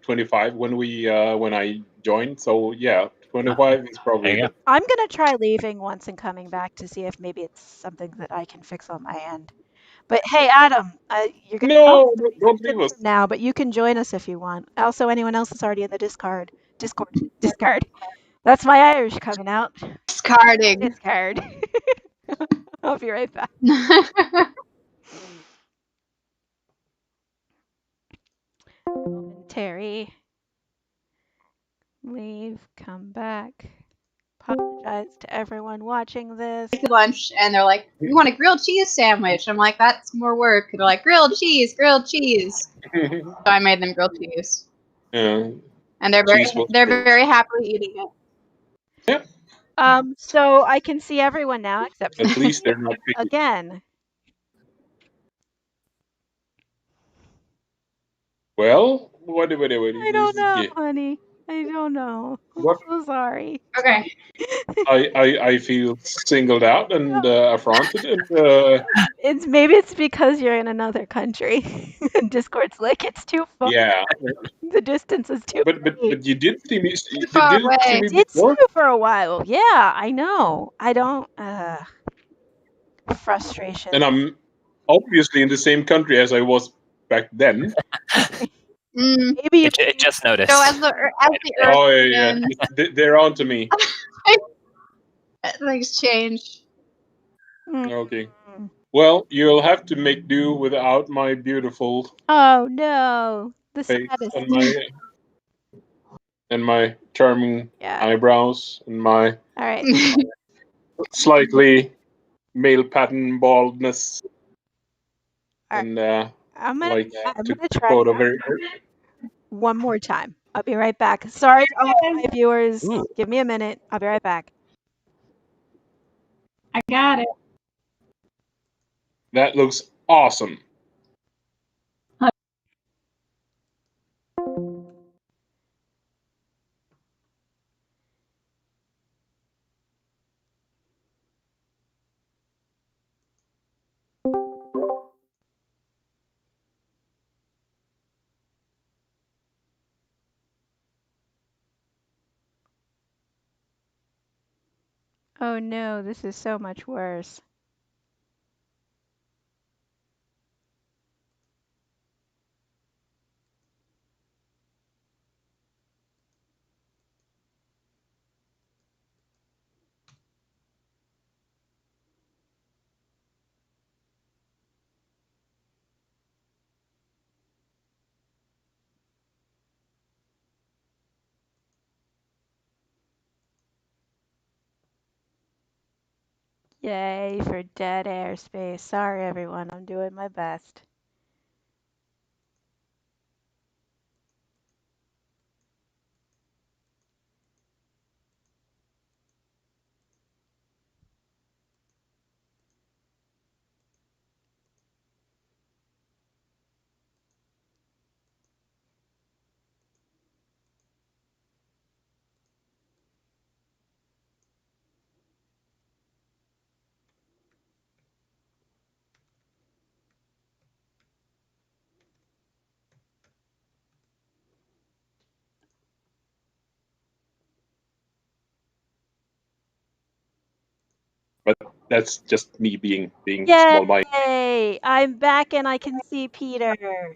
25 when I joined. So yeah, 25 is probably. There you go. I'm gonna try leaving once and coming back to see if maybe it's something that I can fix on my end. But hey, Adam, you're gonna No, don't leave us now, but you can join us if you want. Also, anyone else that's already in the Discord. That's my Irish coming out. Discarding. Discard. I'll be right back. Momentary. Leave, come back. Apologize to everyone watching this. To lunch, and they're like, "We want a grilled cheese sandwich." I'm like, "That's more work." They're like, "Grilled cheese." So I made them grilled cheese, Yeah. and they're very happily eating it. So I can see everyone now except At least they're not picky. again. Well, what? I don't know, honey. I don't know. I'm What? so sorry. Okay. I feel singled out and affronted, and Maybe it's because you're in another country. Discord's like it's too far. yeah. The distance is too. But you did see me. You far did away. see me It's before. you for a while. Yeah, I know. I don't. Frustration. And I'm obviously in the same country as I was back then. Maybe you It just noticed. So as the Earth Oh yeah, they're on to me. things change. Okay. Well, you'll have to make do without my beautiful Oh no, the face saddest. and my charming eyebrows and my All right. slightly male pattern baldness. And I'm gonna try quote a very one more time. I'll be right back. Sorry to all my viewers. Give me a minute. I'll be right back. I got it. That looks awesome. Oh no, this is so much worse. Yay for dead airspace. Sorry, everyone. I'm doing my best. But that's just me being small-minded. Yay! I'm back and I can see Peter. Yay!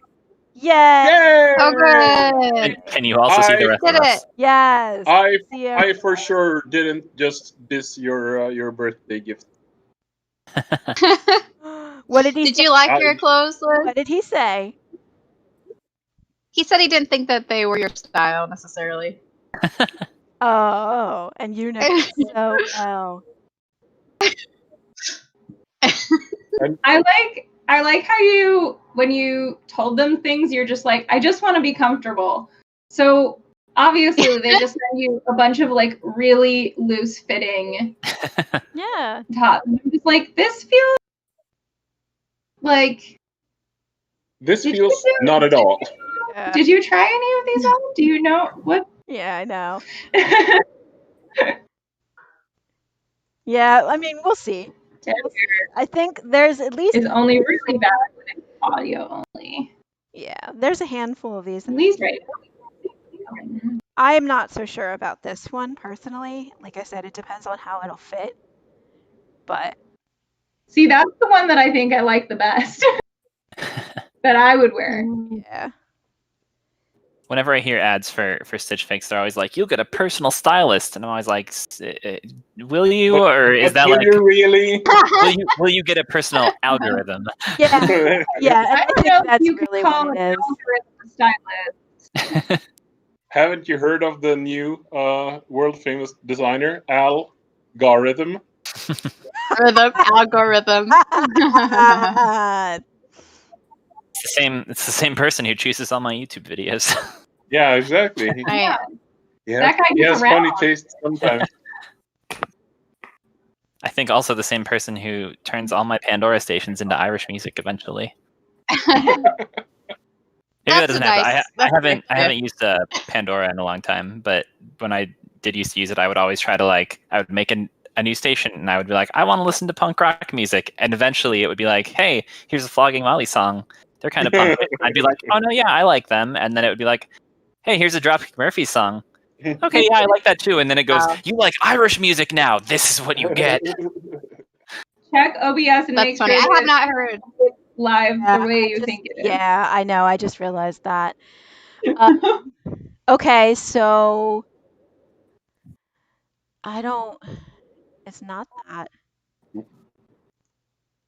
Yay! Oh, good. Can you also see the rest Did of it. us? Yes. I See I for sure didn't just diss your birthday gift. What did he Did say? you like your clothes, Liz? What did he say? He said he didn't think that they were your style necessarily. Oh, and you know so well. I like how you, when you told them things, you're just like, I just want to be comfortable. So obviously they just send you a bunch of like really loose fitting Yeah. tops. And I'm just like, this feels like. This feels not at all. Yeah. Did you try any of these on? Do you know what? Yeah, I know. Yeah, I mean, we'll see. We'll see. I think there's at least It's only really bad when it's audio only. Yeah, there's a handful of these. At least right now. I'm not so sure about this one personally. Like I said, it depends on how it'll fit. But See, that's the one that I think I like the best. That I would wear. Yeah. Whenever I hear ads for Stitch Fix, they're always like, "You'll get a personal stylist," and I'm always like, "Will you?" Or is that like, you really? will you get a personal algorithm? Yeah, yeah. And I I don't think know if that's you really can call what an it is. algorithm stylist. Haven't you heard of the new world famous designer algorithm? Algorithm. It's the same person who chooses all my YouTube videos. Yeah, exactly. Right. That guy he gets has around. funny taste sometimes. I think also the same person who turns all my Pandora stations into Irish music eventually. Maybe that doesn't happen. I haven't used Pandora in a long time, but when I did used to use it, I would always try to I would make a new station and I would be like, I want to listen to punk rock music, and eventually it would be like, hey, here's a Flogging Molly song. They're kind of punk. I'd be like, oh no, yeah, I like them, and then it would be like, hey, here's a Dropkick Murphys song. Okay, yeah, I like that too, and then it goes, you like Irish music now. This is what you get. Check OBS and make funny. sure I have that not heard it's live Yeah, the way you think it is. Yeah, I know. I just realized that. Okay, so I don't. It's not that.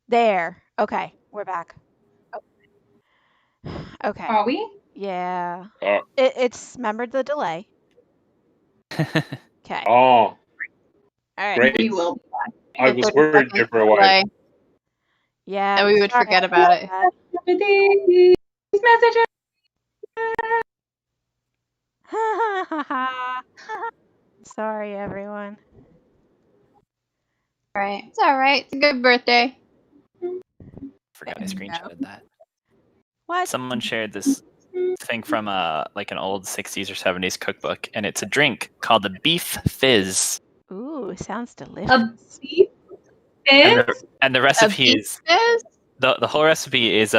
There. Okay, we're back. Okay. Are we? Yeah. It's remember the delay. Okay. Oh, All right. great. We will be back. I was worried there for a while. Yeah. That we would sorry forget about it. These messages. Sorry, everyone. Right. It's all right. It's a good birthday. Forgot I screenshotted that. What? Someone shared this thing from like an old 60s or 70s cookbook, and it's a drink called the Beef Fizz. Ooh, sounds delicious. A beef fizz? And the recipe beef is fizz? the whole recipe is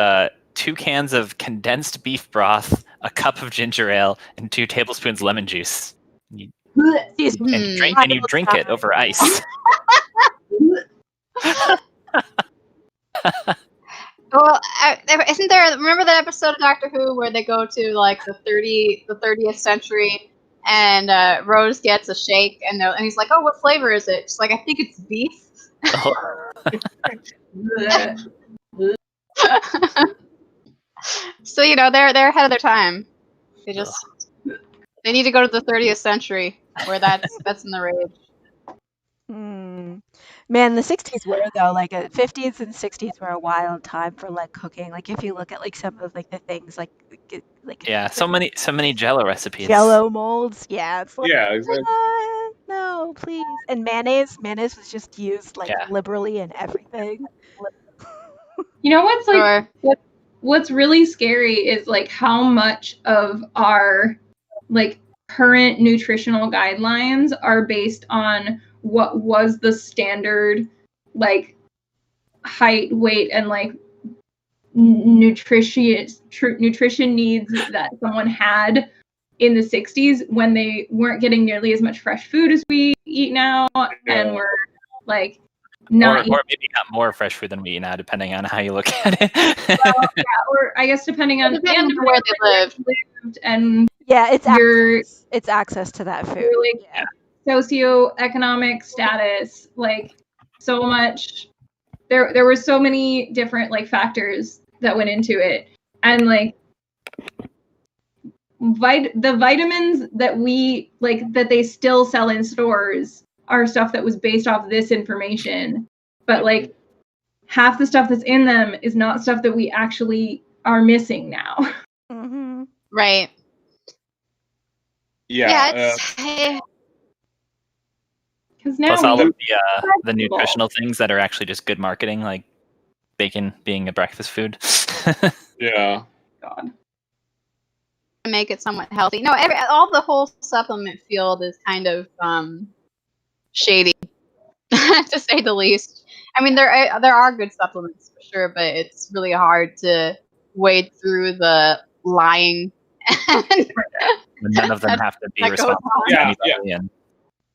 2 cans of condensed beef broth, a cup of ginger ale, and 2 tablespoons lemon juice. And you drink it over ice. Well, isn't there? Remember that episode of Doctor Who where they go to like the 30th century, and Rose gets a shake, and he's like, "Oh, what flavor is it?" She's like, "I think it's beef." So they're ahead of their time. They need to go to the 30th century where that's in the rage. Man, the 60s were though, like 50s and 60s were a wild time for like cooking. Like if you look at like some of like the things like Yeah, so many Jello recipes. Jello molds. Yeah, it's like Yeah, exactly. no, please. And mayonnaise was just used like Yeah. liberally in everything. You know what's like Sure. what's really scary is like how much of our like current nutritional guidelines are based on what was the standard like height, weight, and like nutrition needs that someone had in the 60s when they weren't getting nearly as much fresh food as we eat now, and we're like not or maybe got more fresh food than we eat now, depending on how you look at it. well, yeah, or I guess depending on Depending on where they lived and Yeah, it's your access to that food. your like Yeah. socioeconomic status, like so much. There were so many different like factors that went into it, and like the vitamins that we like that they still sell in stores are stuff that was based off this information, but like half the stuff that's in them is not stuff that we actually are missing now. Right. Yeah. Because now Plus all we of the nutritional things that are actually just good marketing, like bacon being a breakfast food. Yeah. God. Make it somewhat healthy. No, all the whole supplement field is kind of shady, to say the least. I mean, there are good supplements for sure, but it's really hard to wade through the lying. None of them have to be that goes responsible on. for Yeah, anybody. And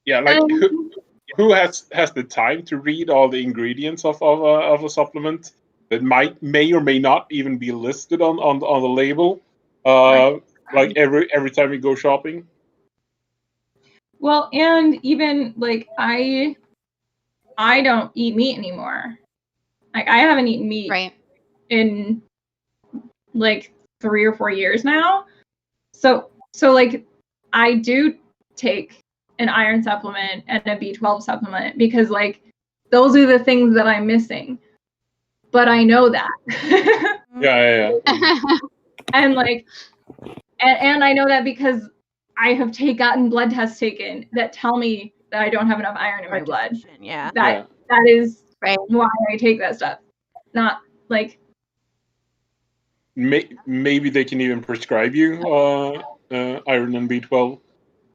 Yeah, like who has the time to read all the ingredients of a supplement that may or may not even be listed on the label? Like every time we go shopping. Well, and even like I don't eat meat anymore. Like I haven't eaten meat in like 3 or 4 years now. So like I do take an iron supplement and a B12 supplement because like those are the things that I'm missing. But I know that. Yeah. And like and I know that because I have gotten blood tests taken that tell me that I don't have enough iron in my blood. Yeah. That is why I take that stuff. Not like Maybe they can even prescribe you iron and B12.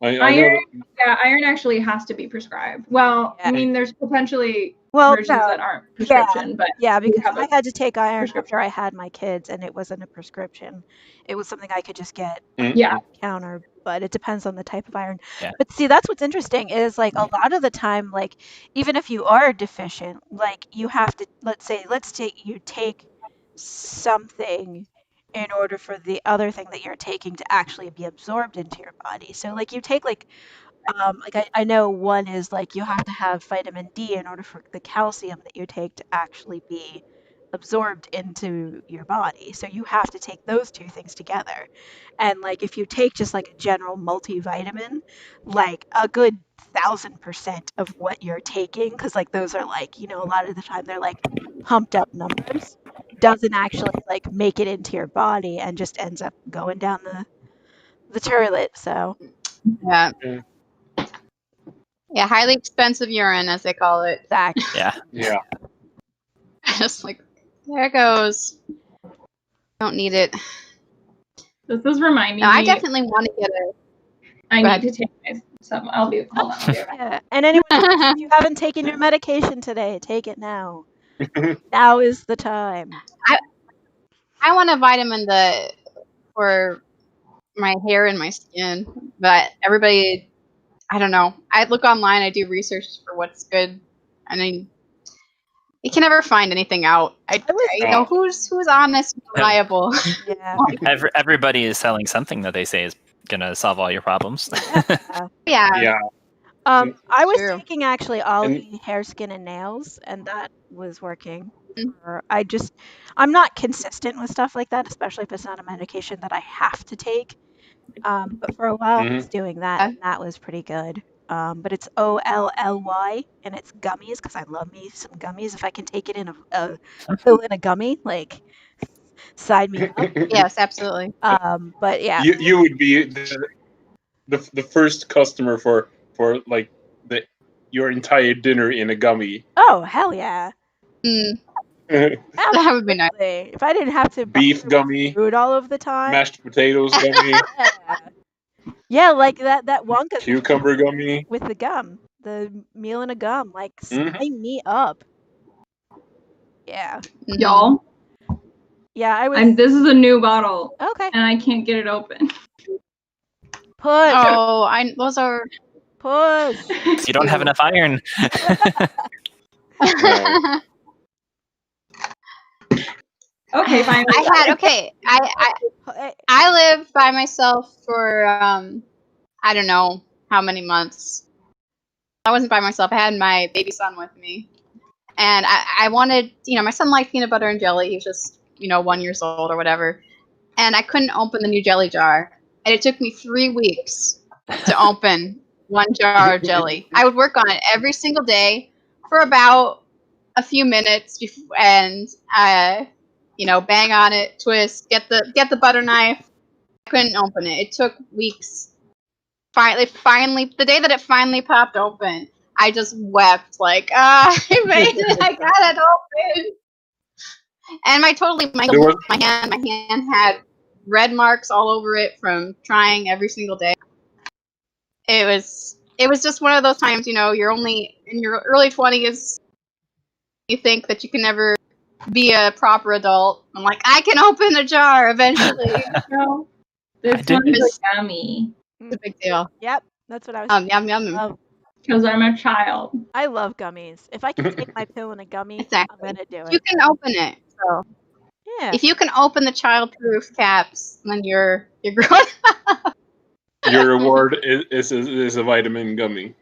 I know iron. that. Yeah, iron actually has to be prescribed. Well, I mean, there's potentially Well, versions no. that aren't prescription, but yeah, we because have I had to take iron after I had my kids, and it wasn't a prescription. It was something I could just get Yeah. at the counter, but it depends on the type of iron. Yeah. But see, that's what's interesting is like a lot of the time, like even if you are deficient, like you have to let's take you take something in order for the other thing that you're taking to actually be absorbed into your body. So like you take like I know one is like you have to have vitamin D in order for the calcium that you take to actually be absorbed into your body. So you have to take those two things together. And like if you take just like a general multivitamin, like a good 1000% of what you're taking, because like those are like, a lot of the time they're like pumped up numbers, doesn't actually like make it into your body and just ends up going down the toilet. So Yeah. Yeah, highly expensive urine, as they call it. Exactly. Yeah. Just like, there it goes. Don't need it. This is reminding No, me. I definitely want to get a. I Go need ahead. to take my some. Hold on. I'll be right back. Yeah. And anyone, if you haven't taken your medication today, take it now. Now is the time. I want a vitamin for my hair and my skin, but everybody, I don't know. I look online, I do research for what's good. I mean, you can never find anything out. Who's honest, and reliable. Yeah. everybody is selling something that they say is gonna solve all your problems. Yeah. I was True. taking actually Ollie hair, skin, and nails, and that was working. I'm not consistent with stuff like that, especially if it's not a medication that I have to take. But for a while, I was doing that, and that was pretty good. but it's OLLY, and it's gummies because I love me some gummies. If I can take it in a pill in a gummy, like sign me up. Yes, absolutely. But yeah, You would be the first customer for like your entire dinner in a gummy. oh hell yeah, That would be nice. absolutely. If I didn't have to Beef bother with gummy, food all of the time, mashed potatoes gummy, yeah, like that Wonka cucumber gummy. with the gum, the meal in a gum, like Mhm. sign me up. Yeah, Y'all, yeah, I was. this is a new bottle, Okay, and I can't get it open. push, Oh, those are. push. You don't have enough iron. Okay, fine. I lived by myself for I don't know how many months. I wasn't by myself. I had my baby son with me, and I wanted, my son liked peanut butter and jelly. He was just 1 year old or whatever, and I couldn't open the new jelly jar, and it took me 3 weeks to open one jar of jelly. I would work on it every single day for about a few minutes, and bang on it, twist, get the butter knife. I couldn't open it. It took weeks. Finally, the day that it finally popped open, I just wept like, I made it. I got it open. And my hand had red marks all over it from trying every single day. It was just one of those times, you're only in your early 20s. You think that you can never be a proper adult. I'm like, I can open a jar eventually. This one's yummy. It's a big deal. Yep, that's what I was. Yum yum. Because I'm a child. I love gummies. If I can take my pill in a gummy, Exactly. I'm gonna do it. You can open it. So yeah. If you can open the child-proof caps, then you're growing up. Your reward is a vitamin gummy.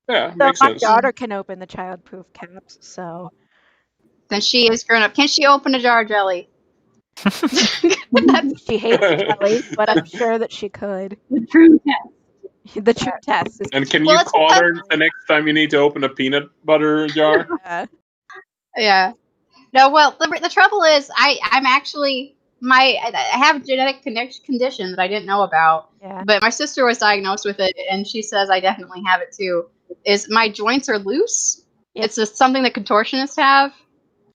Yeah, So makes my sense. daughter can open the child-proof caps, so. Then she is grown up. Can she open a jar of jelly? She hates jelly, but I'm sure that she could. The true test. The true test is. And can you call her the next time you need to open a peanut butter jar? Yeah. No, well, the trouble is, I'm actually I have a genetic condition that I didn't know about. Yeah. But my sister was diagnosed with it, and she says I definitely have it too. Is my joints are loose? Yep. It's just something that contortionists have.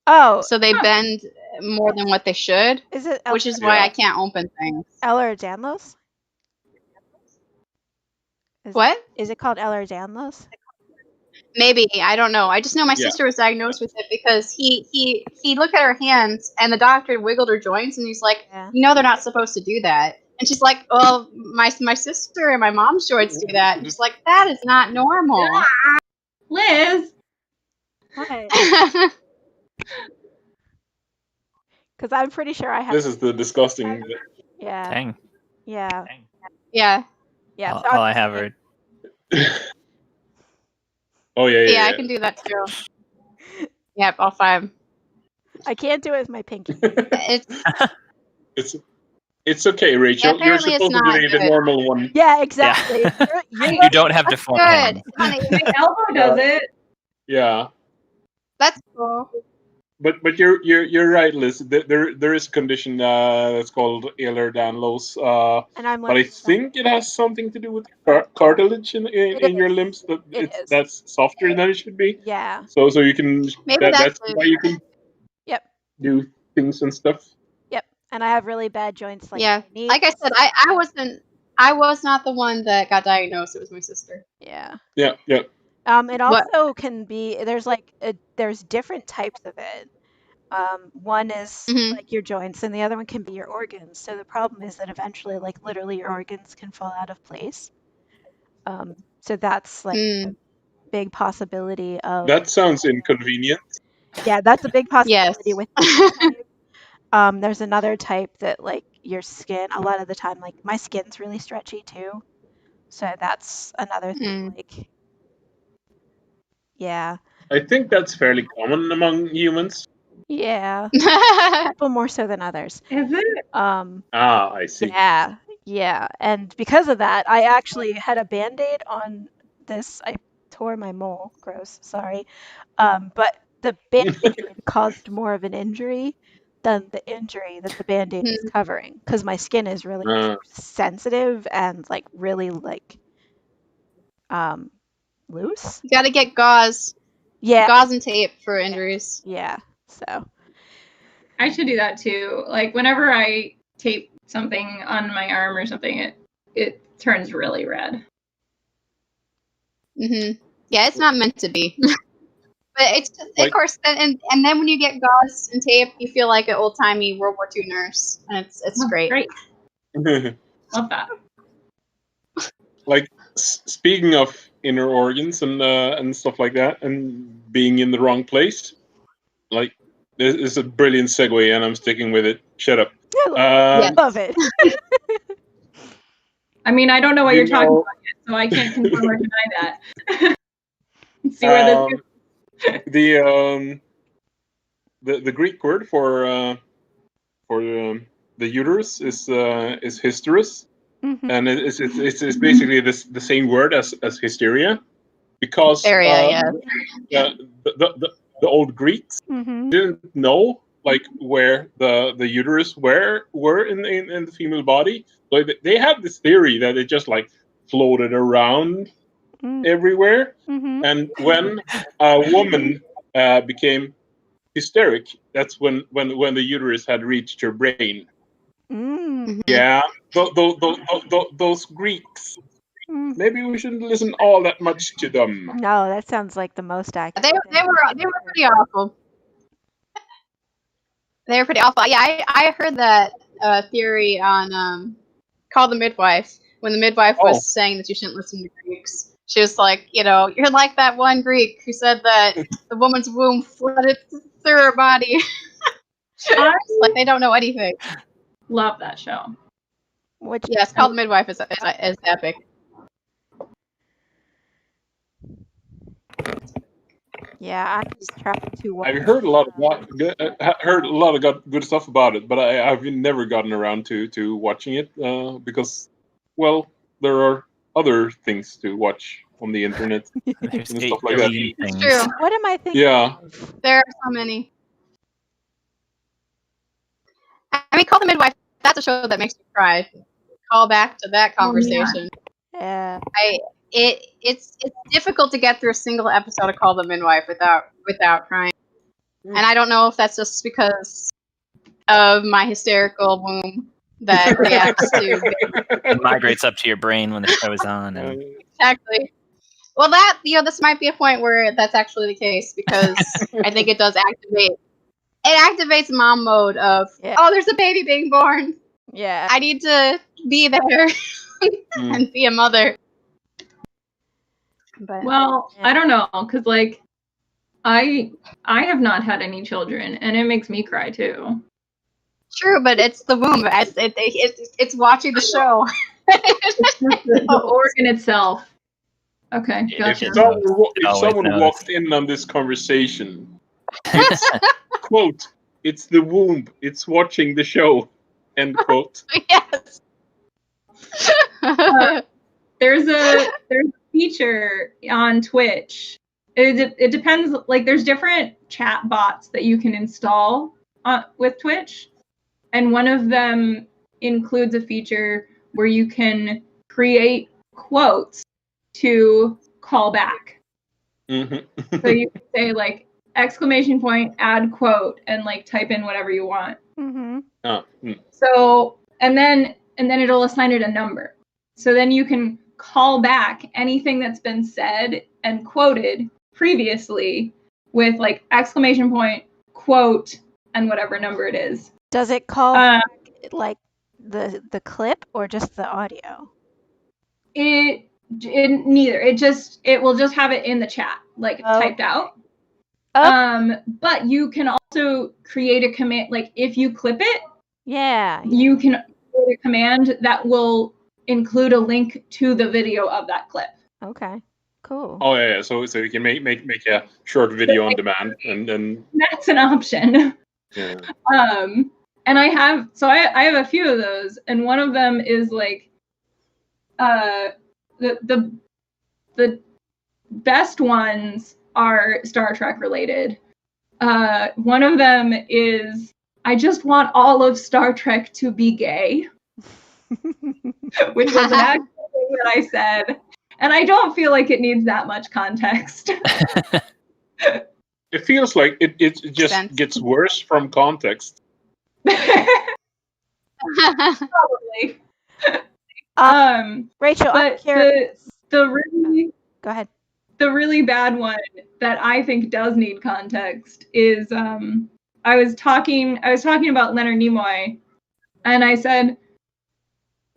Oh. So they bend more than what they should. Is it? Which is why I can't open things. Ehlers-Danlos? What? Is it called Ehlers-Danlos? Maybe, I don't know. I just know my sister was diagnosed with it because he looked at her hands and the doctor wiggled her joints and he's like, they're not supposed to do that. And she's like, well, my sister and my mom's joints do that. And she's like, that is not normal. Liz. What? Because I'm pretty sure I have. This is the disgusting. Yeah. Dang. Yeah. Yeah. Yeah. All I have are. Oh yeah. Yeah, I can do that too. Yep, all 5. I can't do it with my pinky. It's okay, Rachel. Yeah, you're supposed to do the normal one. Yeah, exactly. Yeah. You don't have to form good. My elbow does it. Yeah. That's cool. But you're right, Liz. There is a condition that's called Ehlers-Danlos. And I'm but I think it has something to do with cartilage in your limbs that's softer than it should be. Yeah. So you can that's why you can. Yep. Do things and stuff. Yep. And I have really bad joints. Like like I said, I was not the one that got diagnosed. It was my sister. Yeah. Yeah. Yeah. It also can be there's different types of it. One is like your joints, and the other one can be your organs. So the problem is that eventually, like literally, your organs can fall out of place. So that's like a big possibility of. That sounds inconvenient. Yeah, that's a big possibility with this type. There's another type that like your skin. A lot of the time, like my skin's really stretchy too. So that's another thing. Like. Yeah. I think that's fairly common among humans. Yeah. People more so than others. Is it? I see. Yeah. Yeah. And because of that, I actually had a Band-Aid on this. I tore my mole. Gross. Sorry. But the Band-Aid caused more of an injury than the injury that the Band-Aid is covering, because my skin is really sensitive and like really like loose. You gotta get gauze. Yeah. Gauze and tape for injuries. Yeah. So I should do that too. Like whenever I tape something on my arm or something, it turns really red. Yeah, it's not meant to be. But it's just, Like- of course, and then when you get gauze and tape, you feel like an old timey World War II nurse, and it's great. Great. Love that. Like speaking of inner organs and stuff like that, and being in the wrong place, like this is a brilliant segue, and I'm sticking with it. Shut up. I love it. I mean, I don't know what You you're talking know- about yet, so I can't confirm or deny that. See where this goes. The Greek word for the uterus is hysterus, and it's basically the same word as hysteria, because the old Greeks didn't know like where the uterus were in the female body. So they had this theory that it just like floated around everywhere, and when a woman became hysteric, that's when the uterus had reached her brain. Yeah, those Greeks. Maybe we shouldn't listen all that much to them. No, that sounds like the most accurate. They were pretty awful. They were pretty awful. Yeah, I heard that theory on Call the Midwife, when the midwife was saying that you shouldn't listen to Greeks. She was like, you're like that one Greek who said that the woman's womb flooded through her body. Like they don't know anything. Love that show. Yes, Call the Midwife is epic. Yeah, I just tried to watch. I've heard a lot of good stuff about it, but I've never gotten around to watching it because, well, there are other things to watch on the internet and stuff like that. It's true. What am I thinking? Yeah. There are so many. I mean, Call the Midwife, that's a show that makes me cry. Call back to that conversation. Yeah. It's difficult to get through a single episode of Call the Midwife without crying. And I don't know if that's just because of my hysterical womb that reacts to It migrates up to your brain when the show is on. And... Exactly. Well, that this might be a point where that's actually the case, because I think it does activate. It activates mom mode of there's a baby being born. Yeah. I need to be there and be a mother. But Well, I don't know, because like I have not had any children, and it makes me cry too. True, but it's the womb. It's watching the show. It's just the organ itself. Okay, gotcha. If someone walked in on this conversation, it's, quote, it's the womb, it's watching the show, end quote. Yes. There's a feature on Twitch. It depends. Like, there's different chat bots that you can install with Twitch, and one of them includes a feature where you can create quotes to call back. Mm-hmm. So you can say like exclamation point, add quote, and like type in whatever you want. So and then it'll assign it a number. So then you can call back anything that's been said and quoted previously with like exclamation point, quote, and whatever number it is. Does it call like the clip or just the audio? It neither. It will just have it in the chat, like typed out. But you can also create a command, like if you clip it, you can create a command that will include a link to the video of that clip. Okay, cool. Oh yeah. So you can make a short video on demand, and then that's an option. Yeah. And I have a few of those, and one of them is like the best ones are Star Trek related. One of them is, I just want all of Star Trek to be gay, which was an actual thing that I said. And I don't feel like it needs that much context. It feels like it just gets worse from context. Probably. Rachel, I'm but curious. the really Go ahead. The really bad one that I think does need context is I was talking about Leonard Nimoy, and I said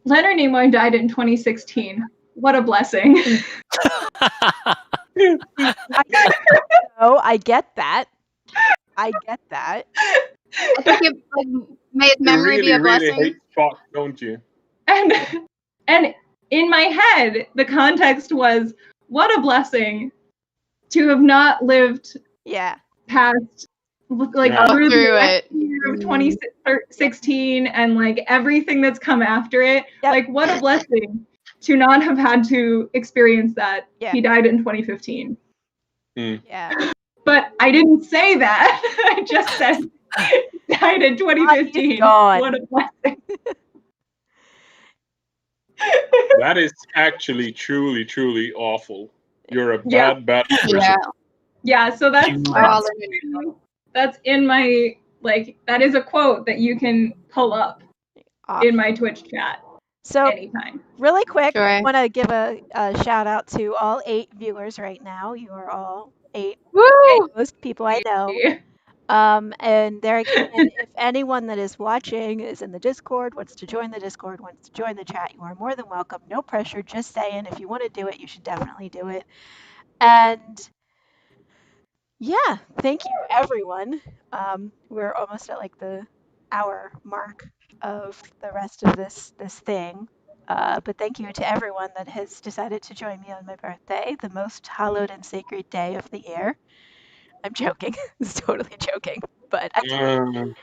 Leonard Nimoy died in 2016. What a blessing. I get that. I get that. I think it may his memory you be a really blessing. hate Spock, don't you? And in my head, the context was, what a blessing to have not lived past through the year of 2016 and like everything that's come after it. Like, what a blessing to not have had to experience that. He died in 2015. Yeah. But I didn't say that. I just said he died in 2015. What a blessing. That is actually truly, truly awful. You're a bad person. Yeah, so that's in my, like, that is a quote that you can pull up in my Twitch chat. So anytime. Really quick, I want to give a shout out to all 8 viewers right now. You are all 8 most people I know. And there again, if anyone that is watching is in the Discord, wants to join the Discord, wants to join the chat, you are more than welcome. No pressure, just saying. If you want to do it, you should definitely do it. And yeah, thank you everyone. We're almost at like the hour mark of the rest of this thing. But thank you to everyone that has decided to join me on my birthday, the most hallowed and sacred day of the year. I'm joking. It's totally joking. But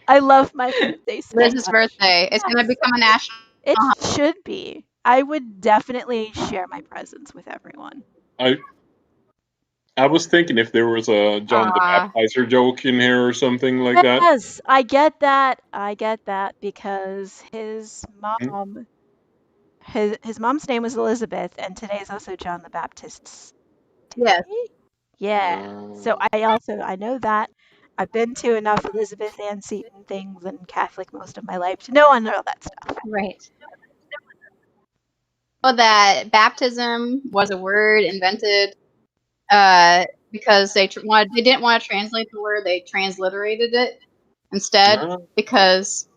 I love my birthday so Liz's much. birthday. It's going to become a national. It should be. I would definitely share my presents with everyone. I was thinking if there was a John the Baptizer joke in here or something like that. Yes, I get that. I get that because his mom, his mom's name was Elizabeth, and today is also John the Baptist's day. Yes. Yeah. So I know that. I've been to enough Elizabeth Ann Seton things and Catholic most of my life to know all that stuff. Right. Well, that baptism was a word invented because they didn't want to translate the word. They transliterated it instead because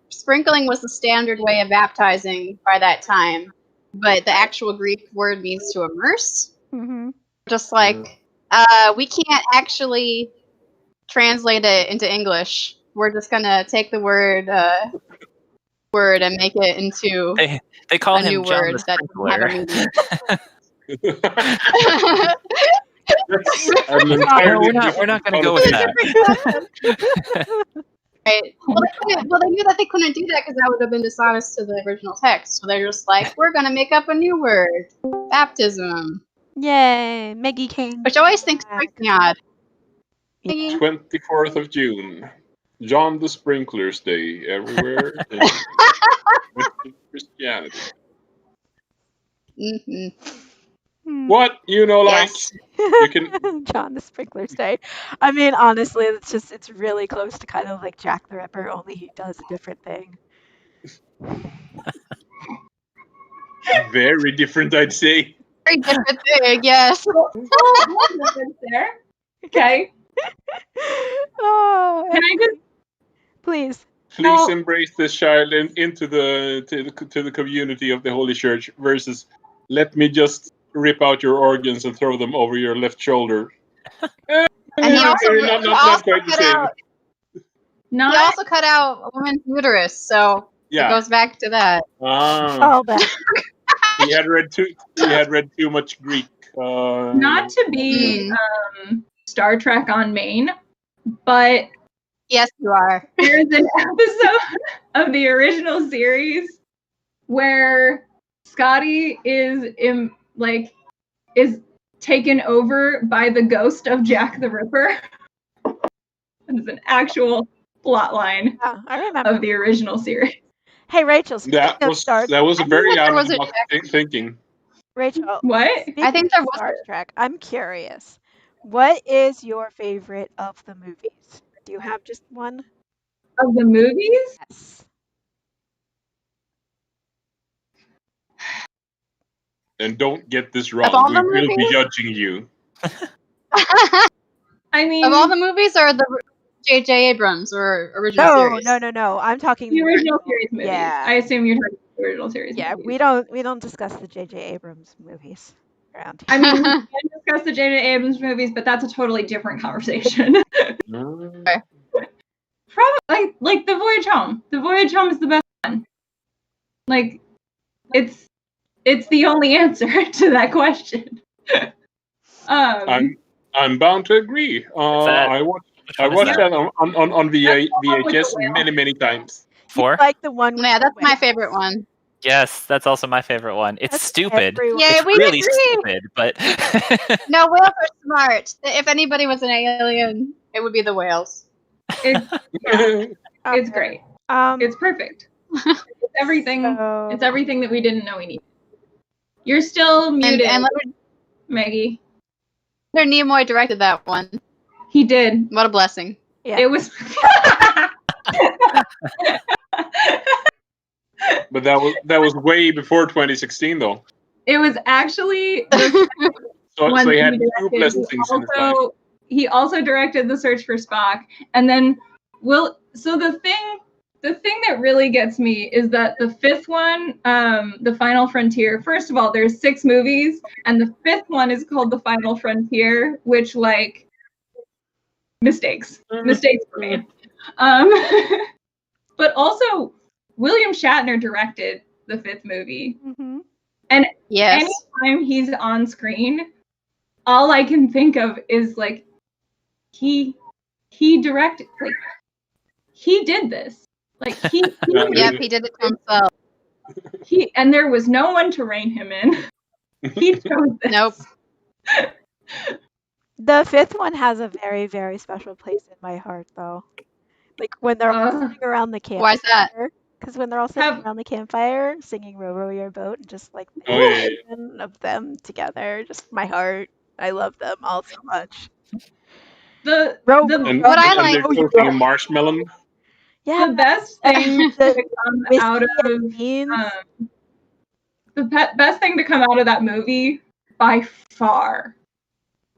sprinkling was the standard way of baptizing by that time, but the actual Greek word means to immerse. Mm-hmm. Just like we can't actually translate it into English. We're just gonna take the word and make it into they call a him new John word the that doesn't have a meaning. We're not going to go with that. Right. Well, they knew that they couldn't do that because that would have been dishonest to the original text. So they're just like, we're going to make up a new word, baptism. Yay, Maggie King. Which I always think strikes me odd. 24th of June, John the Sprinkler's Day everywhere. Christianity. Mm-hmm. What you can John the Sprinkler's Day. I mean, honestly, it's really close to kind of like Jack the Ripper, only he does a different thing. Very different, I'd say. Very different thing, yes. There. Okay. Oh, can I just please embrace this child into the community of the Holy Church versus let me just rip out your organs and throw them over your left shoulder. And he also, not quite the same. He also cut out a woman's uterus, so it goes back to that. He had read too much Greek. Not to be Star Trek on Maine, but yes, you are. There's an episode of the original series where Scotty is is taken over by the ghost of Jack the Ripper. It is an actual plot line I remember. of the original series. Hey, Rachel. That was a very out of the box thinking. Rachel. What? I think there was Star Trek. I'm curious. What is your favorite of the movies? Do you have just one? Of the movies? Yes. And don't get this all wrong. the We will be movies? judging you. I mean, of all the movies, or the J.J. Abrams or original series? No. I'm talking the original series movies. Yeah. I assume you're talking about the original series Yeah, movies. we don't discuss the J.J. Abrams movies around here. I mean, we can discuss the J.J. Abrams movies, but that's a totally different conversation. Probably like The Voyage Home. The Voyage Home is the best one. Like, it's the only answer to that question. I'm bound to agree. I watched that on VHS many times. 4? Like the one. Yeah, that's my favorite one. Yes, that's also my favorite one. It's stupid. everyone. Yay, It's we really agree. stupid, but No, whales are smart. If anybody was an alien, it would be the whales. It's great. It's perfect. It's everything. So- It's everything that we didn't know we needed. You're still muted, And Maggie. Leonard Nimoy directed that one. He did. What a blessing. Yeah. It was. But that was way before 2016, though. It was actually So one he that had he two directed. pleasant things in his life. He also directed The Search for Spock, and then so the thing that really gets me is that the fifth one, The Final Frontier. First of all, there's 6 movies, and the fifth one is called The Final Frontier, which like mistakes were made. But also, William Shatner directed the 5th movie. Mm-hmm. And Yes. anytime he's on screen, all I can think of is like he directed, like he did this. Like he Yep, he did it to himself. and there was no one to rein him in. He chose this. Nope. The 5th one has a very, very special place in my heart, though. Like when they're all sitting around the campfire. Why's that? Because when they're all sitting around the campfire singing "Row Row Your Boat" and just like the emotion of them together, just my heart. I love them all so much. And they're cooking a marshmallow. Yeah, the best thing to come out of best thing to come out of that movie by far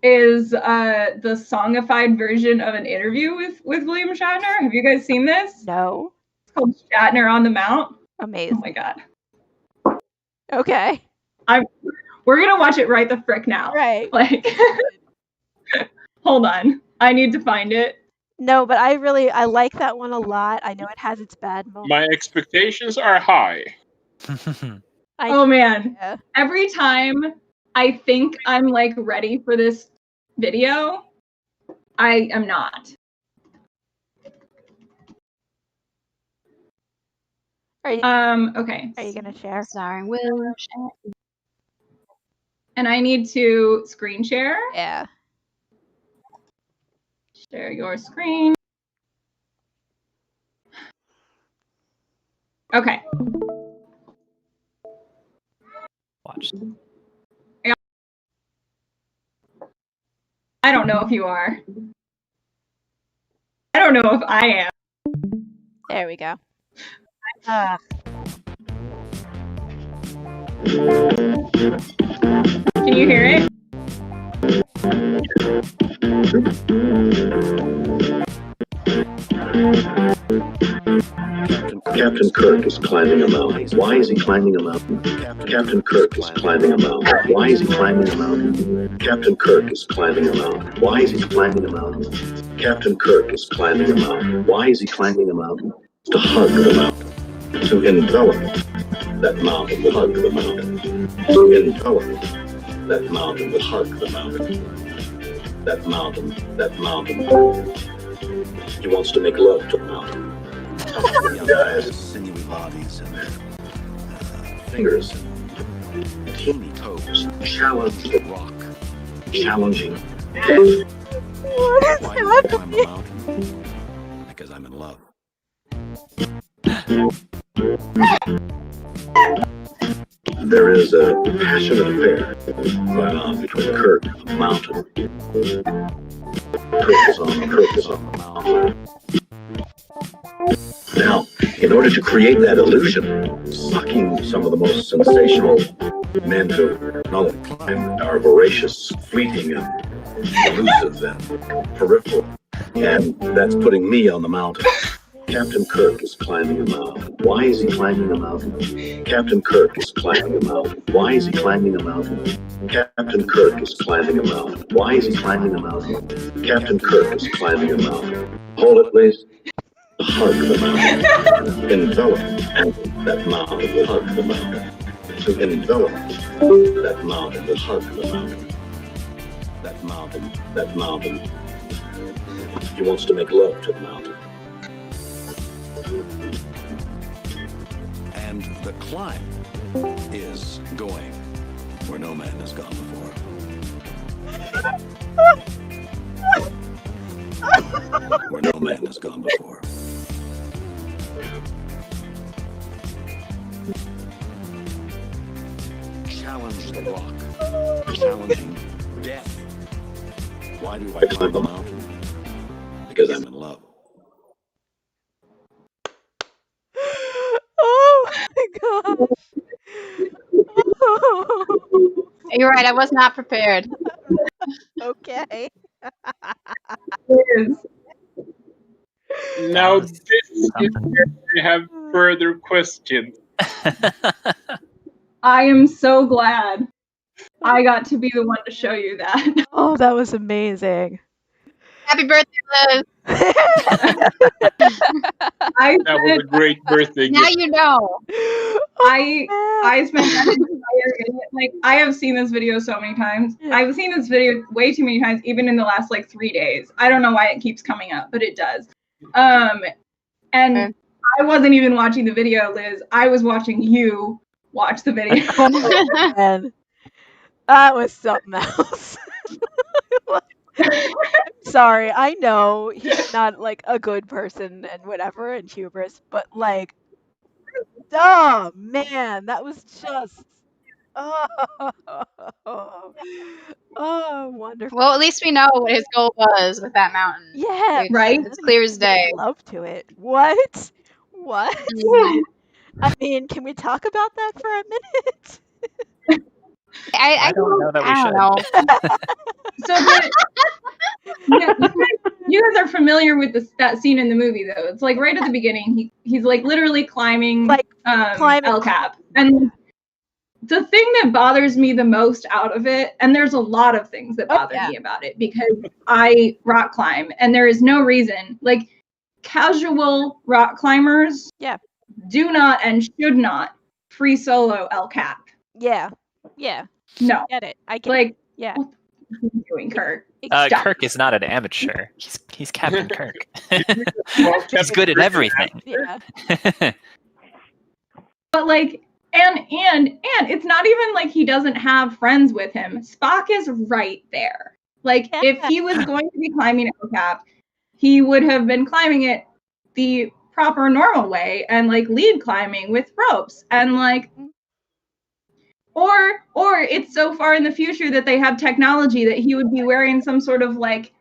is the songified version of an interview with William Shatner. Have you guys seen this? No. It's called Shatner on the Mount. Amazing. Oh my god. Okay. We're gonna watch it right the frick now. Right. Like, hold on. I need to find it. No, but I like that one a lot. I know it has its bad moments. My expectations are high. Oh man. Yeah. Every time I think I'm like ready for this video, I am not. Okay. Are you gonna share? Starring William Shatner. And I need to screen share. Yeah. Share your screen. Okay. Watch. I don't know if you are. I don't know if I am. There we go. Can you hear it? Captain Kirk is climbing a mountain. Why is he climbing a mountain? Captain Kirk is climbing a mountain. Why is he climbing a mountain? Captain Kirk is climbing a mountain. Why is he climbing a mountain? Captain Kirk is climbing a mountain. Why is he climbing a mountain? To hug the mountain. To envelop that mountain will hug the mountain. To envelop that mountain will hug the mountain. That mountain. He wants to make love to the mountain. Guys, sinewy bodies and fingers, teeny toes. moves. Challenge the rock. Challenging. What is Why do I climb a happening? mountain? Because I'm in love. There is a passionate affair going on between Kirk and the mountain. Kirk is on the mountain. Now, in order to create that illusion, sucking some of the most sensational men who not only climb are voracious, fleeting, and elusive and peripheral. And that's putting me on the mountain. Captain Kirk is climbing a mountain. Why is he climbing a mountain? Captain Kirk is climbing a mountain. Why is he climbing a mountain? Captain Kirk is climbing a mountain. Why is he climbing a mountain? Captain Kirk is climbing a mountain. Hold it, please. Hug the mountain. Envelop that mountain. Hug the mountain. To envelop that mountain. To hug the mountain. That mountain. That mountain. He wants to make love to the mountain. And the climb is going where no man has gone before. Where no man has gone before. Challenge the rock. Challenging death. Why do I climb the mountain? Because I'm in love. Oh my gosh. Oh. You're right. I was not prepared. Okay. Now, was this is where I have further questions. I am so glad I got to be the one to show you that. Oh, that was amazing. Happy birthday, Liz. That was a great birthday Now gift. you know. I spent that entire like I have seen this video so many times. I've seen this video way too many times, even in the last like 3 days. I don't know why it keeps coming up, but it does. And I wasn't even watching the video, Liz. I was watching you watch the video. Oh, man. That was something else. I'm sorry, I know he's not like a good person and whatever and hubris, but like, oh man, that was just oh wonderful. Well, at least we know what his goal was with that mountain. Yeah, right? It's clear as day. Love to it. What? What? Mhm. I mean, can we talk about that for a minute? I don't know that we I should. don't know. So you guys are familiar with that scene in the movie, though. It's like right at the beginning. He's like literally climbing El Cap, and the thing that bothers me the most out of it, and there's a lot of things that bother me about it because I rock climb, and there is no reason like casual rock climbers do not and should not free solo El Cap. Yeah. No. Get it. I get like it. Yeah. What are you doing, Kirk? Stop. Kirk is not an amateur. He's Captain Kirk. He's good at everything. Yeah. But like, and it's not even like he doesn't have friends with him. Spock is right there. Like, if he was going to be climbing El Cap, he would have been climbing it the proper normal way and like lead climbing with ropes and like. Or it's so far in the future that they have technology that he would be wearing some sort of like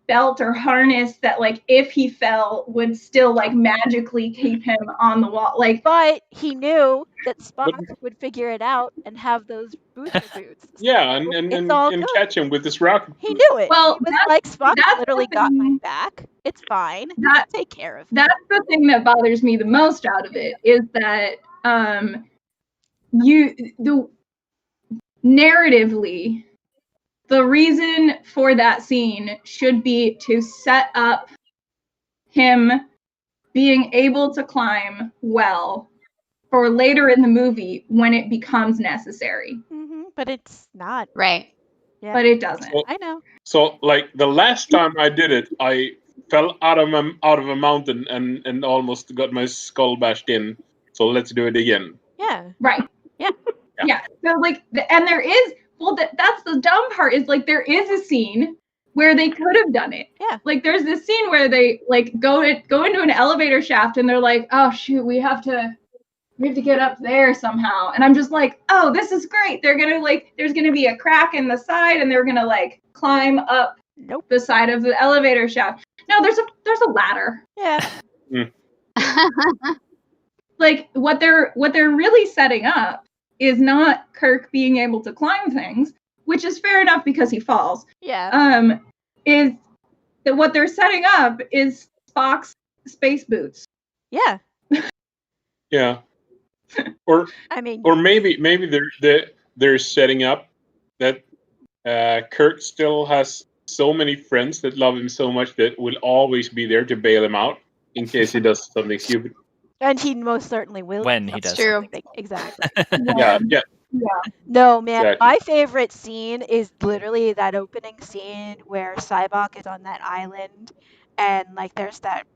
belt or harness that like if he fell would still like magically keep him on the wall. Like, but he knew that Spock would figure it out and have those booster boots. Yeah, and catch him with this rocket. He knew it. Well, he was like, Spock literally got my back. It's fine. I'll take care of it. That's the thing that bothers me the most out of it is that narratively, the reason for that scene should be to set up him being able to climb well for later in the movie when it becomes necessary. Mm-hmm, but it's not. Right. Yeah. But it doesn't. I know. So, like, the last time I did it, I fell out of a mountain and almost got my skull bashed in. So let's do it again. Yeah. Right. Yeah. Yeah. So like, and there is, well, that's the dumb part is like there is a scene where they could have done it. Yeah. Like there's this scene where they like go into an elevator shaft and they're like, oh shoot, we have to get up there somehow. And I'm just like, oh, this is great. They're gonna like, there's gonna be a crack in the side and they're gonna like climb up the side of the elevator shaft. No, there's a ladder. Yeah. Like what they're really setting up is not Kirk being able to climb things, which is fair enough because he falls. Yeah. Is that what they're setting up is Spock's space boots. Yeah. Yeah. Or I mean, or maybe they're setting up that Kirk still has so many friends that love him so much that will always be there to bail him out in case he does something stupid. And he most certainly will. When he does. True. Exactly. Yeah. No, man. Exactly. My favorite scene is literally that opening scene where Cybok is on that island and like there's that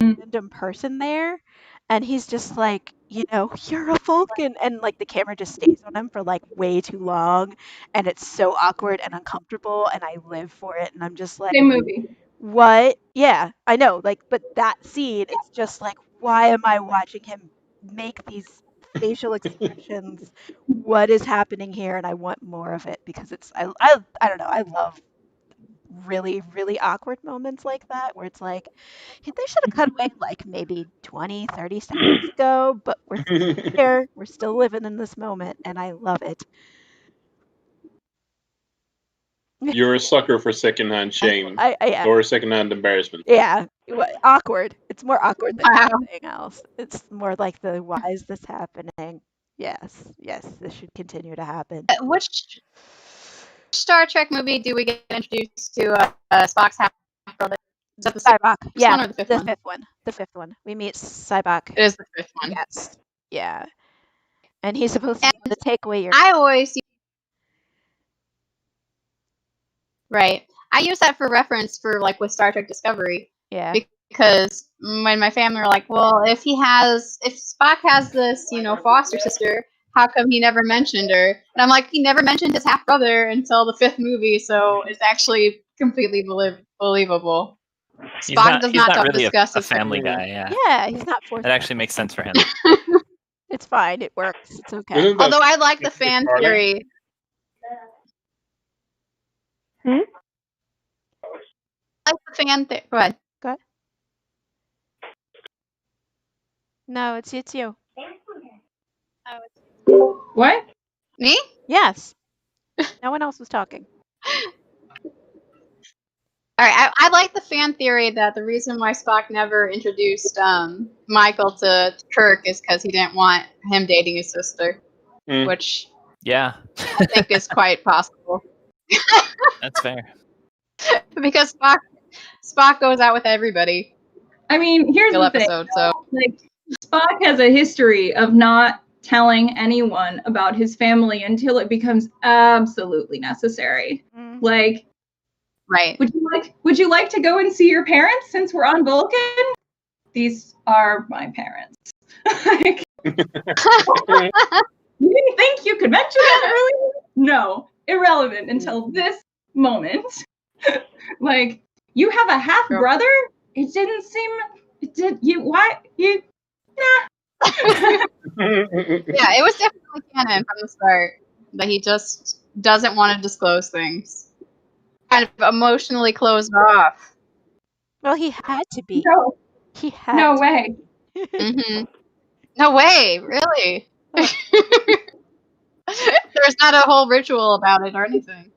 random person there and he's just like, you know, you're a Vulcan, and like the camera just stays on him for like way too long and it's so awkward and uncomfortable and I live for it and I'm just like, Same movie. what? Yeah, I know. Like, but that scene, it's just like, why am I watching him make these facial expressions? What is happening here? And I want more of it because it's I don't know. I love really, really awkward moments like that where it's like, they should have cut away like maybe 20, 30 seconds ago, but we're still here. We're still living in this moment, and I love it. You're a sucker for secondhand shame I am. or secondhand embarrassment. Yeah, awkward. It's more awkward than anything else. It's more like the why is this happening? Yes, this should continue to happen. Which Star Trek movie do we get introduced to Spock's half brother? Is that the Cybok. Yeah, one or the fifth one? fifth one. The fifth one. We meet Cybok. It is the fifth one. Yes. Yeah. And he's supposed to be to take away your. I always right. I use that for reference for like with Star Trek Discovery. Yeah. Because when my family were like, well, if Spock has this, you know, foster sister, how come he never mentioned her? And I'm like, he never mentioned his half brother until the fifth movie, so it's actually completely believable. Spock does not really discuss a family guy. Yeah. Yeah, he's not forced. That actually makes sense for him. It's fine. It works. It's okay. Although I like the fan theory. I like the fan theory. Go ahead. Go ahead. No, it's you. What? Me? Yes. No one else was talking. All right, I like the fan theory that the reason why Spock never introduced Michael to Kirk is because he didn't want him dating his sister, which yeah, I think is quite possible. That's fair. Because Spock goes out with everybody. I mean, here's the episode, thing. So like, Spock has a history of not telling anyone about his family until it becomes absolutely necessary. Like, right. Would you like to go and see your parents since we're on Vulcan? These are my parents. Like, you didn't think you could mention that earlier? No, irrelevant until this moment. Like, you have a half brother? It didn't seem. It did. You why you? Nah. Yeah, it was definitely canon from the start that he just doesn't want to disclose things. Kind of emotionally closed off. Well, he had to be. No. He had. No to way. Mm-hmm. No way, really. There's not a whole ritual about it or anything.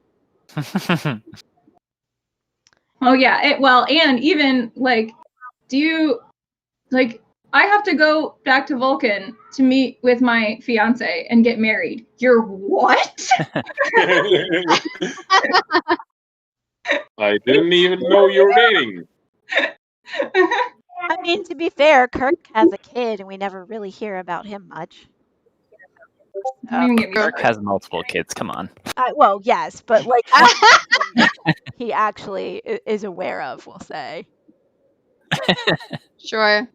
Oh yeah. Well, and even like, do you like? I have to go back to Vulcan to meet with my fiance and get married. You're what? I didn't even know you were dating. I mean, to be fair, Kirk has a kid, and we never really hear about him much. Kirk has multiple kids. Come on. Well, yes, but like he actually is aware of, we'll say. Sure.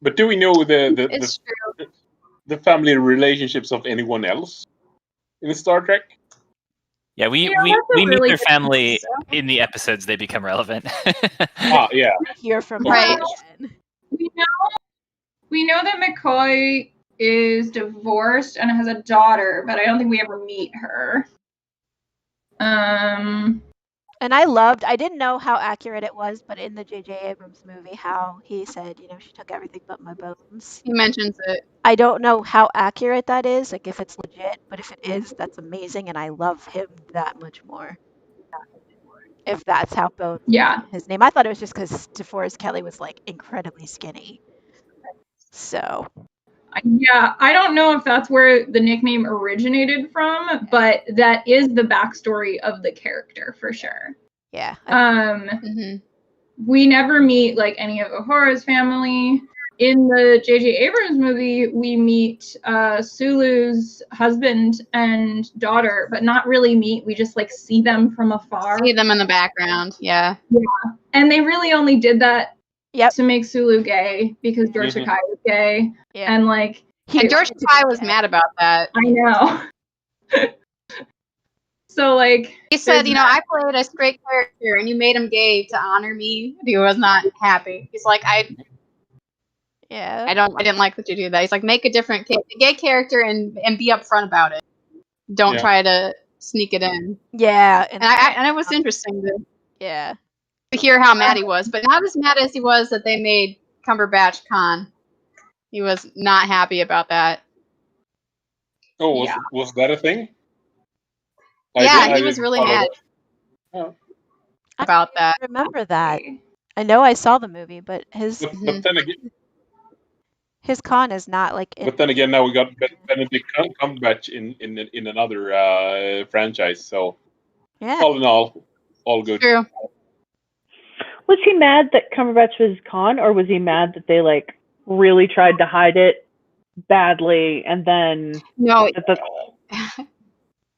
But do we know It's true. the family relationships of anyone else in Star Trek. Yeah, we You know, we, that's a we meet really their good family question. in the episodes they become relevant. Yeah. Hear from Right. them again. We know that McCoy is divorced and has a daughter, but I don't think we ever meet her. And I didn't know how accurate it was, but in the J.J. Abrams movie, how he said, she took everything but my bones. He mentions it. I don't know how accurate that is, like if it's legit, but if it is, that's amazing, and I love him that much more. If that's how Bones his name. I thought it was just because DeForest Kelly was like incredibly skinny. So yeah, I don't know if that's where the nickname originated from, but that is the backstory of the character for sure. Yeah. We never meet like any of Uhura's family. In the J.J. Abrams movie, we meet Sulu's husband and daughter, but not really meet. We just like see them from afar. See them in the background, yeah. Yeah, and they really only did that to make Sulu gay because George Mhm. Takei was gay, and like And George Takei was mad about that. I know. So like he said, I played a straight character and you made him gay to honor me. He was not happy. He's like, I didn't like that you do that. He's like, make a different gay character and be upfront about it. Don't try to sneak it in. Yeah, and it was interesting to hear how mad he was, but not as mad as he was that they made Cumberbatch Khan. He was not happy about that. Oh, was that a thing? He was really mad about that. I remember that. I know I saw the movie, but his But then again, his con is not like. but then again, now we got Benedict Cumberbatch in another franchise. So all in all good. True. Was he mad that Cumberbatch was Khan, or was he mad that they like really tried to hide it badly and then no?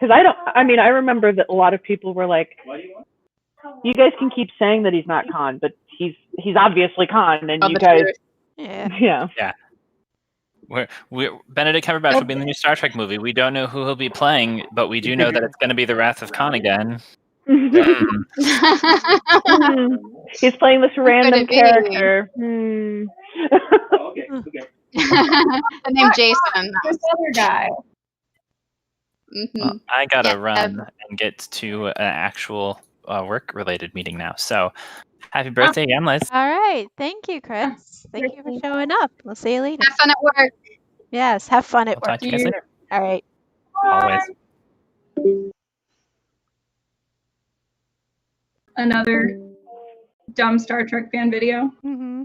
Because I remember that a lot of people were like, "You guys can keep saying that he's not Khan, but he's obviously Khan," and you guys, yeah. Benedict Cumberbatch will be in the new Star Trek movie. We don't know who he'll be playing, but we do know that it's going to be the Wrath of Khan again. He's playing this random character. The name Jason. This other guy. Well, I gotta run and get to an actual work-related meeting now. So, happy birthday again, Liz. All right, thank you, Chris. Thank you for showing up. We'll see you later. Have fun at work. Yes, have fun at I'll work. talk to you guys later. All right. Always. Another dumb Star Trek fan video. Mm-hmm.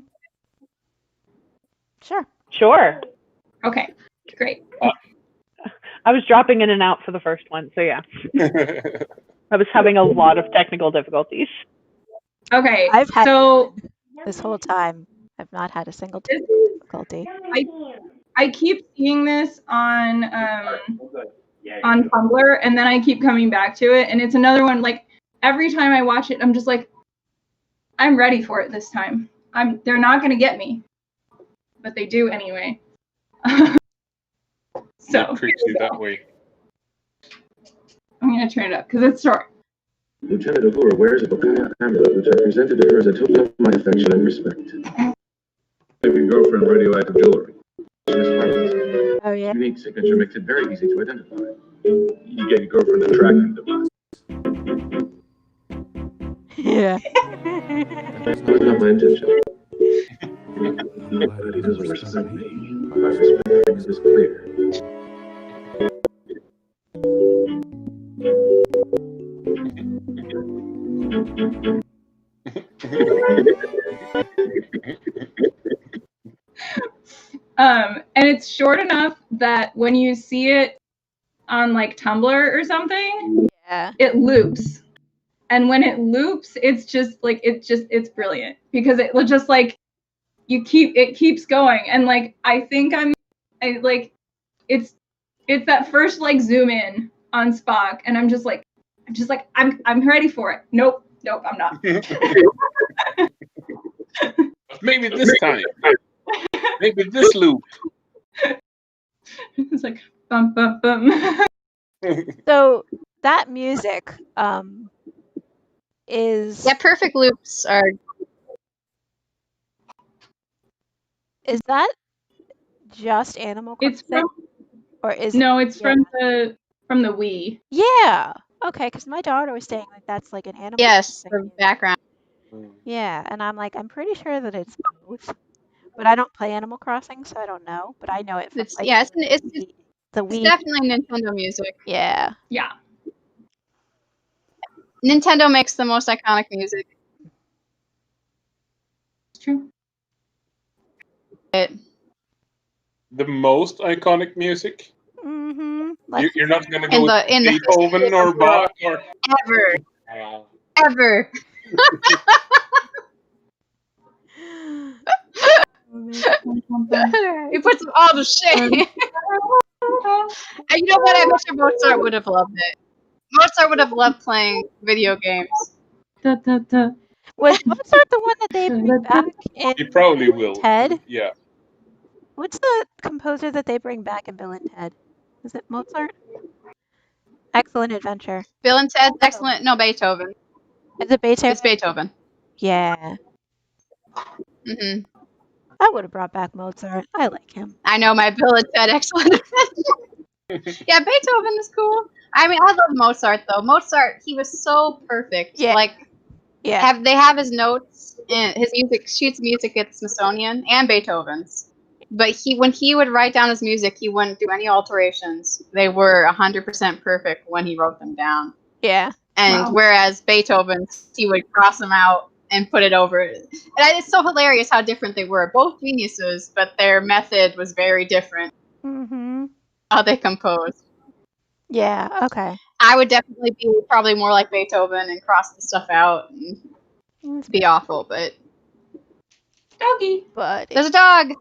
Sure. Sure. Okay, great. I was dropping in and out for the first one, so yeah. I was having a lot of technical difficulties. Okay, I've had this whole time. I've not had a single difficulty. I keep seeing this on Tumblr, and then I keep coming back to it, and it's another one. Like every time I watch it, I'm just like, I'm ready for it this time. They're not gonna get me, but they do anyway. So it treats you that way. I'm gonna turn it up because it's short. Lieutenant Uhura wears a Bakuna amulet which I presented to her as a token of my affection and respect. Your girlfriend radioactive jewelry. Oh yeah. Unique signature makes it very easy to identify. You get your girlfriend a tracking device. Yeah. That was not my intention. But he doesn't respect me. My respect is clear. And it's short enough that when you see it on like Tumblr or something, it loops. And when it loops, it's just like it's brilliant because it will just like it keeps going. And like it's that first like zoom in on Spock, and I'm just like I'm ready for it. Nope, I'm not. Maybe this time. Maybe this loop. It's like bum bum bum. So that music is Yeah, perfect loops are. Is that just Animal It's Crossing? from Or is no, it's yeah. from the Wii. Yeah. Okay, because my daughter was saying like that's like an Animal Yes, Crossing the music. background. Yeah, and I'm like, I'm pretty sure that it's both. But I don't play Animal Crossing, so I don't know. But I know it from It's like yeah, it's the it's Wii. definitely Nintendo music. Yeah. Yeah. Nintendo makes the most iconic music. It's true. It. The most iconic music? Mm-hmm. You're not gonna go In with the history Beethoven of or the world. Bach or Ever. He puts them all to shame. And you know what? I bet you Mozart would have loved it. Mozart would have loved playing video games. Was Mozart the one that they bring back in He probably Bill and will. Ted? Yeah. What's the composer that they bring back in Bill and Ted? Is it Mozart? Excellent Adventure. Bill and Ted's excellent. No, Beethoven. Is it Beethoven? It's Beethoven. Yeah. hmm I would have brought back Mozart. I like him. I know my Bill and Ted excellent Adventure. Yeah, Beethoven is cool. I mean, I love Mozart though. Mozart, he was so perfect. Yeah. Like, Yeah. they have his notes and his music sheets of music at Smithsonian and Beethoven's. But when he would write down his music, he wouldn't do any alterations. They were 100% perfect when he wrote them down. Yeah. And Wow. whereas Beethoven's, he would cross them out and put it over. And it's so hilarious how different they were. Both geniuses, but their method was very different. Mm-hmm. How they composed. Yeah. Okay. I would definitely be probably more like Beethoven and cross the stuff out and be awful, but Doggy. But there's a dog.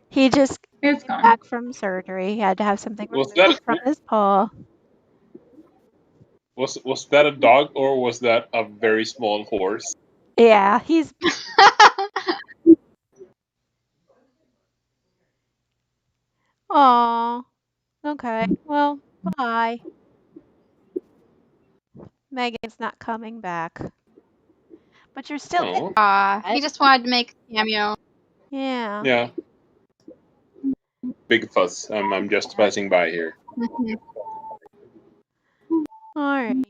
he just It's came gone. back from surgery. He had to have something Was removed that from his paw. was that a dog or was that a very small horse? Yeah, he's. Aw. Okay. Well, bye. Megan's not coming back. But you're still in. Oh. He just wanted to make a cameo. Yeah. Yeah. Big fuss. I'm just passing by here. All right.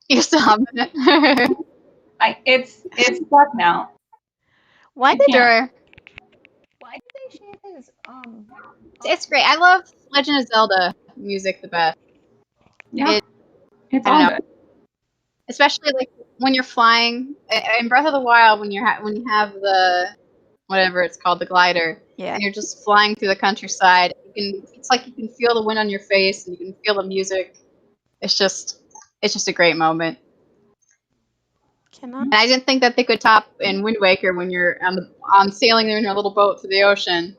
You still have it. It's stuck now. Why I did Sure. Why did they shave his It's great. I love Legend of Zelda music the best. Yeah. It's I all don't know. good. Especially like when you're flying in Breath of the Wild, when you have the whatever it's called, the glider, Yeah. and you're just flying through the countryside. It's like you can feel the wind on your face, and you can feel the music. It's just a great moment. And I didn't think that they could top in Wind Waker when you're on sailing in your little boat through the ocean.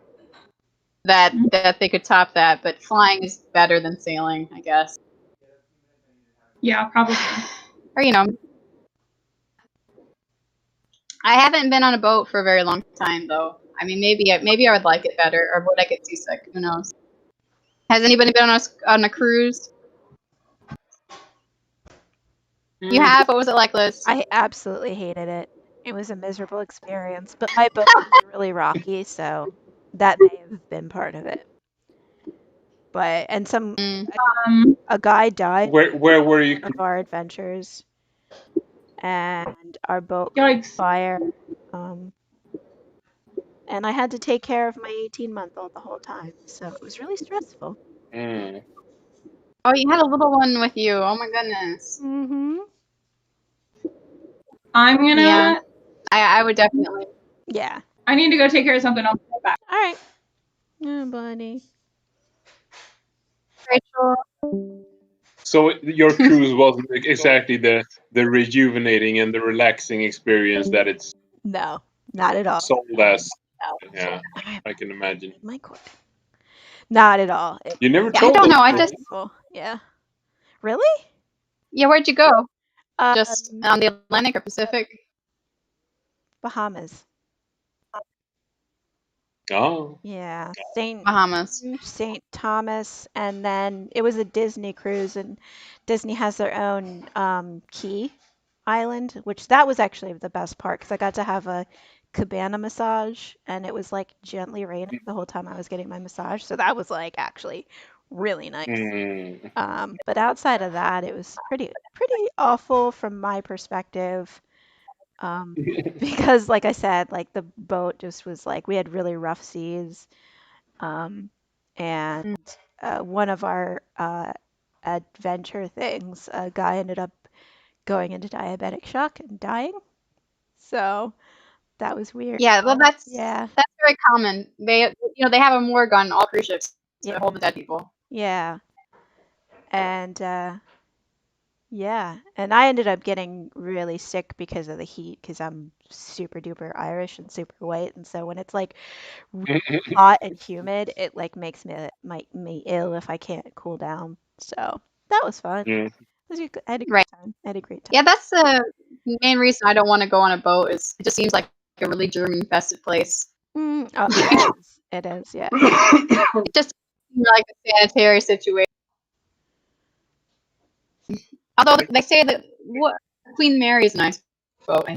That they could top that, but flying is better than sailing, I guess. Yeah, probably. Or I haven't been on a boat for a very long time, though. I mean, maybe I would like it better, or would I get seasick? Who knows? Has anybody been on a cruise? You have? What was it like, Liz? I absolutely hated it. It was a miserable experience, but my boat was really rocky, so that may have been part of it. But a guy died Where were you? of our adventures, and our boat Yikes. caught fire. And I had to take care of my 18-month-old the whole time, so it was really stressful. Oh, you had a little one with you. Oh my goodness. Mm-hmm. I'm gonna. Yeah. I would definitely. Yeah. I need to go take care of something. I'll be right back. All right. Oh, buddy. Rachel. So your cruise wasn't exactly the rejuvenating and the relaxing experience that it's No, not at all. sold as. No. Yeah, I can imagine. Not at all. You never I told don't us. know. I just. Yeah. Really? Yeah, where'd you go? Just on the Atlantic or Pacific? Bahamas. Oh. Yeah, Bahamas. St. Thomas, and then it was a Disney cruise, and Disney has their own key island, which that was actually the best part because I got to have a cabana massage, and it was like gently raining the whole time I was getting my massage, so that was like actually really nice. But outside of that, it was pretty awful from my perspective. Because like I said, like the boat just was like we had really rough seas. And one of our adventure things, a guy ended up going into diabetic shock and dying. So that was weird. Yeah, well, that's Yeah. very common. They they have a morgue on all cruise ships to hold the dead people. Yeah. And yeah, and I ended up getting really sick because of the heat because I'm super duper Irish and super white, and so when it's like really hot and humid, it like makes me ill if I can't cool down. So that was fun. I had a great time. I had a great time. Yeah, that's the main reason I don't want to go on a boat. Is it just seems like a really germ-infested place. Oh, it is. It is, yeah. It just seems like a sanitary situation. Although they say that Queen Mary is a nice boat.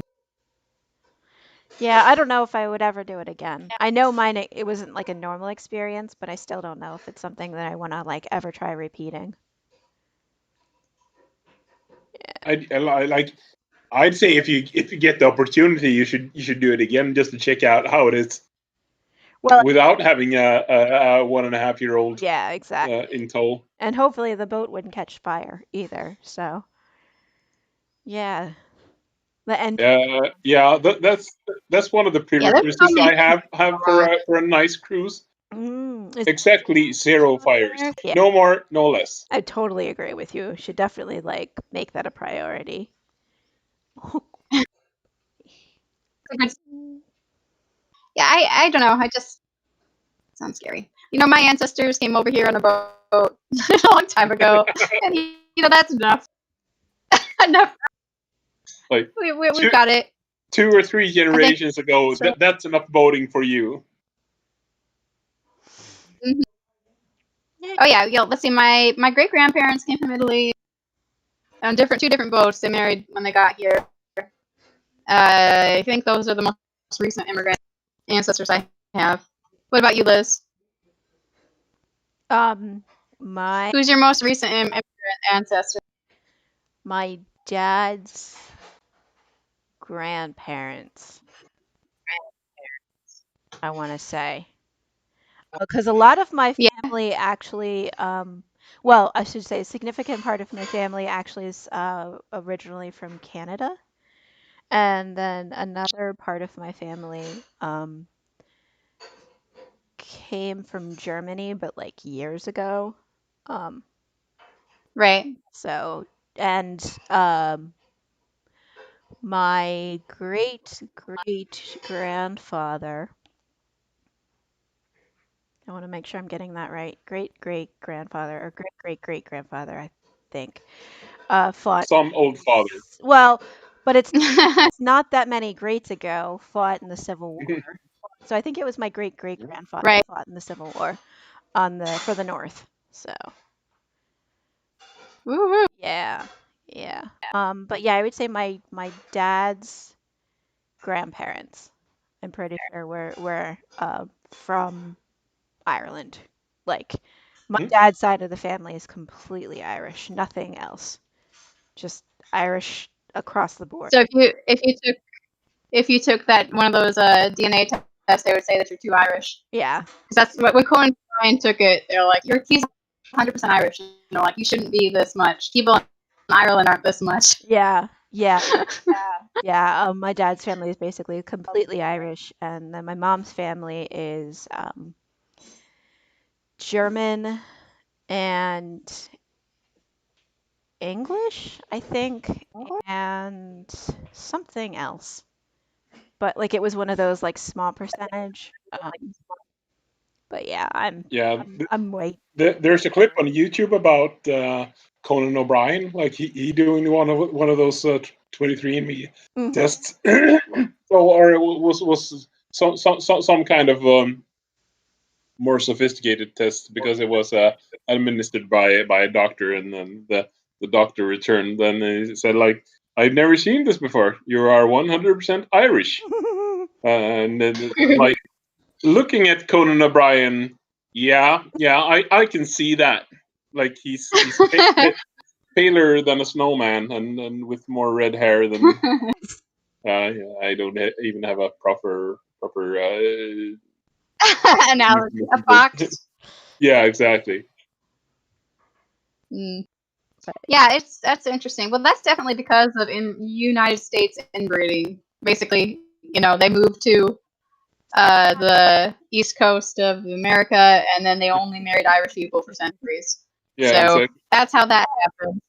Yeah, I don't know if I would ever do it again. I know mine, it wasn't like a normal experience, but I still don't know if it's something that I want to like ever try repeating. I'd say if you get the opportunity, you should do it again just to check out how it is. Well, without having a 1.5-year-old. Yeah, exactly. In tow. And hopefully the boat wouldn't catch fire either. So, yeah. Yeah, that's one of the prerequisites I have for a nice cruise. Exactly 0 fires. Yeah. No more, no less. I totally agree with you. Should definitely like make that a priority. Yeah, I don't know. I just sounds scary. My ancestors came over here on a boat a long time ago, and that's enough. Enough. Like We've got it. 2 or 3 generations ago, that's enough boating for you. Mm-hmm. Oh yeah, let's see. My great grandparents came from Italy on 2 different boats. They married when they got here. I think those are the most recent immigrant ancestors I have. What about you, Liz? Who's your most recent immigrant ancestor? My dad's grandparents, I want to say. Because a lot of my family actually, well, I should say a significant part of my family actually is originally from Canada. And then another part of my family came from Germany, but like years ago. Right. So, and my great grandfather, I want to make sure I'm getting that right. Great grandfather or great grandfather, I think, fought. Some old father. Well, but it's not that many greats ago fought in the Civil War. So I think it was my great grandfather fought in the Civil War for the North. So. Woo-hoo. Yeah. But yeah, I would say my dad's grandparents, I'm pretty sure were from Ireland. Like my dad's side of the family is completely Irish, nothing else. Just Irish across the board. So if you took that one of those DNA tests, they would say that you're too Irish. Yeah. Because that's what when Cohen and Brian took it. They're like, he's 100% Irish. And they're like, you shouldn't be this much. People in Ireland aren't this much. Yeah. My dad's family is basically completely Irish, and then my mom's family is German and English, I think, and something else. But like it was one of those like small percentage. But yeah, I'm white. There's a clip on YouTube about Conan O'Brien, like he doing one of those 23andMe tests. or it was some kind of more sophisticated test because it was administered by a doctor, and then the doctor returned. Then he said, like, I've never seen this before. You are 100% Irish. And then, like, looking at Conan O'Brien, yeah, I can see that. Like, he's paler than a snowman, and with more red hair than. I don't even have a proper analogy. A fox. Yeah, exactly. Yeah, that's interesting. Well, that's definitely because of in United States inbreeding. Basically, they moved to the East Coast of America, and then they only married Irish people for centuries. Yeah, so exactly. That's how that happened.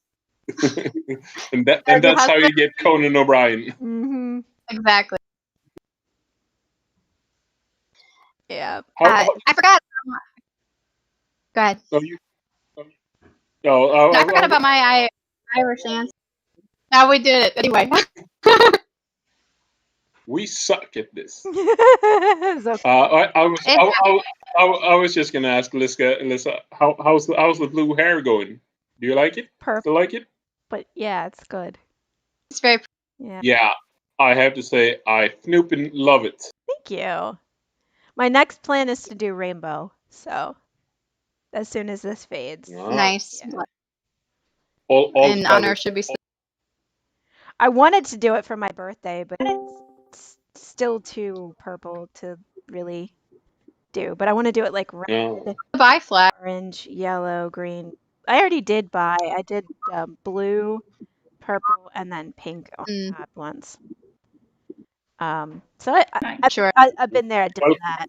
and that's how you get Conan O'Brien. Mm-hmm. Exactly. Yeah. I forgot. Go ahead. I forgot about my Irish ancestry. Now we did it anyway. We suck at this. Okay. I was just gonna ask Alyssa, how's the blue hair going? Do you like it? Perfect. Still like it? But yeah, it's good. It's very. Yeah, I have to say I flippin' love it. Thank you. My next plan is to do rainbow. So as soon as this fades. Nice. Yeah. All and honor should be. I wanted to do it for my birthday, but it's still too purple to really do. But I want to do it like red, buy flat, orange, yellow, green. I already did buy. I did blue, purple, and then pink on that once. So I've been there, done that.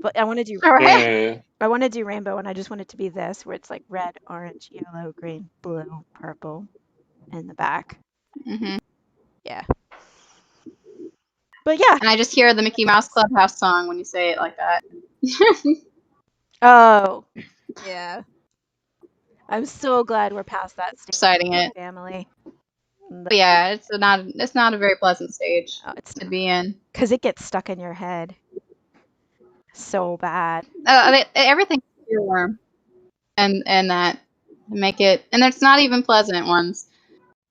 But I want to do I want to do rainbow, and I just want it to be this, where it's like red, orange, yellow, green, blue, purple, in the back. Mm-hmm. Yeah. But yeah. And I just hear the Mickey Mouse Clubhouse song when you say it like that. Oh, yeah. I'm so glad we're past that stage. Exciting it. Family. But yeah, it's not a very pleasant stage to be in. Because it gets stuck in your head. So bad. Everything's earworm. And that make it, and it's not even pleasant ones.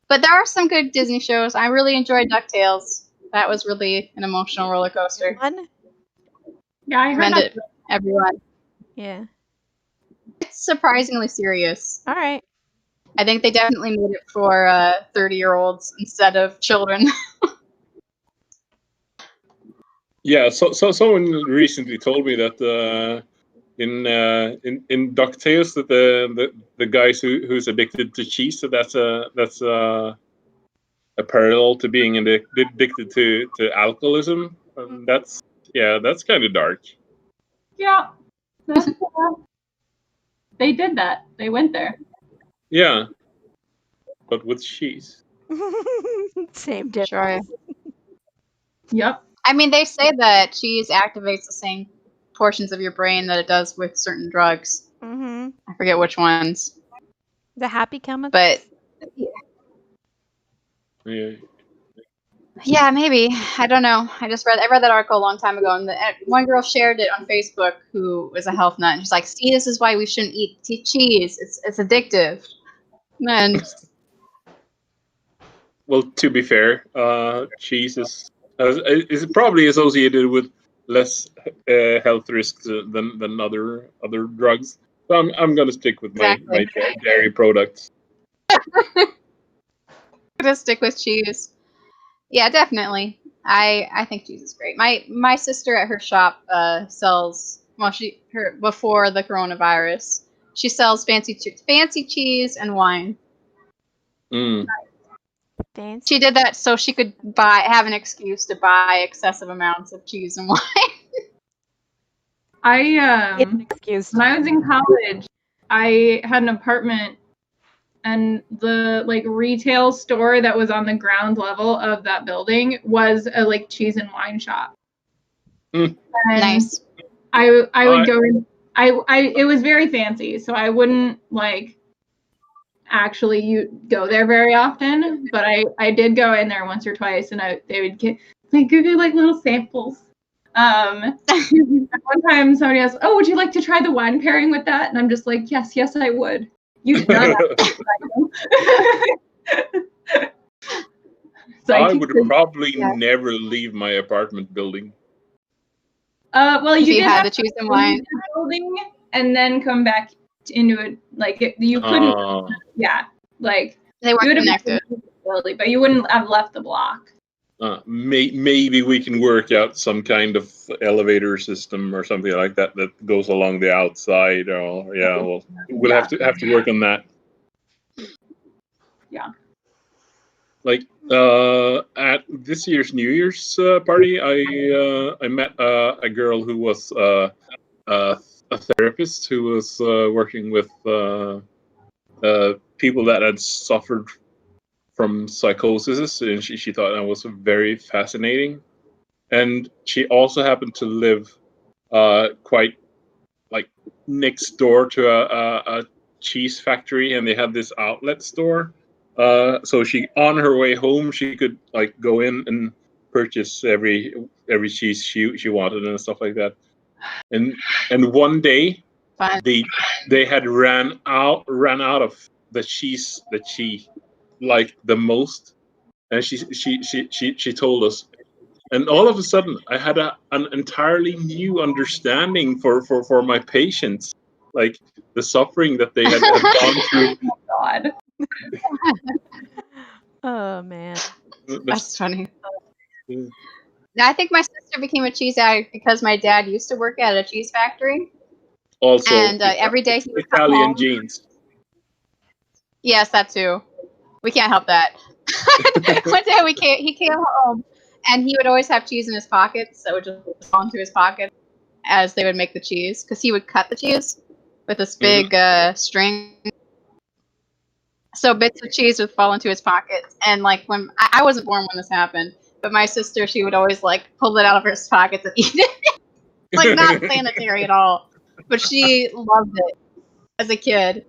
But there are some good Disney shows. I really enjoyed DuckTales. That was really an emotional roller coaster. Yeah, I heard that. Everyone. Yeah. It's surprisingly serious. All right. I think they definitely made it for 30-year-olds instead of children. Yeah, so someone recently told me that in DuckTales that the guys who's addicted to cheese, so that's a parallel to being addicted to alcoholism. And that's kind of dark. Yeah, they did that. They went there. Yeah, but with cheese. Same difference. Sure. Yep. I mean, they say that cheese activates the same portions of your brain that it does with certain drugs. Mm-hmm. I forget which ones. The happy chemicals? But yeah, maybe. I don't know. I read that article a long time ago, and one girl shared it on Facebook who was a health nut. And she's like, "See, this is why we shouldn't eat cheese. It's addictive." And well, to be fair, cheese is probably associated with less health risks than other drugs. So I'm gonna stick with my dairy products. Gonna stick with cheese. Yeah, definitely. I think cheese is great. My sister at her shop sells before the coronavirus. She sells fancy cheese and wine. Mm. She did that so she could have an excuse to buy excessive amounts of cheese and wine. When I was in college, I had an apartment, and the retail store that was on the ground level of that building was a cheese and wine shop. Mm. Nice. I would go in. It was very fancy, so I wouldn't actually go there very often, but I did go in there once or twice, and Like Google like little samples. At one time somebody asked, "Oh, would you like to try the wine pairing with that?" And I'm just like, "Yes, yes, I would." You did not have to try them. So I keep would the- probably Yeah. never leave my apartment building. well, If you you did had have to choose some to leave wine. the building and then come back into it. Like you couldn't. Yeah, like They you weren't would have connected. left the building, but you wouldn't have left the block. Maybe we can work out some kind of elevator system or something like that that goes along the outside. Or yeah, well, we'll have to work on that. Yeah. Like at this year's New Year's party, I met a girl who was a therapist who was working with people that had suffered from psychosis, and she thought that was very fascinating. And she also happened to live quite like next door to a cheese factory, and they had this outlet store. So she, on her way home, she could like go in and purchase every cheese she wanted and stuff like that. And one day Fun. they had ran out of the cheese that she liked the most, and she told us. And all of a sudden, I had an entirely new understanding for my patients, like the suffering that they had gone through. Oh God. Oh man. That's funny. I think my sister became a cheese addict because my dad used to work at a cheese factory. Also, And every day he would come Italian home. genes. Yes, that too. We can't help that. One day he came home, and he would always have cheese in his pockets that would just fall into his pocket as they would make the cheese, because he would cut the cheese with this big string. So bits of cheese would fall into his pockets, and like when I wasn't born when this happened, but my sister, she would always like pull it out of her pockets and eat it. Like not sanitary at all, but she loved it as a kid.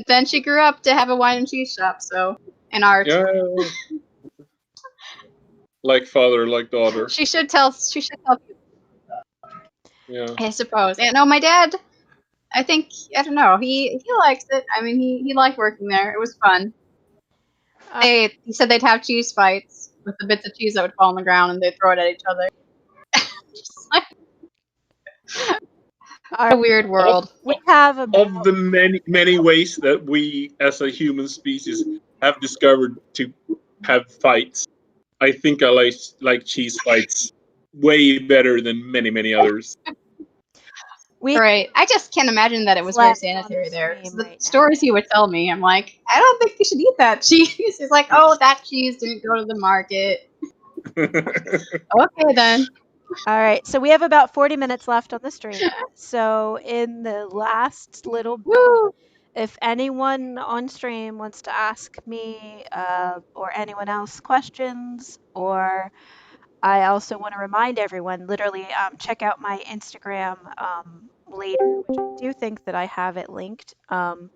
Then she grew up to have a wine and cheese shop, so in art. Yeah. Like father, like daughter. She should tell people. Yeah. I suppose. And no, my dad, I don't know. He likes it. I mean, he liked working there. It was fun. He said they'd have cheese fights with the bits of cheese that would fall on the ground, and they'd throw it at each other. Just like a weird world. We have of the many ways that we as a human species have discovered to have fights. I think I like cheese fights way better than many others. Right. I just can't imagine that it was very sanitary there. So the stories he would tell me, I'm like, I don't think you should eat that cheese. He's like, oh, that cheese didn't go to the market. Okay, then. All right, so we have about 40 minutes left on the stream. So in the last little bit, if anyone on stream wants to ask me or anyone else questions, or I also want to remind everyone, literally check out my Instagram later, which I do think that I have it linked. And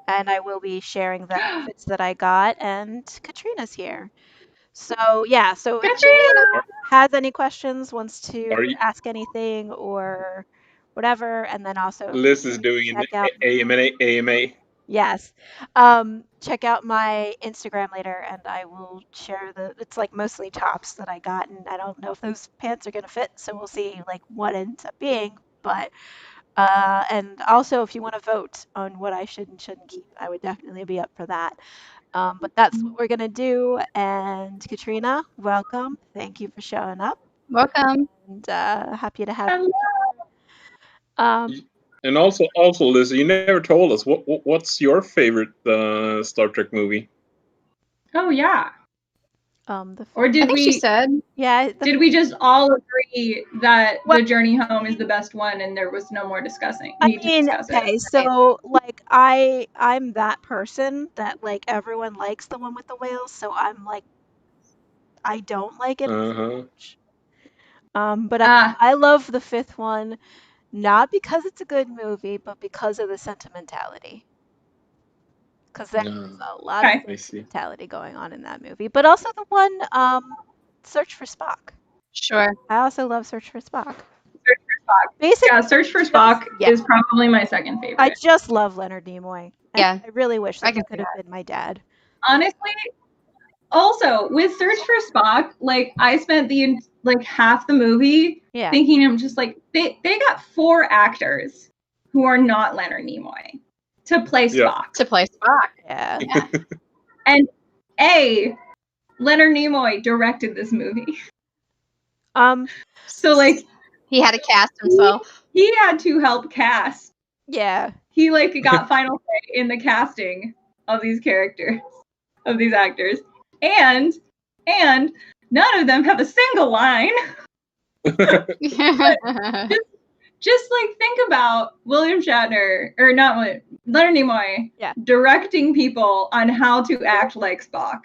I will be sharing the outfits that I got, and Katrina's here. So yeah, so if anyone has any questions, wants to ask anything or whatever, and then also Liz is doing an check out AMA. yes, check out my Instagram later, and I will share it's like mostly tops that I got, and I don't know if those pants are gonna fit, so we'll see like what ends up being, but and also if you want to vote on what I should and shouldn't keep, I would definitely be up for that. But that's what we're going to do. And Katrina, welcome. Thank you for showing up. Welcome. And happy to have you here. And also, Liz, you never told us what's your favorite Star Trek movie? Oh yeah. Or did we? She said. Yeah. Did we just all agree that the Journey Home is the best one, and there was no more discussing? Okay, so like I'm that person that like everyone likes the one with the whales, so I'm like I don't like it as much. But I love the fifth one, not because it's a good movie, but because of the sentimentality. because there's a lot Okay. of sentimentality going on in that movie. But also the one, Search for Spock. Sure. I also love Search for Spock. Search for Spock. Basically, Yeah, Search for Spock is probably my second favorite. I just love Leonard Nimoy. And Yeah. I really wish that I he can could have been my dad. Honestly, also with Search for Spock, like I spent the like half the movie thinking I'm just like they got 4 actors who are not Leonard Nimoy to play Spock. To play Spock. Yeah. And Leonard Nimoy directed this movie. So like he had to cast himself. He had to help cast. Yeah. He like got final say in the casting of these characters, of these actors. And none of them have a single line. Just like think about William Shatner, or not William, Leonard Nimoy, directing people on how to act like Spock.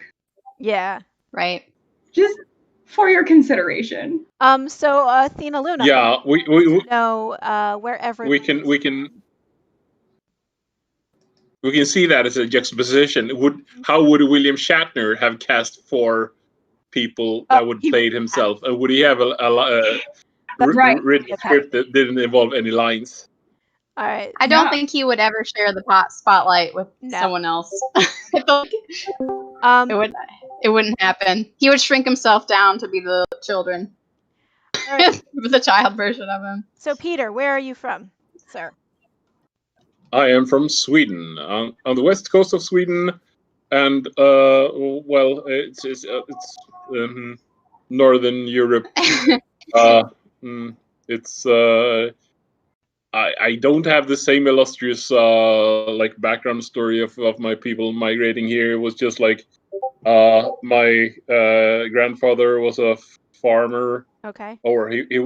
Yeah. Right. Just for your consideration. So Athena Luna. Yeah, we know wherever we can see that as a juxtaposition. How would William Shatner have cast 4 people that would play it himself? And would he have a written script that didn't involve any lines? All right. I don't think he would ever share the spotlight with someone else. It wouldn't happen. He would shrink himself down to be the children. The child version of him. So Peter, where are you from, sir? I am from Sweden, on the west coast of Sweden, and it's northern Europe. I don't have the same illustrious like background story of my people migrating here. It was just like my grandfather was a farmer. Okay. Or he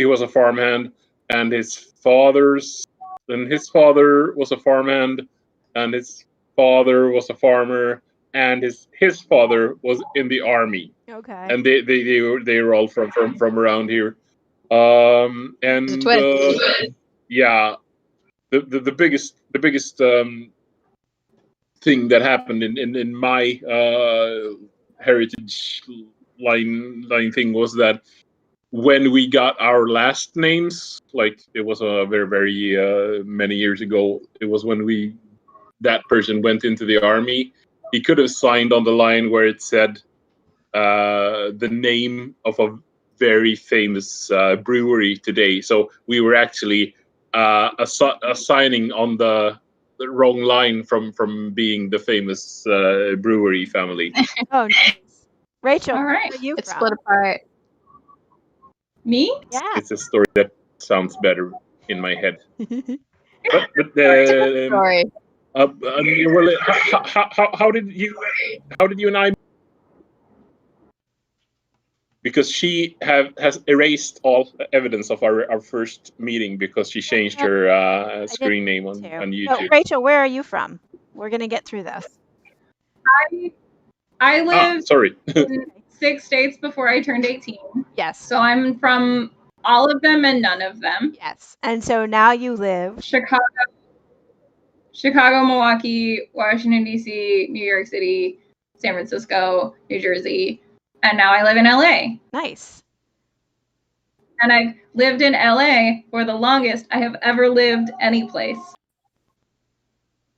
was a farmhand, and his father was a farmhand, and his father was a farmer, and his father was in the army. Okay. And they were all from around here. And yeah, the biggest thing that happened in my heritage line thing was that when we got our last names, like it was a very, very many years ago, it was when that person went into the army. He could have signed on the line where it said the name of a very famous brewery today. So we were actually assigning on the wrong line from being the famous brewery family. Oh, nice. Rachel, all right. where are you it's from? split apart. Me? Yeah. It's a story that sounds better in my head. but story. Well, how did you and I? Because she has erased all evidence of our first meeting because she changed her screen name on YouTube. No, Rachel, where are you from? We're gonna get through this. I lived sorry. in 6 states before I turned 18. Yes. So I'm from all of them and none of them. Yes. And so now you live Chicago, Milwaukee, Washington, D.C., New York City, San Francisco, New Jersey, and now I live in LA. Nice. And I've lived in LA for the longest I have ever lived any place.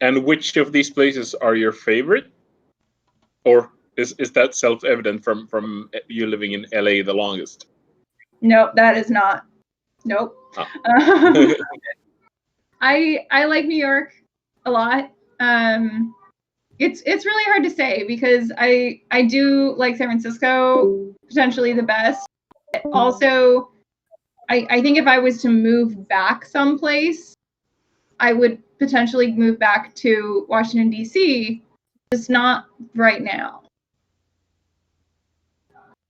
And which of these places are your favorite? Or is that self-evident from you living in LA the longest? Nope, that is not. Nope. Oh. I like New York a lot. It's really hard to say because I do like San Francisco potentially the best. Also, I think if I was to move back someplace, I would potentially move back to Washington, D.C., just not right now.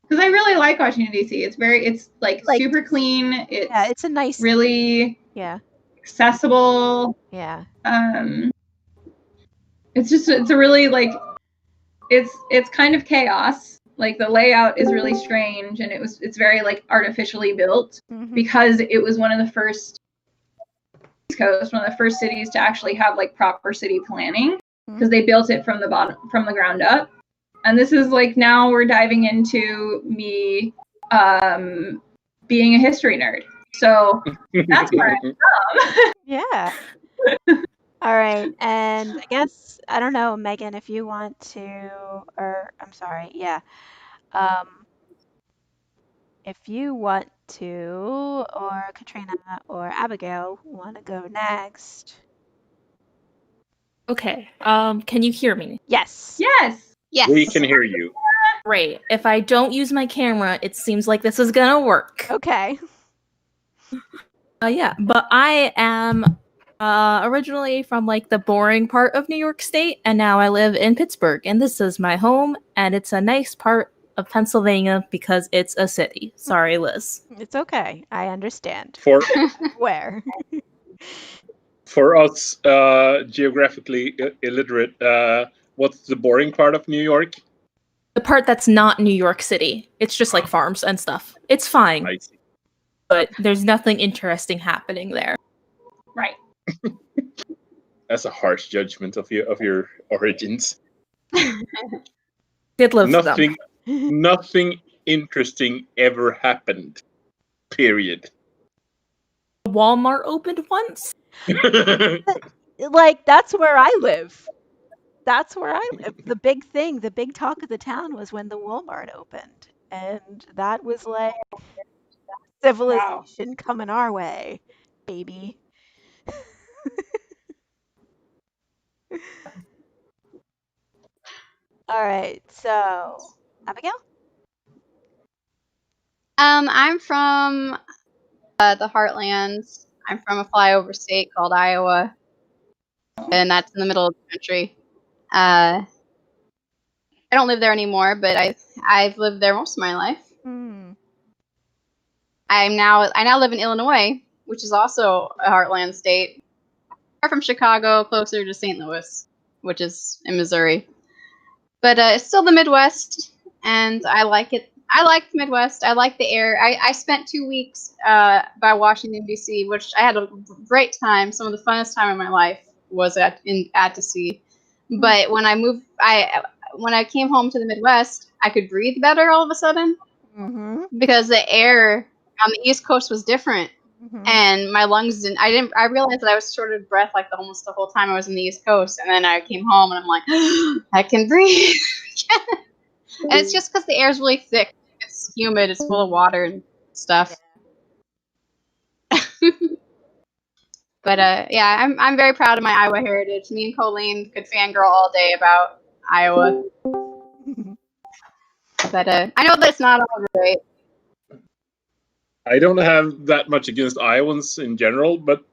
Because I really like Washington, D.C. It's like super clean. It's a nice, really accessible. Yeah. It's a really like it's kind of chaos. Like the layout is really strange, and it's very like artificially built because it was one of the first East Coast, one of the first cities to actually have like proper city planning. because they built it from the ground up. And this is like, now we're diving into me being a history nerd. So that's where I'm from. Yeah. All right. And I guess, I don't know, Megan, if you want to, or I'm sorry, yeah. If you want to, or Katrina or Abigail want to go next. Okay. Can you hear me? Yes. Yes. Yes. We can hear you. Great. If I don't use my camera, it seems like this is gonna work. Okay. Yeah, but I am originally from like the boring part of New York State, and now I live in Pittsburgh, and this is my home, and it's a nice part of Pennsylvania because it's a city. Sorry, Liz. It's okay. I understand. For Where? for us geographically illiterate, what's the boring part of New York? The part that's not New York City. It's just like farms and stuff. It's fine. I see. But there's nothing interesting happening there. Right. That's a harsh judgment of your origins. Did live Nothing interesting ever happened. Period. Walmart opened once? Like, that's where I live. That's where I live. The big thing, the big talk of the town was when the Walmart opened. And that was like civilization coming our way, baby. All right, so Abigail? I'm from the Heartlands. I'm from a flyover state called Iowa, and that's in the middle of the country. I don't live there anymore, but I've lived there most of my life. I now live in Illinois, which is also a Heartland state. Far from Chicago, closer to St. Louis, which is in Missouri. But it's still the Midwest, and I like it. I like the Midwest. I like the air. I spent 2 weeks by Washington, D.C., which I had a great time. Some of the funnest time of my life was at D.C. But when when I came home to the Midwest, I could breathe better all of a sudden because the air on the East Coast was different. And my lungs I realized that I was short of breath like almost the whole time I was in the East Coast. And then I came home and I'm like, I can breathe. And it's just because the air is really thick. It's humid. It's full of water and stuff. But yeah, I'm very proud of my Iowa heritage. Me and Colleen could fangirl all day about Iowa. But I know that it's not all great. I don't have that much against Iowans in general, but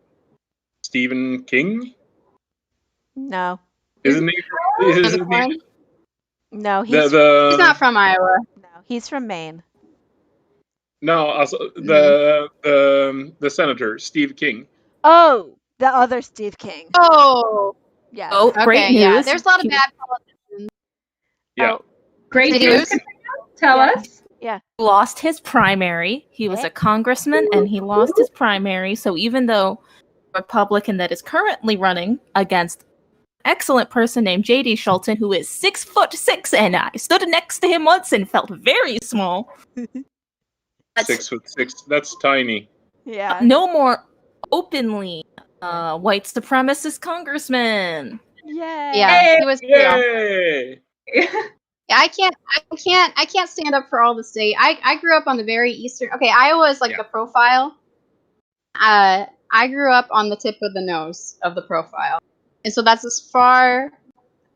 Stephen King? No. Isn't he? No, he's he's not from Iowa. No, he's from Maine. No, also the senator, Steve King. Oh, the other Steve King. Oh. Yeah. Oh, Okay, great news. yeah. There's a lot of bad politicians. Yeah. Great Did news. Tell us. Yeah. He lost his primary. He was a congressman and he lost his primary. So even though the Republican that is currently running against an excellent person named J.D. Schulten, who is 6'6", and I stood next to him once and felt very small. 6'6". That's tiny. Yeah. No more openly white supremacist congressman. Yay. Yeah, he was Yay! Yeah, I can't stand up for all the state. I grew up on the very eastern. Okay, Iowa is like the profile. I grew up on the tip of the nose of the profile, and so that's as far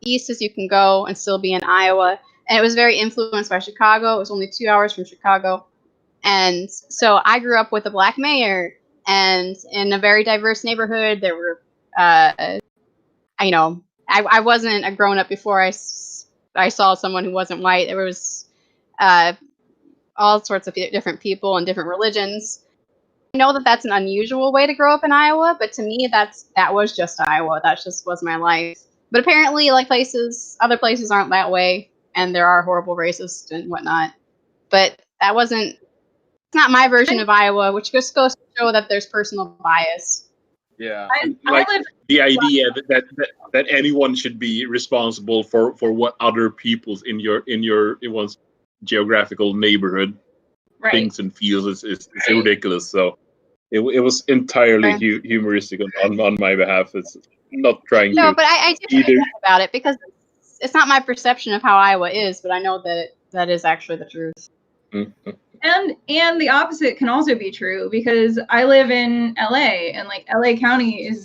east as you can go and still be in Iowa. And it was very influenced by Chicago. It was only 2 hours from Chicago, and so I grew up with a black mayor and in a very diverse neighborhood. There were, I wasn't a grown up before I saw someone who wasn't white. There was all sorts of different people and different religions. I know that that's an unusual way to grow up in Iowa, but to me, that was just Iowa. That just was my life. But apparently, like other places aren't that way, and there are horrible racists and whatnot. But it's not my version of Iowa, which just goes to show that there's personal bias. Yeah, I, and I like live. the idea that anyone should be responsible for what other people's in one's geographical neighborhood Right. thinks and feels is ridiculous. So it was entirely humoristic on my behalf. It's not trying No, to but I do feel either. bad about it because it's not my perception of how Iowa is, but I know that that is actually the truth. Mm-hmm. And the opposite can also be true because I live in LA, and like LA County is,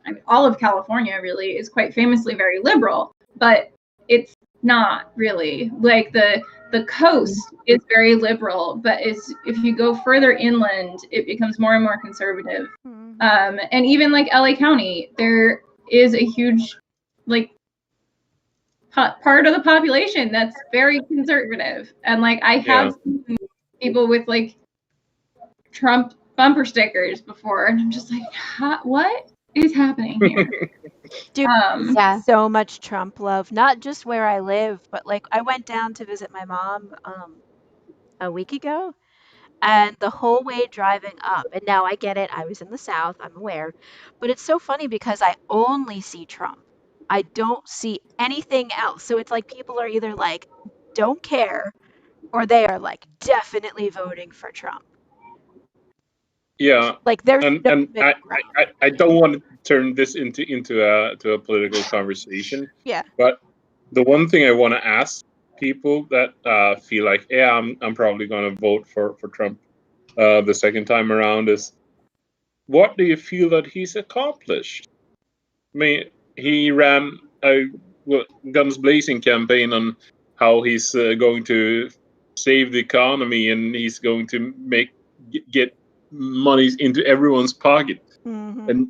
I mean, all of California really is quite famously very liberal, but it's not really. Like the coast is very liberal, but if you go further inland, it becomes more and more conservative. And even like LA County, there is a huge like part of the population that's very conservative, and like I have seen people with like Trump bumper stickers before, and I'm just like, what is happening here? Dude, so much Trump love, not just where I live, but like I went down to visit my mom a week ago, and the whole way driving up, and now I get it, I was in the South, I'm aware, but it's so funny because I only see Trump. I don't see anything else. So it's like people are either like don't care or they are like definitely voting for Trump. Yeah, like there's and I don't want to turn this into a political conversation. Yeah. But the one thing I want to ask people that feel like, yeah, I'm probably going to vote for Trump the second time around is, what do you feel that he's accomplished? I mean, he ran a guns blazing campaign on how he's going to save the economy and he's going to get monies into everyone's pocket. Mm-hmm. And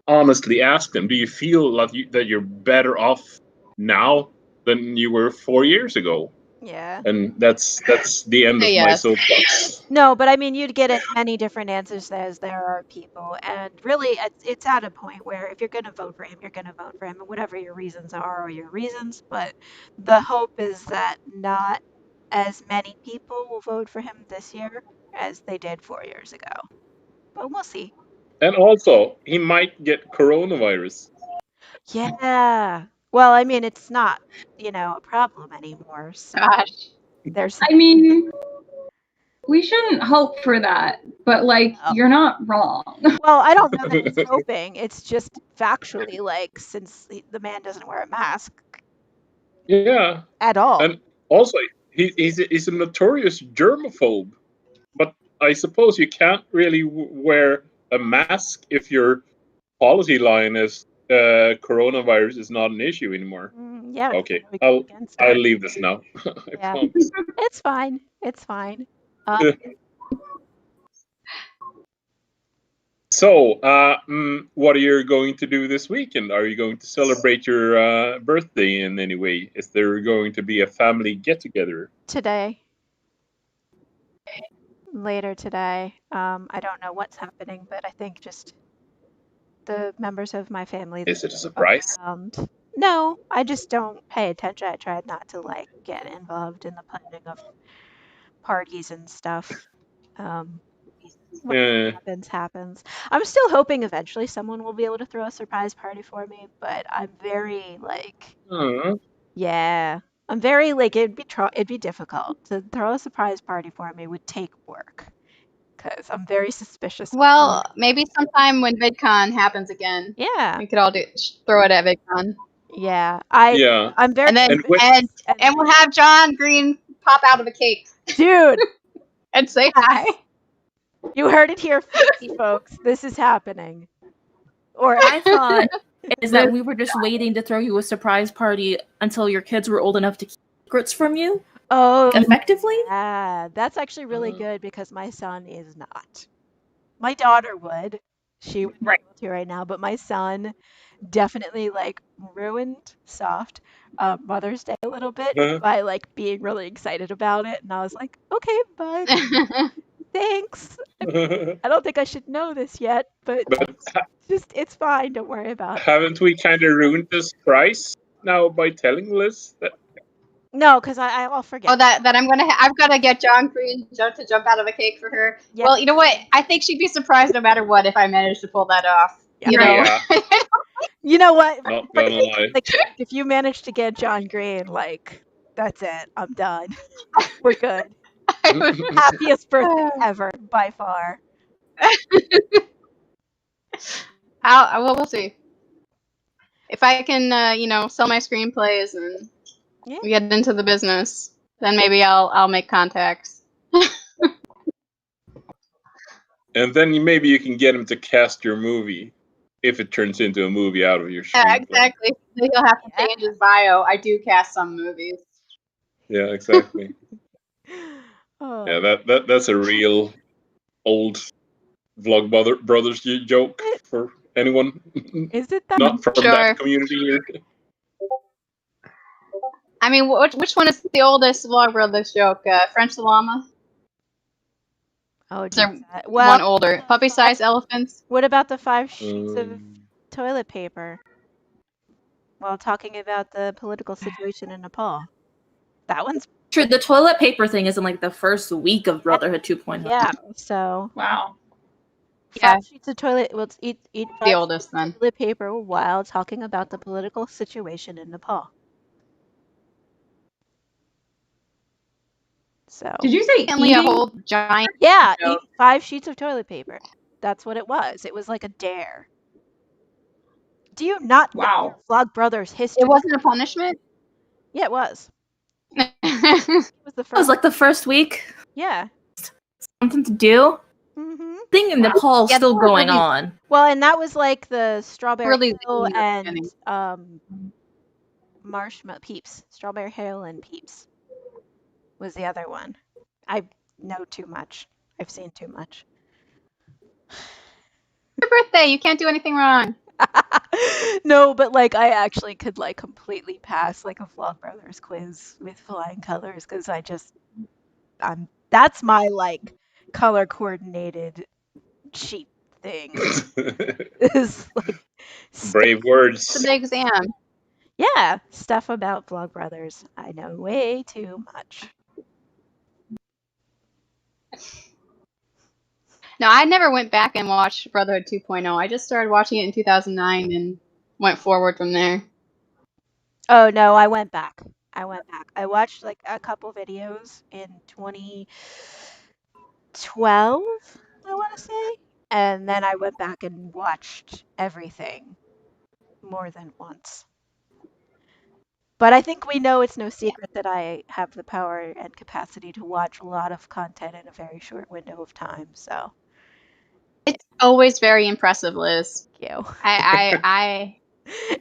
honestly ask them, do you feel like that you're better off now than you were 4 years ago? Yeah. And that's the end of my soapbox. No, but I mean, you'd get as many different answers as there are people. And really, it's at a point where if you're going to vote for him, you're going to vote for him, whatever your reasons are your reasons. But the hope is that not as many people will vote for him this year as they did 4 years ago. But we'll see. And also, he might get coronavirus. Yeah. Well, I mean, it's not, a problem anymore. So there's. I mean, we shouldn't hope for that, but like you're not wrong. Well, I don't know that it's hoping. It's just factually, like, since the man doesn't wear a mask. Yeah. At all. And also, he's a notorious germaphobe. But I suppose you can't really wear a mask if your policy line is coronavirus is not an issue anymore. Yeah. Okay, I'll leave this now. Yeah. It's fine. It's fine. So, what are you going to do this weekend? Are you going to celebrate your birthday in any way? Is there going to be a family get-together? Today. Later today. I don't know what's happening, but I think just the members of my family. Is it a surprise? No, I just don't pay attention. I tried not to like get involved in the planning of parties and stuff. What happens. I'm still hoping eventually someone will be able to throw a surprise party for me, but I'm very like, yeah, I'm very like it'd be difficult to throw a surprise party for me. Would take work because I'm very suspicious. Well, maybe sometime when VidCon happens again, we could all throw it at VidCon. Yeah, I'm very, and then and we'll have John Green pop out of a cake, dude, and say hi. You heard it here first, folks. This is happening. Or I thought is that we were just waiting to throw you a surprise party until your kids were old enough to keep secrets from you. Oh, effectively? Yeah, that's actually really good because my son is not. My daughter would. She would be able to right now, but my son definitely like ruined Mother's Day a little bit by like being really excited about it, and I was like, okay, bud. Thanks. I don't think I should know this yet, but it's fine. Don't worry about it. Haven't we kind of ruined this prize now by telling Liz that? No, because I'll forget. Oh, that I've got to get John Green to jump out of a cake for her. Yeah. Well, you know what? I think she'd be surprised no matter what if I managed to pull that off. You know, Yeah. You know what? Not gonna lie. Like, if you manage to get John Green, like, that's it. I'm done. We're good. Happiest birthday ever, by far. well, we'll see. If I can, sell my screenplays and we get into the business, then maybe I'll make contacts. And then maybe you can get him to cast your movie if it turns into a movie out of your Yeah, screenplay. exactly. He'll have to change his bio. I do cast some movies. Yeah, exactly. Oh. Yeah, that's a real old Brothers joke for anyone. Is it that? Not from Sure. that community here. I mean, which one is the oldest Vlogbrothers joke? French the Llama? Oh, Is there geez, one older? Puppy-sized elephants? What about the 5 sheets of toilet paper? While talking about the political situation in Nepal. That one's True, the toilet paper thing is in like the first week of Brotherhood 2.0. yeah. So wow. 5 sheets of toilet. Well, eat 5 The oldest sheets of then. toilet paper while talking about the political situation in Nepal. So Did you say Only a eating? whole giant? yeah, joke? eat 5 sheets of toilet paper. That's what it was. It was like a dare. Do you not know Wow. Vlogbrothers history? It wasn't a punishment? Yeah, it was. It was the It was first. like the first week. Yeah. Something to do. Mm-hmm. Thing in Nepal Yeah, still they were going really- on. Well, and that was like the strawberry Really hill lean at the and marshmallow peeps. Strawberry hill and peeps was the other one. I know too much. I've seen too much. Your birthday. You can't do anything wrong. No, but like I actually could like completely pass like a Vlogbrothers quiz with flying colors because that's my like color coordinated sheet thing. Is like Brave words. It's a big exam. yeah, stuff about Vlogbrothers. I know way too much. No, I never went back and watched Brotherhood 2.0. I just started watching it in 2009 and went forward from there. Oh no, I went back. I watched like a couple videos in 2012, I want to say, and then I went back and watched everything more than once. But I think we know it's no secret that I have the power and capacity to watch a lot of content in a very short window of time. So It's always very impressive, Liz. thank you. I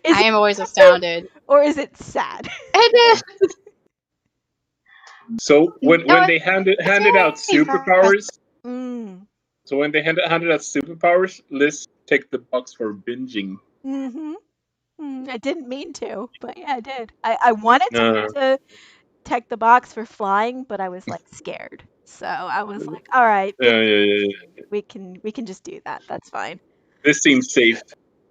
Is am it always impressive astounded. or is it sad? It is. So when No, they handed out very superpowers, Mm. so when they handed out superpowers, Liz take the box for binging. Mm-hmm. I didn't mean to, but yeah, I did. I wanted to take the box for flying, but I was like scared. So I was like, all right, Yeah. we can just do that. That's fine. This seems safe.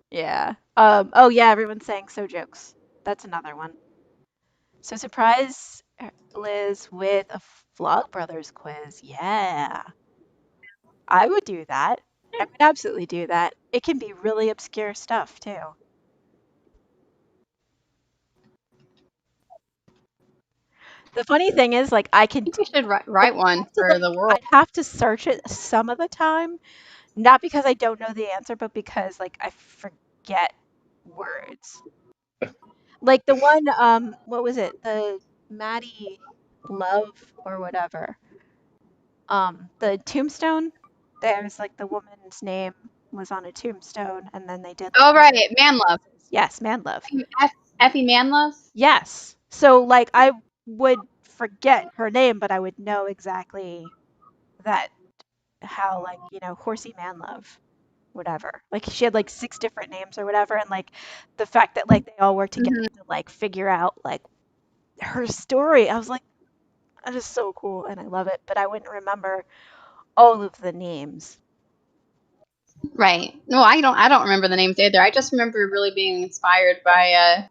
Yeah. Oh yeah, everyone's saying so jokes. That's another one. So surprise Liz with a Vlogbrothers quiz. Yeah. I would do that. I would absolutely do that. It can be really obscure stuff too. The funny thing is, like, I can. We should write one for the world. I'd have to search it some of the time, not because I don't know the answer, but because like I forget words. Like the one, what was it? The Maddie Love or whatever. The tombstone. There's like the woman's name was on a tombstone, and then they did. Oh right, Man Love. Yes, Man Love. Effie Man Love. Yes. So like I would forget her name, but I would know exactly that how like, Horsey Man Love, whatever. Like she had like 6 different names or whatever, and like the fact that like they all worked together to like figure out like her story. I was like, that is so cool and I love it, but I wouldn't remember all of the names. Right. No, I don't remember the names either. I just remember really being inspired by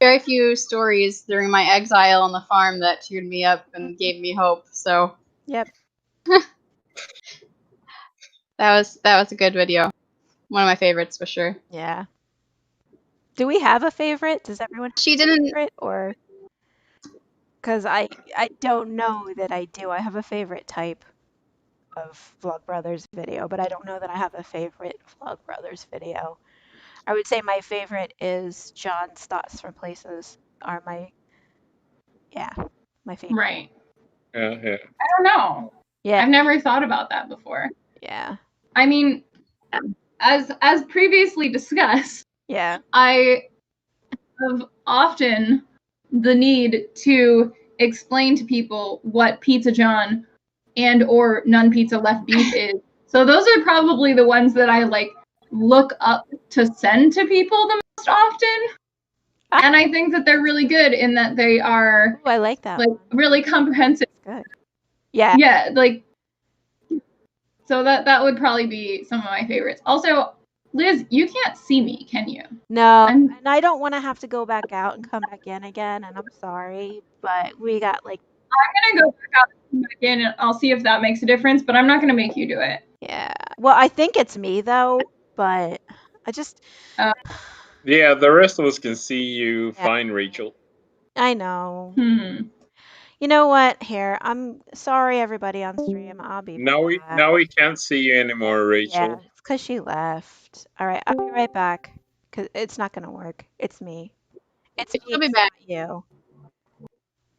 very few stories during my exile on the farm that cheered me up and gave me hope. So Yep. that was a good video. One of my favorites for sure. Yeah. Do we have a favorite? Does everyone have She a didn't. favorite? Or because I don't know that I do. I have a favorite type of Vlogbrothers video, but I don't know that I have a favorite Vlogbrothers video. I would say my favorite is John's thoughts from places are my favorite. Right. Yeah. I don't know. Yeah. I've never thought about that before. Yeah. I mean, as previously discussed, Yeah. I have often the need to explain to people what Pizza John and or none pizza left beef is. So those are probably the ones that I like look up to send to people the most often. And I think that they're really good in that they are I like that. like really comprehensive. Good. Yeah. Yeah, like so that would probably be some of my favorites. Also, Liz, you can't see me, can you? No, and I don't want to have to go back out and come back in again, and I'm sorry, but we got like I'm gonna go back out and come back in and I'll see if that makes a difference, but I'm not gonna make you do it. Yeah. Well, I think it's me though, but I just Yeah, the rest of us can see you fine, Rachel. I know. You know what? Here, I'm sorry, everybody on stream. I'll be Now we can't see you anymore, Rachel. Yeah, it's because she left. All right, I'll be right back. Cause it's not gonna work. It's me. It's me. She'll be It's back. not you.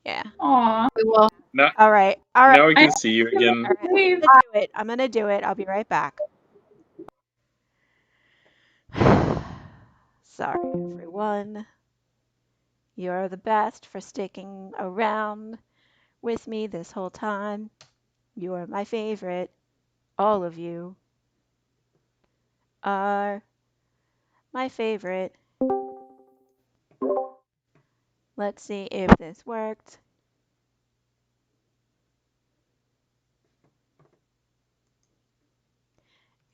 Yeah. Aw. We will. Now, All right. All right. now we can see you again. All right, I'm gonna do it. I'm gonna do it. I'll be right back. Sorry, everyone. You're the best for sticking around with me this whole time. You're my favorite. All of you are my favorite. Let's see if this worked.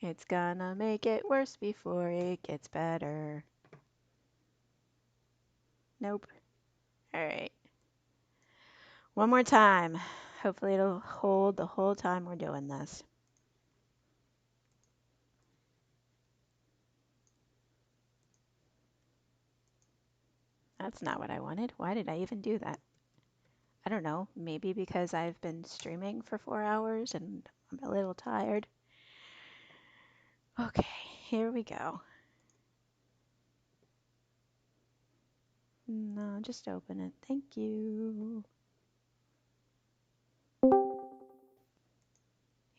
It's gonna make it worse before it gets better. Nope. All right. One more time. Hopefully it'll hold the whole time we're doing this. That's not what I wanted. Why did I even do that? I don't know. Maybe because I've been streaming for 4 hours and I'm a little tired. Okay, here we go. No, just open it. Thank you.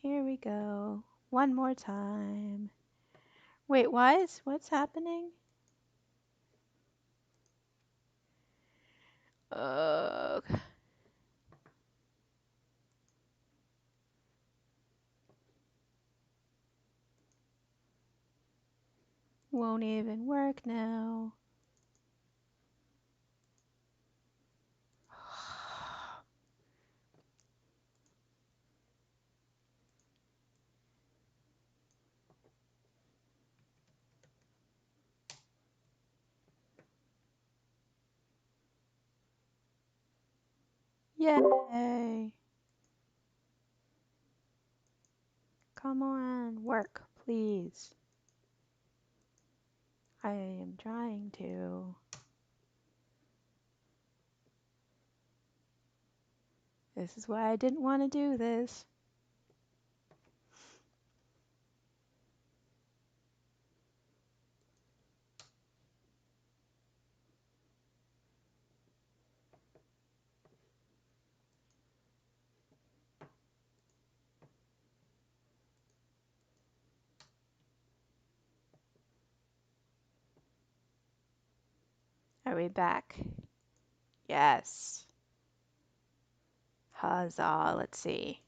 Here we go. One more time. Wait, what's happening? Ugh. Won't even work now. Yay! Come on, work, please. I am trying to. This is why I didn't want to do this. Are we back? Yes. Huzzah. Let's see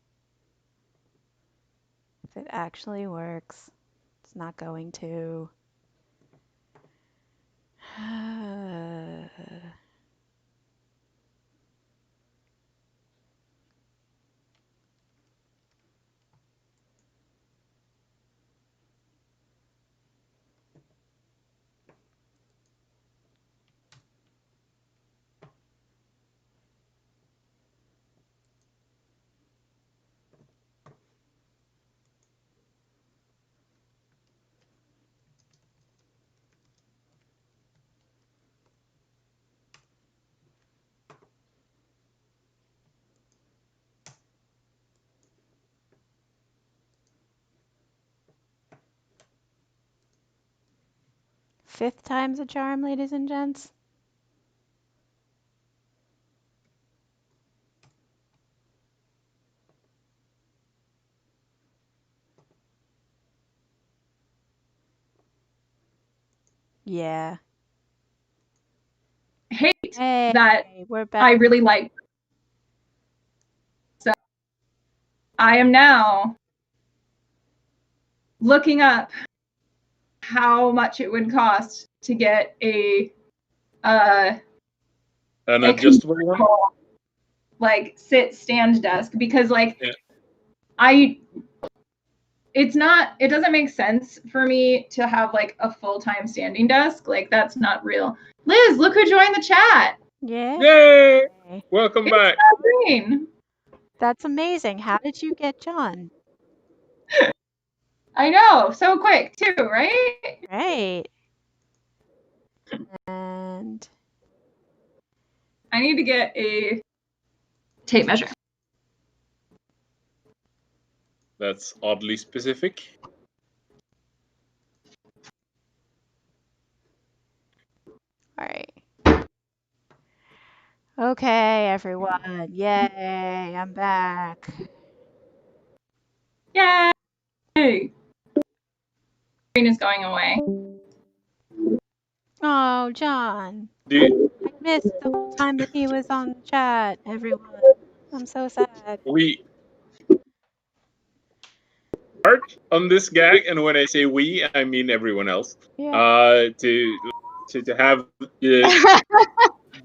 if it actually works. It's not going to. 5th time's a charm, ladies and gents. Yeah. Hate Hey, that we're back. I really like. So I am now looking up how much it would cost to get an adjustable one? like sit stand desk, because like Yeah. it doesn't make sense for me to have like a full-time standing desk. Like that's not real. Liz, look who joined the chat. Yeah. Yay! Welcome It's back. Green. That's amazing. How did you get John? I know, so quick too, right? Right. And I need to get a tape measure. That's oddly specific. all right. Okay, everyone. Yay, I'm back. Yay! Green is going away. Oh, John. Dude, I missed the whole time that he was on chat, everyone. I'm so sad. we start on this gag, and when I say we, I mean everyone else. Yeah. To have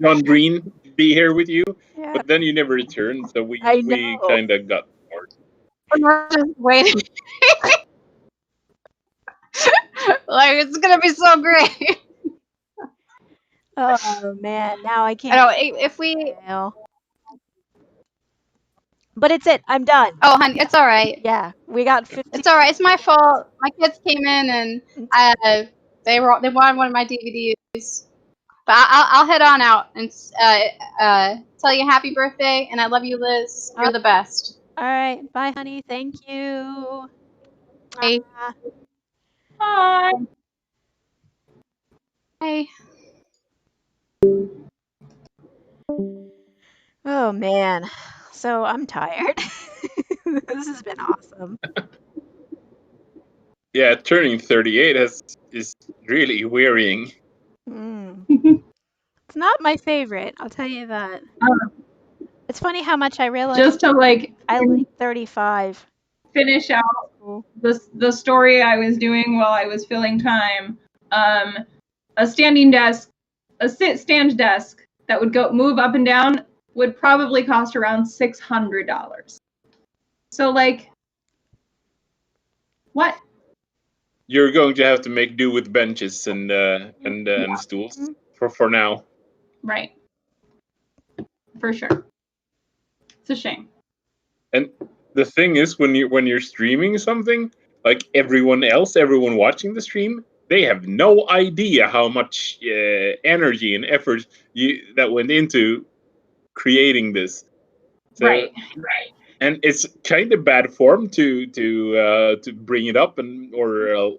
John Green be here with you, Yeah. but then you never returned, so we kind of got bored. We're just waiting. Like it's gonna be so great. Oh man, now I can't. I know if we. But it's it. I'm done. Oh, honey, it's all right. Yeah, we got 50. It's all right. It's my fault. My kids came in and they wanted one of my DVDs. But I'll head on out and tell you happy birthday and I love you, Liz. You're the best. All right, bye, honey. Thank you. Bye. Bye. Bye. Oh man, so I'm tired. This has been awesome. Yeah, turning 38 is really wearying. It's not my favorite, I'll tell you that. It's funny how much I realized. Just to like I like 35. Finish out the story I was doing while I was filling time. A standing desk, a stand desk that would move up and down would probably cost around $600. So like, what? You're going to have to make do with benches and stools for now. Right. For sure. It's a shame. And the thing is, when you're streaming something, like everyone watching the stream, they have no idea how much energy and effort that went into creating this. So, right. And it's kind of bad form to bring it up or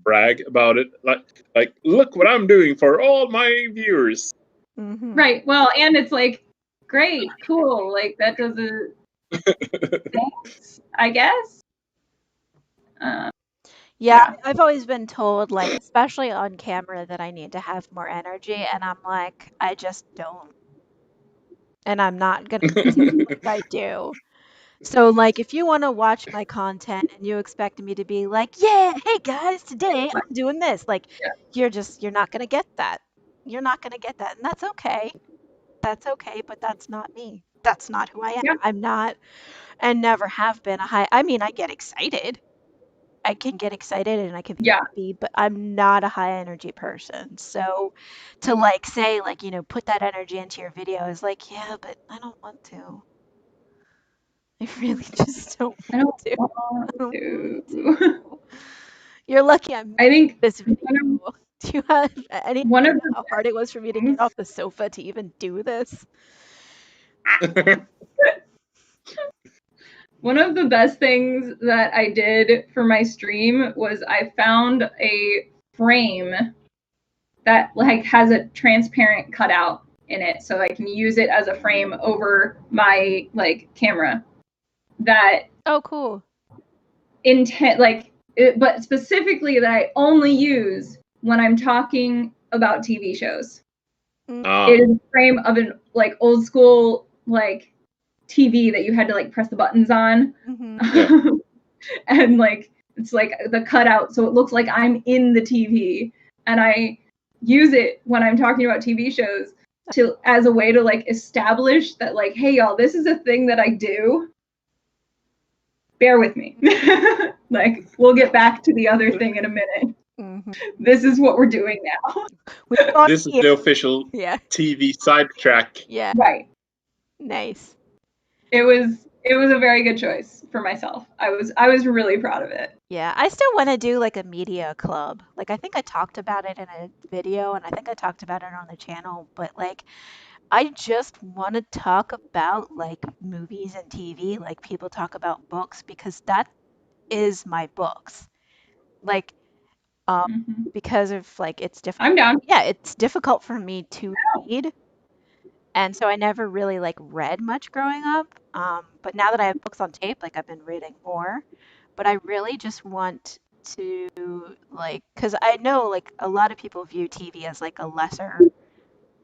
brag about it. Like look what I'm doing for all my viewers. Right. Well, and it's like, great, cool. Like that doesn't. Thanks, I guess. Yeah, I've always been told, like, especially on camera, that I need to have more energy, and I'm like, I just don't. And I'm not gonna pretend like I do. So, like, if you want to watch my content and you expect me to be like, yeah, hey guys, today I'm doing this, like, you're not gonna get that. You're not gonna get that, and that's okay. That's okay, but that's not me. That's not who I am. Yeah. I'm not, and never have been I mean, I get excited. I can get excited and I can be happy, but I'm not a high energy person. So to like say like, put that energy into your video is like, yeah, but I don't want to. I really just don't want to. I don't want to. You're lucky I think this video. Do you have any idea how hard it was for me to get off the sofa to even do this? One of the best things that I did for my stream was I found a frame that like has a transparent cutout in it, so I can use it as a frame over my like camera. That Oh, cool. But specifically that I only use when I'm talking about TV shows. It is a frame of an like old school like TV that you had to like press the buttons on. And like it's like the cutout, so it looks like I'm in the TV, and I use it when I'm talking about TV shows as a way to like establish that like, hey y'all, this is a thing that I do. Bear with me. Like, we'll get back to the other thing in a minute. This is what we're doing now. This is the official TV sidetrack. Yeah. Right. Nice. It was a very good choice for myself. I was really proud of it. Yeah, I still want to do like a media club. Like I think I talked about it in a video, and I think I talked about it on the channel, but like I just want to talk about like movies and TV like people talk about books, because that is my books. Like because of like it's difficult. I'm down. Yeah, it's difficult for me to read. And so I never really like read much growing up. But now that I have books on tape, like I've been reading more. But I really just want to like, because I know like a lot of people view TV as like a lesser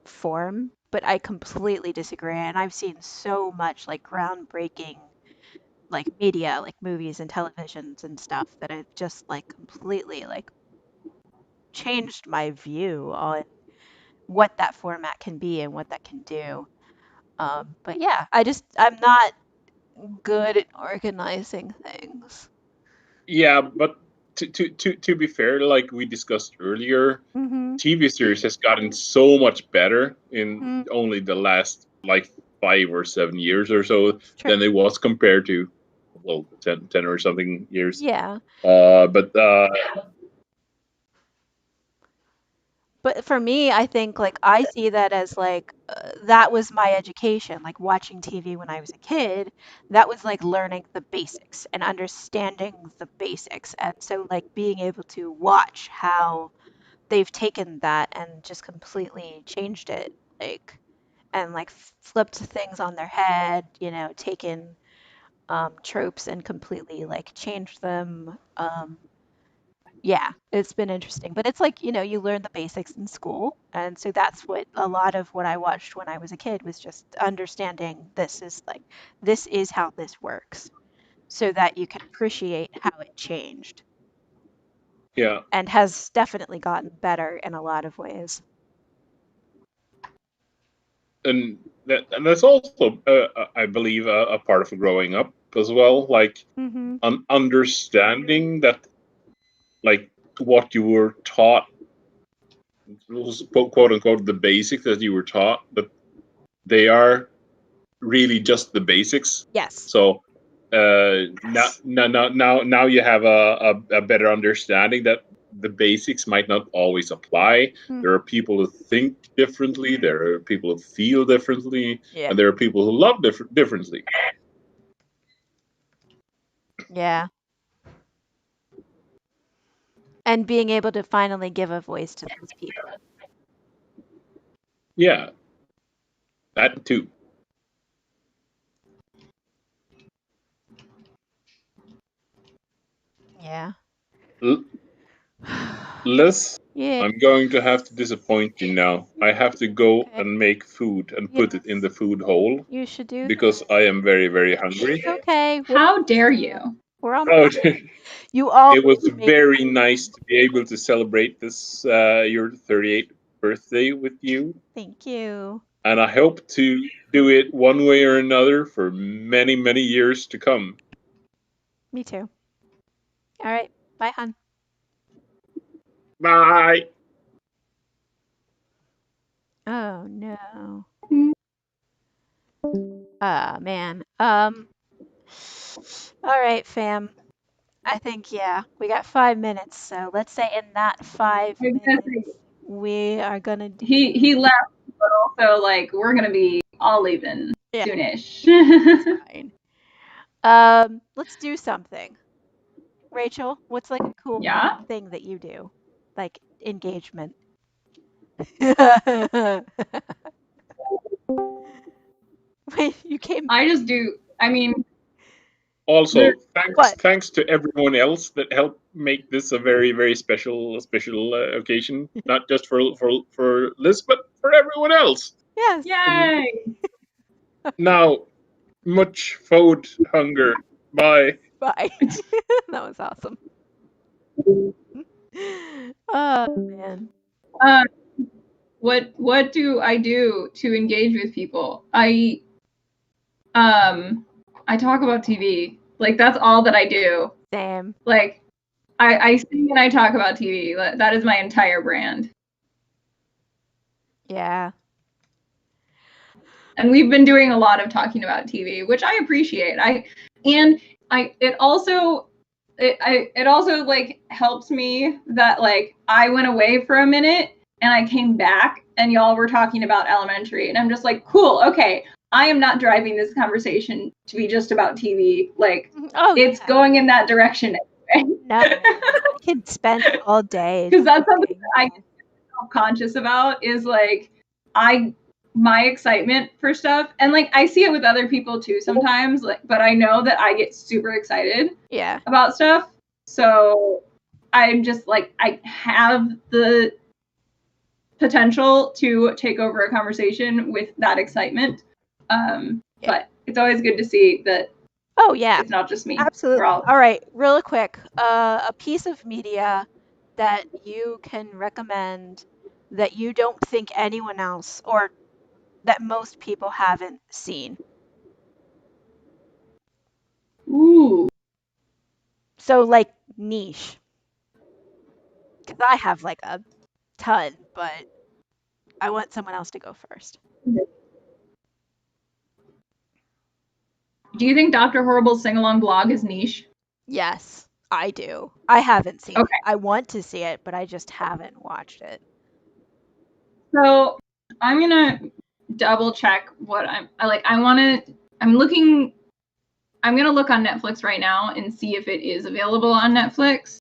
form, but I completely disagree. And I've seen so much like groundbreaking like media, like movies and televisions and stuff that have just like completely like changed my view on what that format can be and what that can do. But yeah, I'm not good at organizing things. Yeah, but to be fair, like we discussed earlier, TV series has gotten so much better in only the last like 5 or 7 years or so than it was compared to, well, 10 or something years. Yeah. But for me, I think like I see that as like that was my education, like watching TV when I was a kid. That was like learning the basics and understanding the basics. And so like being able to watch how they've taken that and just completely changed it, like and like flipped things on their head, you know, taken tropes and completely like changed them. Yeah, it's been interesting. But it's like, you know, you learn the basics in school. And so that's what a lot of what I watched when I was a kid was just understanding this is how this works, so that you can appreciate how it changed. Yeah. And has definitely gotten better in a lot of ways. And that's also, I believe, a part of growing up as well. Like understanding that, like what you were taught, quote unquote, the basics that you were taught, but they are really just the basics. Yes. So now you have a better understanding that the basics might not always apply. There are people who think differently. There are people who feel differently, and there are people who love differently. Yeah. And being able to finally give a voice to those people. Yeah. That too. Yeah. Liz, Yeah. I'm going to have to disappoint you now. I have to go and make food and put it in the food hole. You should do because I am very, very hungry. It's okay. How dare you? We're on. Oh, You all. it was very nice to be able to celebrate this your 38th birthday with you. Thank you. And I hope to do it one way or another for many, many years to come. Me too. All right. Bye, hon. Bye. Oh no. Ah, man. All right, fam. I think we got 5 minutes, so let's say in that 5 minutes we are gonna do. He left, but also like we're gonna be all leaving soonish. It's fine. Let's do something. Rachel, what's like a cool thing that you do like engagement. Wait, you came. I just do. I mean, Also, What? thanks to everyone else that helped make this a very, very special occasion. Not just for Liz, but for everyone else. Yes. yay! Now, much food hunger. Bye. Bye. That was awesome. Oh man. What do I do to engage with people? I talk about TV. Like that's all that I do. Same. Like I sing and I talk about TV. That is my entire brand. Yeah. And we've been doing a lot of talking about TV, which I appreciate. It also like helps me that like I went away for a minute and I came back and y'all were talking about Elementary and I'm just like, cool, okay. I am not driving this conversation to be just about TV. Like it's going in that direction anyway. No, I could spend all day. Because that's something that I get self-conscious about is like my excitement for stuff, and like I see it with other people too sometimes, like, but I know that I get super excited about stuff, so I'm just like I have the potential to take over a conversation with that excitement, but it's always good to see that it's not just me. Absolutely. We're all right, really quick, a piece of media that you can recommend that you don't think anyone else or that most people haven't seen. Ooh. So like niche. Because I have like a ton, but I want someone else to go first. Do you think Dr. Horrible's sing-along blog is niche? Yes, I do. I haven't seen Okay. it. I want to see it, but I just haven't watched it. So I'm gonna double check what I'm gonna look on Netflix right now and see if it is available on Netflix.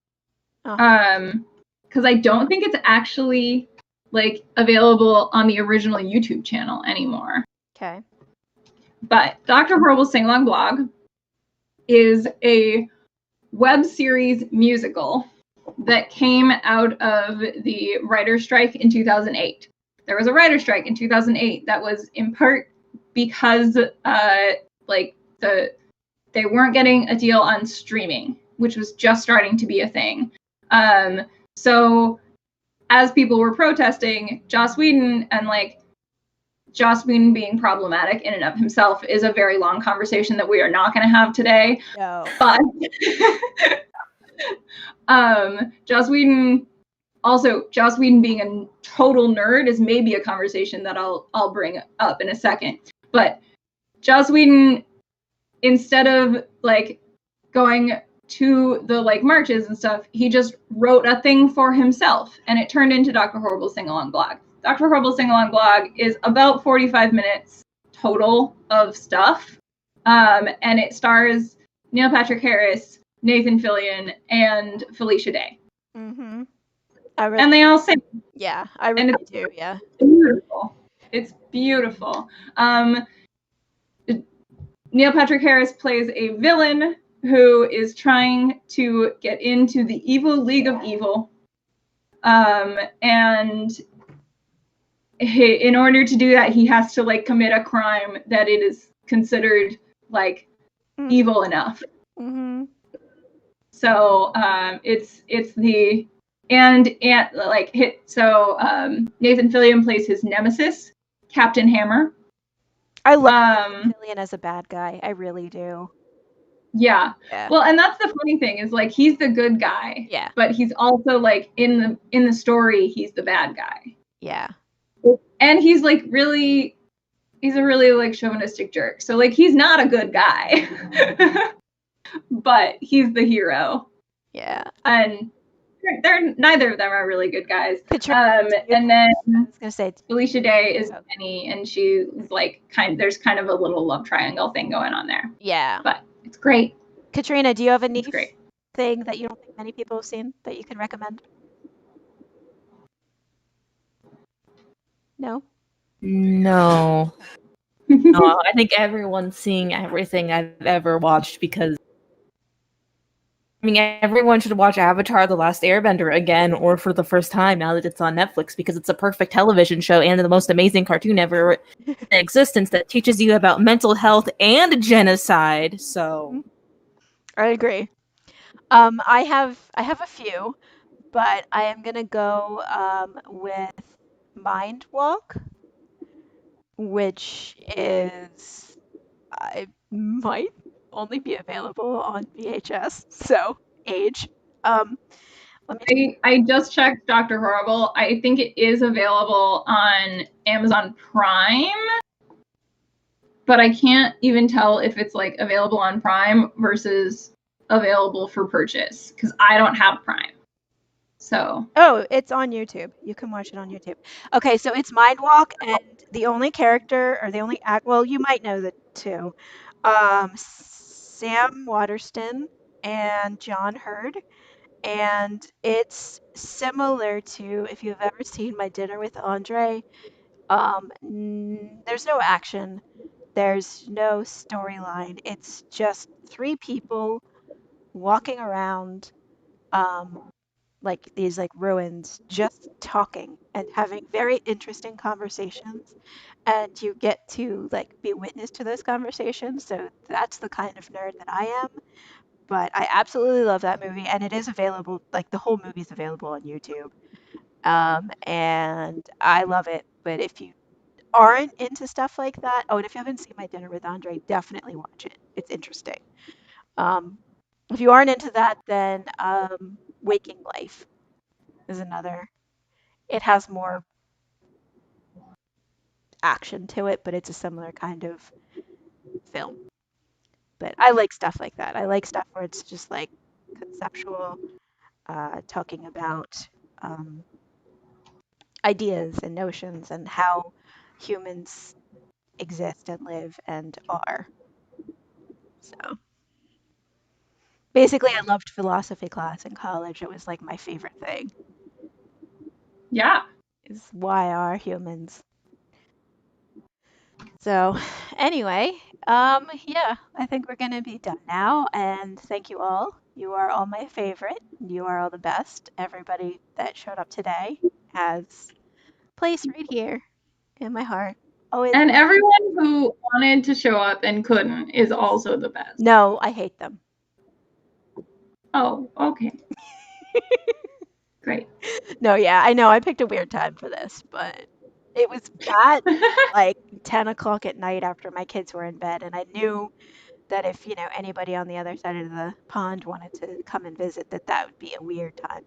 Because I don't think it's actually like available on the original YouTube channel anymore. Okay. But Dr. Horrible's Sing-Along Blog is a web series musical that came out of the writer's strike in 2008. There was a writer's strike in 2008 that was in part because they weren't getting a deal on streaming, which was just starting to be a thing. So as people were protesting, Joss Whedon being problematic in and of himself is a very long conversation that we are not going to have today. No. But Joss Whedon being a total nerd is maybe a conversation that I'll bring up in a second. But Joss Whedon, instead of like going to the like marches and stuff, he just wrote a thing for himself and it turned into Dr. Horrible's Sing-Along Blog. Dr. Horrible's Sing-Along Blog is about 45 minutes total of stuff. And it stars Neil Patrick Harris, Nathan Fillion, and Felicia Day. Mm-hmm. And they all sing. Yeah, I really do, yeah. Beautiful. It's beautiful. Neil Patrick Harris plays a villain who is trying to get into the evil League of Evil. And in order to do that, he has to like commit a crime that it is considered like evil enough. Mm-hmm. So Nathan Fillion plays his nemesis, Captain Hammer. I love Fillion as a bad guy. I really do. Yeah. Well, and that's the funny thing is like he's the good guy. Yeah. But he's also like in the story he's the bad guy. Yeah. And he's a really like chauvinistic jerk. So like he's not a good guy. But he's the hero. Yeah. And neither of them are really good guys. And then I was gonna say Felicia Day is Penny, and she's like there's kind of a little love triangle thing going on there. Yeah. But it's great. Katrina, do you have a niche thing that you don't think many people have seen that you can recommend? No? No. No, I think everyone's seeing everything I've ever watched because I mean, everyone should watch Avatar: The Last Airbender again or for the first time now that it's on Netflix because it's a perfect television show and the most amazing cartoon ever in existence that teaches you about mental health and genocide. So I agree. I have a few, but I am gonna go with Mind Walk, which is I might only be available on VHS, so age. I just checked Dr. Horrible. I think it is available on Amazon Prime, but I can't even tell if it's like available on Prime versus available for purchase because I don't have Prime. So Oh, it's on YouTube. You can watch it on YouTube. Okay, so it's Mind Walk, and the only character or the only act. Well, you might know the two, Sam Waterston and John Hurd, and it's similar to if you've ever seen My Dinner with Andre. There's no action. There's no storyline. It's just three people walking around, like these like ruins, just talking and having very interesting conversations. And you get to like be witness to those conversations. So that's the kind of nerd that I am. But I absolutely love that movie, and it is available. Like the whole movie is available on YouTube. And I love it. But if you aren't into stuff like that, oh, and if you haven't seen My Dinner with Andre, definitely watch it. It's interesting. Um, if you aren't into that, then Waking Life is another. It has more action to it, but it's a similar kind of film. But I like stuff like that. I like stuff where it's just like conceptual, talking about um, ideas and notions and how humans exist and live and are. So basically, I loved philosophy class in college. It was like my favorite thing. yeah. Is why are humans? So anyway, yeah, I think we're gonna be done now. And thank you all. You are all my favorite. You are all the best. Everybody that showed up today has place right here in my heart. Always. And everyone who wanted to show up and couldn't is also the best. No, I hate them. Oh, okay. Great. No, yeah, I know I picked a weird time for this, but it was at like 10 o'clock at night after my kids were in bed, and I knew that if, anybody on the other side of the pond wanted to come and visit, that would be a weird time